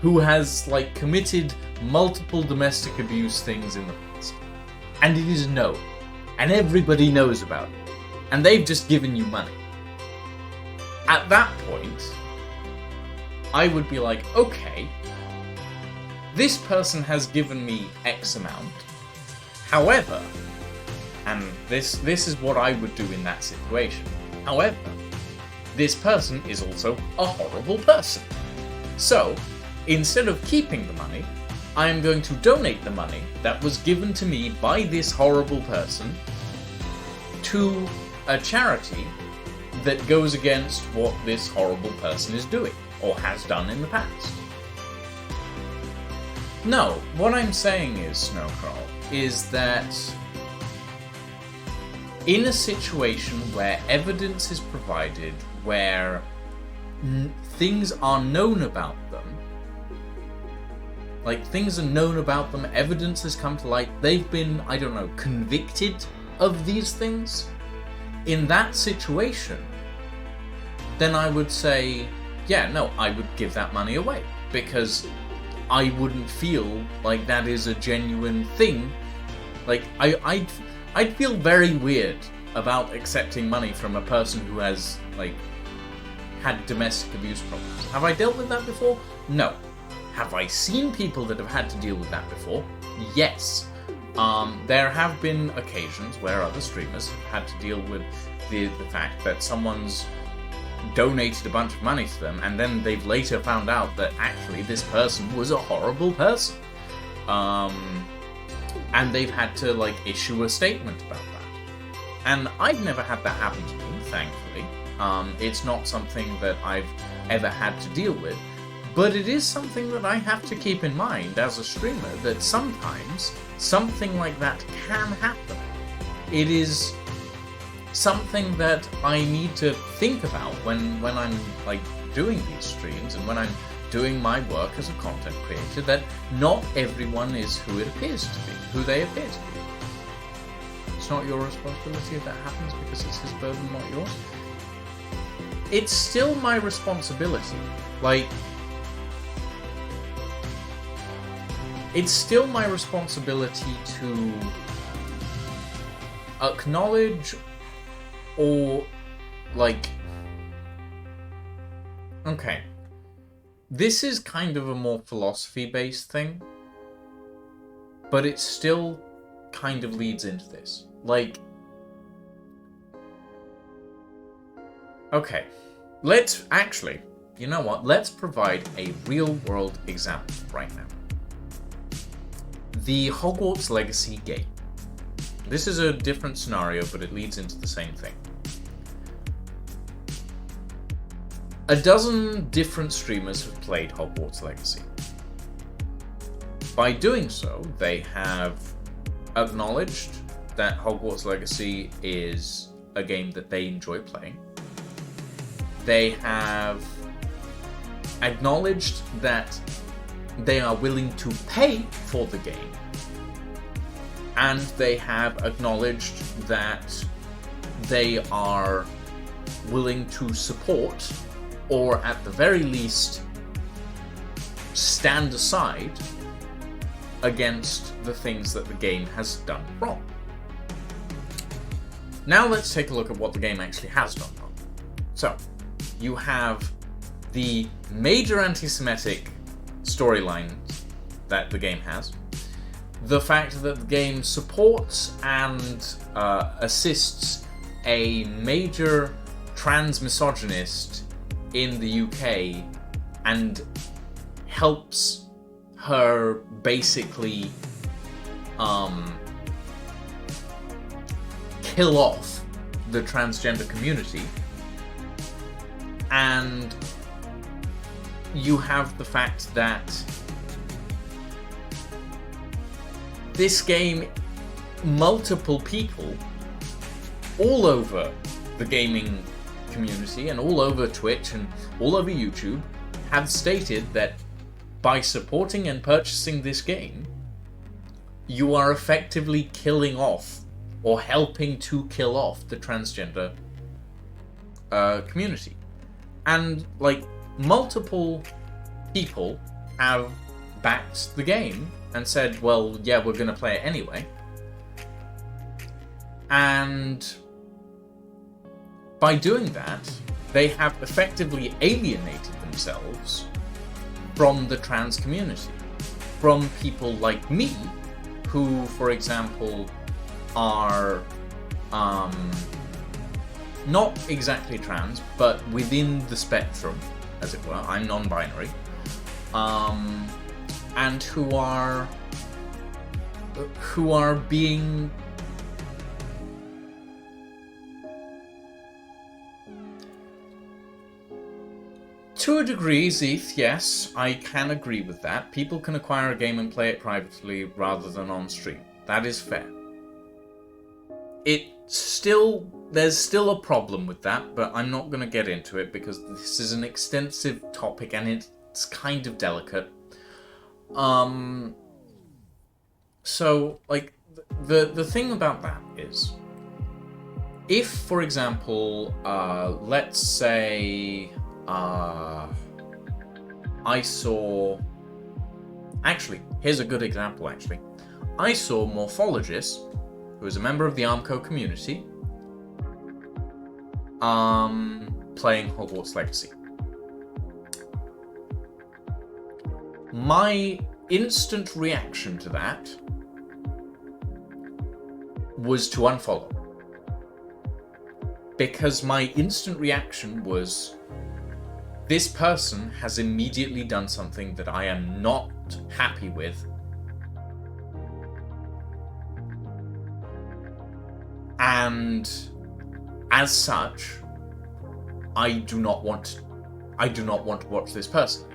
who has, like, committed multiple domestic abuse things in the past, and it is known. And everybody knows about it. And they've just given you money. At that point, I would be like, okay, this person has given me X amount. However, and this is what I would do in that situation. However, this person is also a horrible person. So, instead of keeping the money, I am going to donate the money that was given to me by this horrible person to a charity that goes against what this horrible person is doing, or has done in the past. No, what I'm saying is, Snowcrawl, is that in a situation where evidence is provided, where things are known about them, like, things are known about them, evidence has come to light, they've been, I don't know, convicted of these things, in that situation, then I would say, yeah, no, I would give that money away, because I wouldn't feel like that is a genuine thing. Like, I'd feel very weird about accepting money from a person who has, like, had domestic abuse problems. Have I dealt with that before? No. Have I seen people that have had to deal with that before? Yes. There have been occasions where other streamers have had to deal with the fact that someone's donated a bunch of money to them, and then they've later found out that actually this person was a horrible person. And they've had to, like, issue a statement about that. And I've never had that happen to me, thankfully. It's not something that I've ever had to deal with, but it is something that I have to keep in mind as a streamer, that sometimes something like that can happen. It is something that I need to think about when I'm like doing these streams and when I'm doing my work as a content creator, that not everyone is who it appears to be, who they appear to be. It's not your responsibility if that happens because it's his burden, not yours. It's still my responsibility. Like, it's still my responsibility to acknowledge or, like... Okay. This is kind of a more philosophy-based thing, but it still kind of leads into this. Like... Okay. Let's... Actually, you know what? Let's provide a real-world example right now. The Hogwarts Legacy game. This is a different scenario, but it leads into the same thing. A dozen different streamers have played Hogwarts Legacy. By doing so, they have acknowledged that Hogwarts Legacy is a game that they enjoy playing. They have acknowledged that they are willing to pay for the game. And they have acknowledged that they are willing to support, or at the very least, stand aside against the things that the game has done wrong. Now let's take a look at what the game actually has done wrong. So, you have the major anti-Semitic storyline that the game has, the fact that the game supports and assists a major trans misogynist in the UK and helps her basically kill off the transgender community, and you have the fact that this game, multiple people all over the gaming community and all over Twitch and all over YouTube have stated that by supporting and purchasing this game, you are effectively killing off or helping to kill off the transgender community. And like multiple people have backed the game and said, well, yeah, we're going to play it anyway. And by doing that, they have effectively alienated themselves from the trans community. From people like me, who, for example, are not exactly trans, but within the spectrum, as it were. I'm non-binary. And who are being to a degree, Zeeth, yes, I can agree with that. People can acquire a game and play it privately rather than on stream. That is fair. There's still a problem with that, but I'm not going to get into it because this is an extensive topic and it's kind of delicate. So, like, the thing about that is, if, for example, let's say, I saw... Actually, here's a good example, actually. I saw Morphologis, who is a member of the Armco community, playing Hogwarts Legacy. My instant reaction to that was to unfollow. Because my instant reaction was, this person has immediately done something that I am not happy with. And as such, I do not want to watch this person.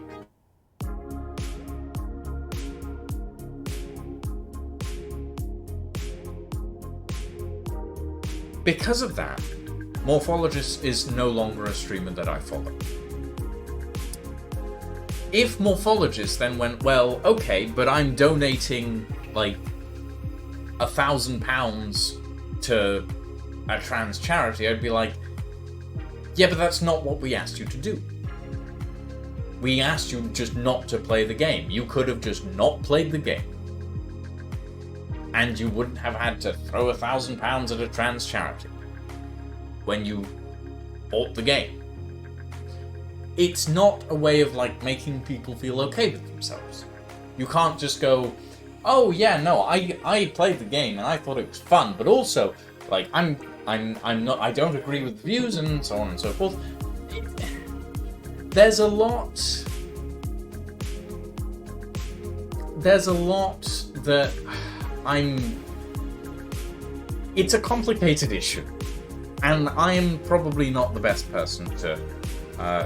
Because of that, Morphologist is no longer a streamer that I follow. If Morphologist then went, well, okay, but I'm donating like £1,000 to a trans charity, I'd be like, yeah, but that's not what we asked you to do. We asked you just not to play the game. You could have just not played the game. And you wouldn't have had to throw £1,000 at a trans charity when you bought the game. It's not a way of like making people feel okay with themselves. You can't just go, oh yeah, no, I played the game and I thought it was fun, but also like I'm not, I don't agree with the views and so on and so forth. There's a lot that it's a complicated issue, and I am probably not the best person to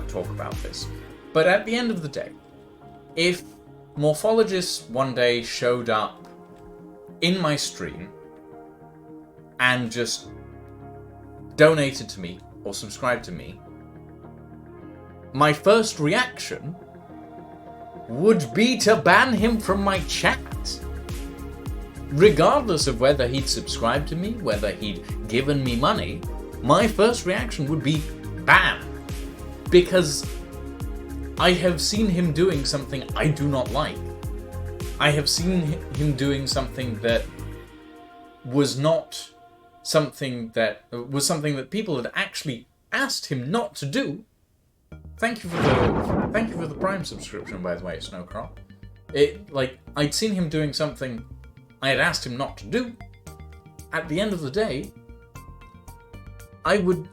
talk about this. But at the end of the day, if Morphologist one day showed up in my stream and just donated to me or subscribed to me, my first reaction would be to ban him from my chat. Regardless of whether he'd subscribed to me, whether he'd given me money, my first reaction would be ban. Because I have seen him doing something I do not like. I have seen him doing something that was not something that people had actually asked him not to do. Thank you for the Prime subscription, by the way, Snowcrop. I'd seen him doing something I had asked him not to do. At the end of the day, I would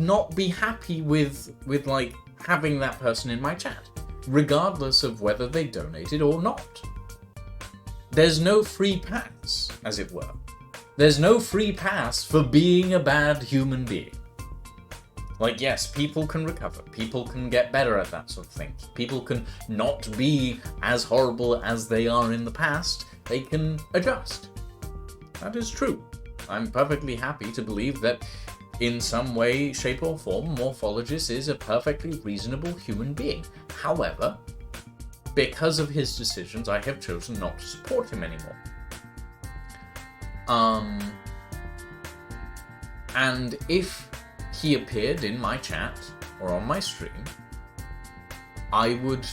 not be happy with like having that person in my chat, regardless of whether they donated or not. There's no free pass, as it were. There's no free pass for being a bad human being. Like, yes, people can recover. People can get better at that sort of thing. People can not be as horrible as they are in the past. They can adjust. That is true. I'm perfectly happy to believe that in some way, shape or form, Morphologist is a perfectly reasonable human being. However, because of his decisions, I have chosen not to support him anymore. And if he appeared in my chat or on my stream, I would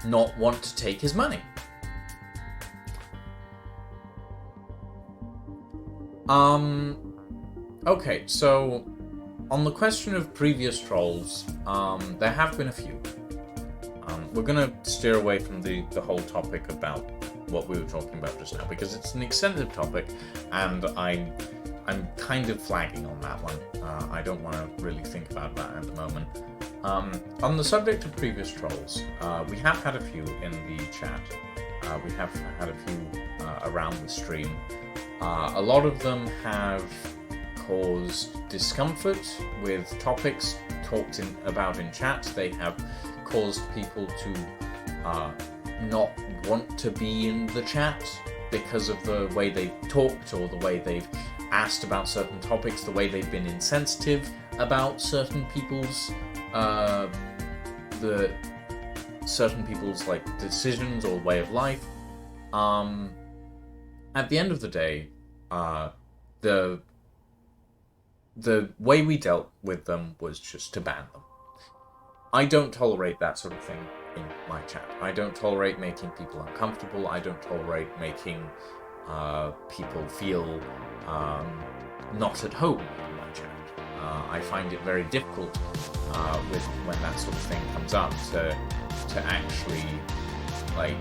not want to take his money. Okay, so on the question of previous trolls, there have been a few. We're gonna steer away from the whole topic about what we were talking about just now, because it's an extensive topic, and I'm kind of flagging on that one. I don't want to really think about that at the moment. On the subject of previous trolls, we have had a few in the chat. We have had a few around the stream. A lot of them have caused discomfort with topics talked about in chat. They have caused people to not want to be in the chat because of the way they've talked or the way they've asked about certain topics, the way they've been insensitive about certain people's like decisions or way of life. At the end of the day, the way we dealt with them was just to ban them. I don't tolerate that sort of thing in my chat. I don't tolerate making people uncomfortable. I don't tolerate making people feel not at home in my chat. I find it very difficult when that sort of thing comes up to actually like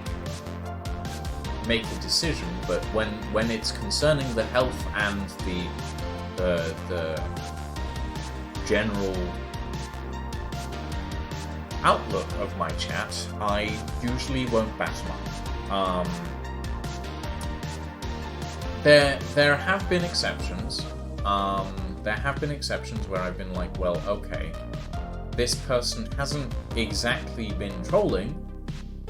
make a decision. But when it's concerning the health and the general outlook of my chat, I usually won't bat them up. There have been exceptions. there have been exceptions where I've been like, well, okay, this person hasn't exactly been trolling,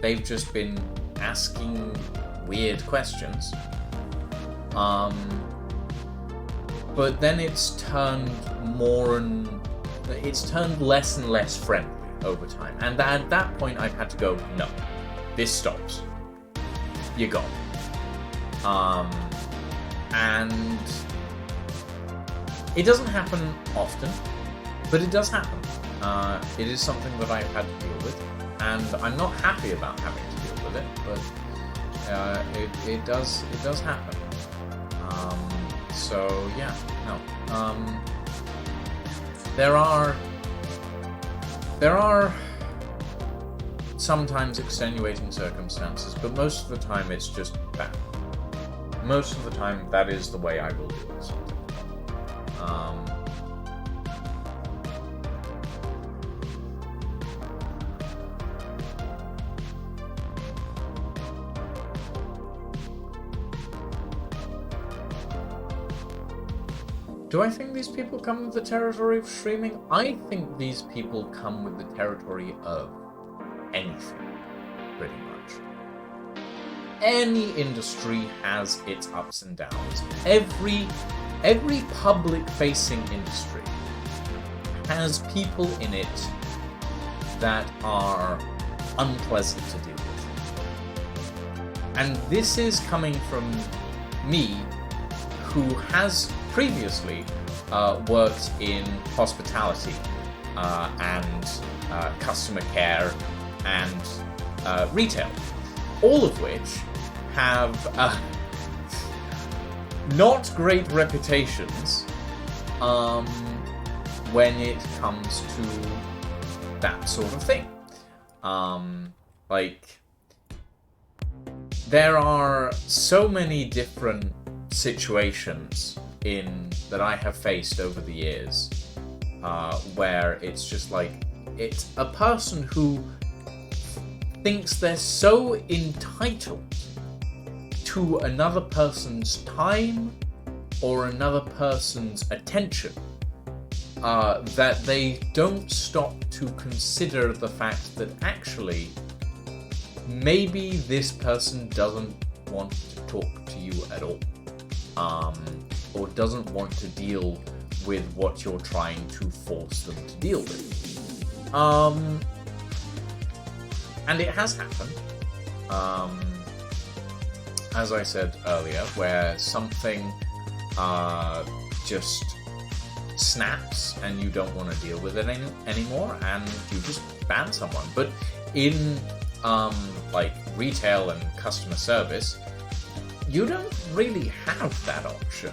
they've just been asking weird questions. But then it's turned less and less friendly over time. And at that point, I've had to go, no, this stops. You're gone. And it doesn't happen often, but it does happen. It is something that I've had to deal with, and I'm not happy about having to deal with it, but it does happen. So yeah, no. There are sometimes extenuating circumstances, but most of the time it's just that. Most of the time, that is the way I will deal with something. Do I think these people come with the territory of streaming? I think these people come with the territory of anything, pretty much. Any industry has its ups and downs. Every public-facing industry has people in it that are unpleasant to deal with. And this is coming from me, who has previously worked in hospitality and customer care and retail, all of which have not great reputations when it comes to that sort of thing. Like, there are so many different situations that I have faced over the years where it's just like, it's a person who thinks they're so entitled to another person's time or another person's attention that they don't stop to consider the fact that actually maybe this person doesn't want to talk to you at all, or doesn't want to deal with what you're trying to force them to deal with. And it has happened, as I said earlier, where something just snaps and you don't want to deal with it anymore, and you just ban someone. But in like retail and customer service, you don't really have that option.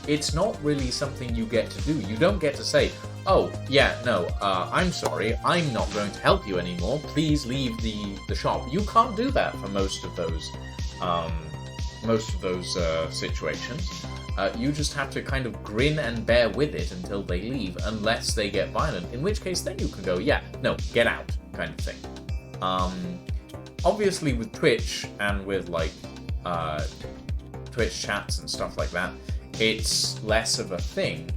It's not really something you get to do. You don't get to say, oh, yeah, no, I'm sorry, I'm not going to help you anymore, please leave the shop. You can't do that for most of those situations. You just have to kind of grin and bear with it until they leave, unless they get violent, in which case then you can go, yeah, no, get out, kind of thing. Obviously with Twitch and with, like, Twitch chats and stuff like that, it's less of a thing,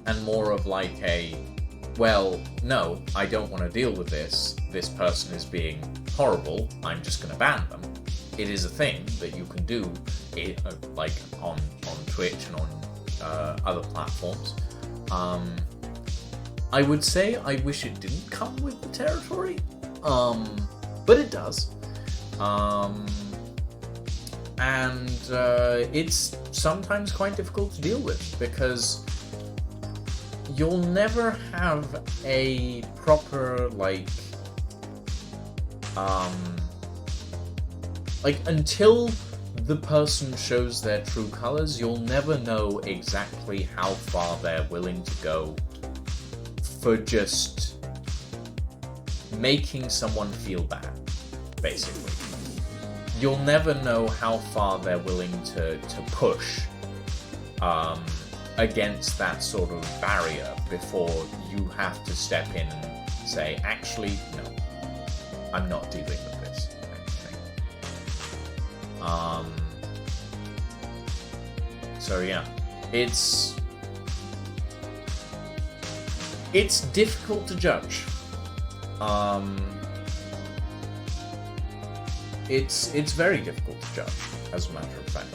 and more of like a, well, no, I don't want to deal with this person is being horrible, I'm just going to ban them. It is a thing that you can do, like on Twitch and on other platforms. I would say I wish it didn't come with the territory, but it does. And it's sometimes quite difficult to deal with, because you'll never have a proper, like until the person shows their true colors, you'll never know exactly how far they're willing to go for just making someone feel bad, basically. You'll never know how far they're willing to push against that sort of barrier before you have to step in and say, actually, no, I'm not dealing with this kind of thing. So yeah, it's difficult to judge. It's very difficult to judge, as a matter of fact.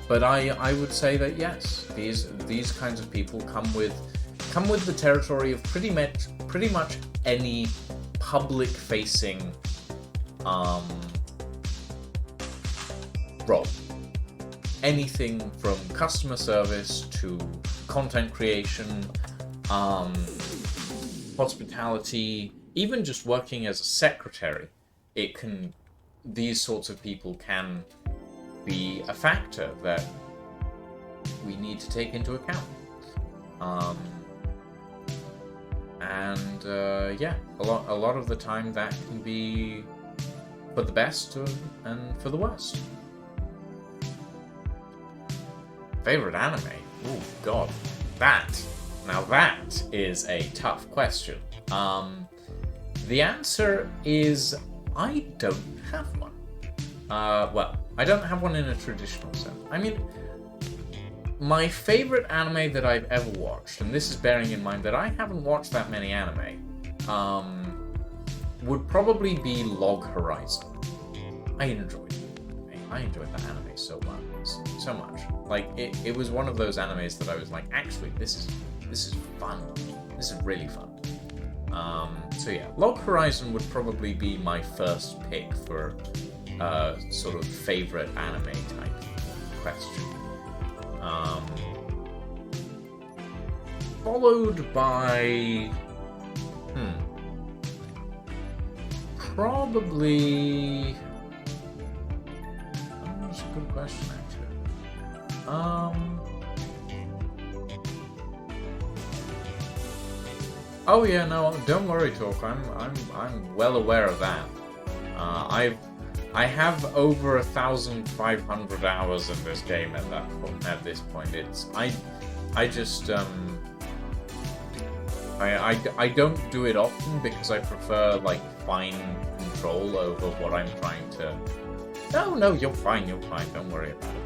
But I would say that yes, these kinds of people come with the territory of pretty much any public-facing role. Anything from customer service to content creation, hospitality, even just working as a secretary. These sorts of people can be a factor that we need to take into account. Yeah, a lot of the time that can be for the best and for the worst. Favorite anime? Oh god, that is a tough question. The answer is I don't have one. Well, I don't have one in a traditional sense. I mean, my favorite anime that I've ever watched, and this is bearing in mind that I haven't watched that many anime, would probably be Log Horizon. I enjoyed that anime so much. Like, it was one of those animes that I was like, actually, this is fun. This is really fun. So yeah, Log Horizon would probably be my first pick for sort of favorite anime type question. Followed by probably that's a good question actually. Oh yeah, no, don't worry, Talk. I'm well aware of that. I have over 1,500 hours in this game at this point. I don't do it often because I prefer like fine control over what I'm trying to. No, you're fine. Don't worry about it.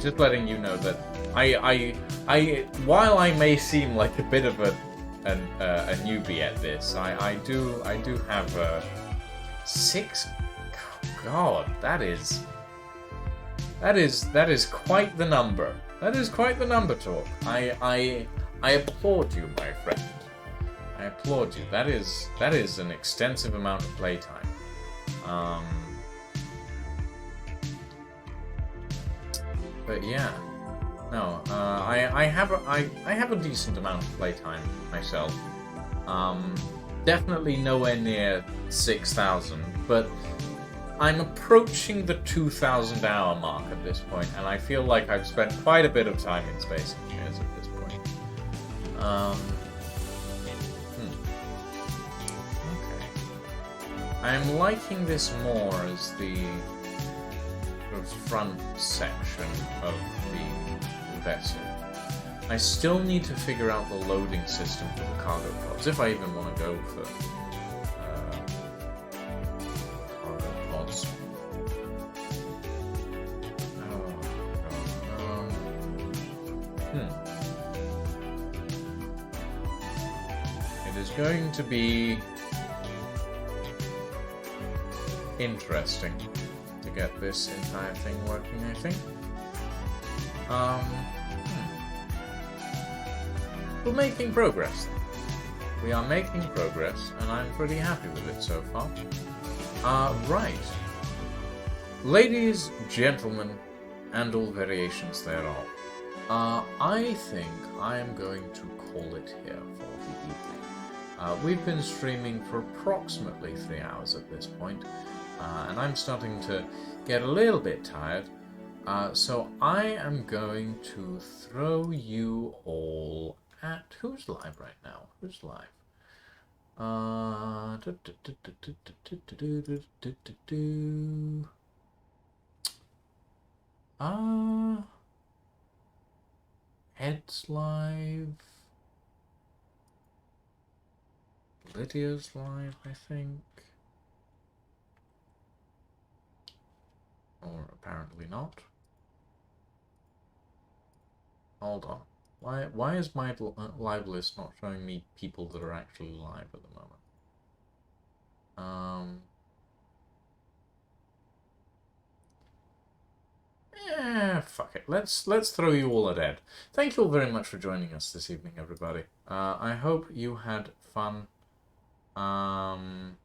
Just letting you know that while I may seem like a bit of a newbie at this, I do have 6. God, that is quite the number. That is quite the number, Talk. I applaud you, my friend. I applaud you. That is an extensive amount of playtime. But yeah. No, I have a decent amount of playtime myself. Definitely nowhere near 6,000, but I'm approaching the 2,000 hour mark at this point, and I feel like I've spent quite a bit of time in Space Engineers at this point. Okay. I'm liking this more as the sort of front section of the vessel. I still need to figure out the loading system for the cargo pods, if I even want to go for cargo pods. It is going to be interesting to get this entire thing working, I think. We're making progress. We are making progress, and I'm pretty happy with it so far. Right. Ladies, gentlemen, and all variations thereof, I think I am going to call it here for the evening. We've been streaming for approximately 3 hours at this point, and I'm starting to get a little bit tired. So I am going to throw you all at... Who's live right now? Who's live? Ed's live. Lydia's live, I think. Or apparently not. Hold on. Why is my live list not showing me people that are actually live at the moment? Fuck it. Let's throw you all at Ed. Thank you all very much for joining us this evening, everybody. I hope you had fun. And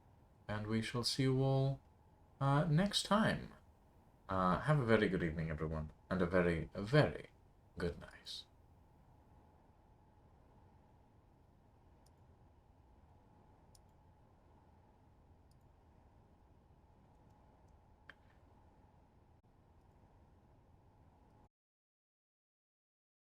we shall see you all next time. Have a very good evening, everyone, and a very, very good night.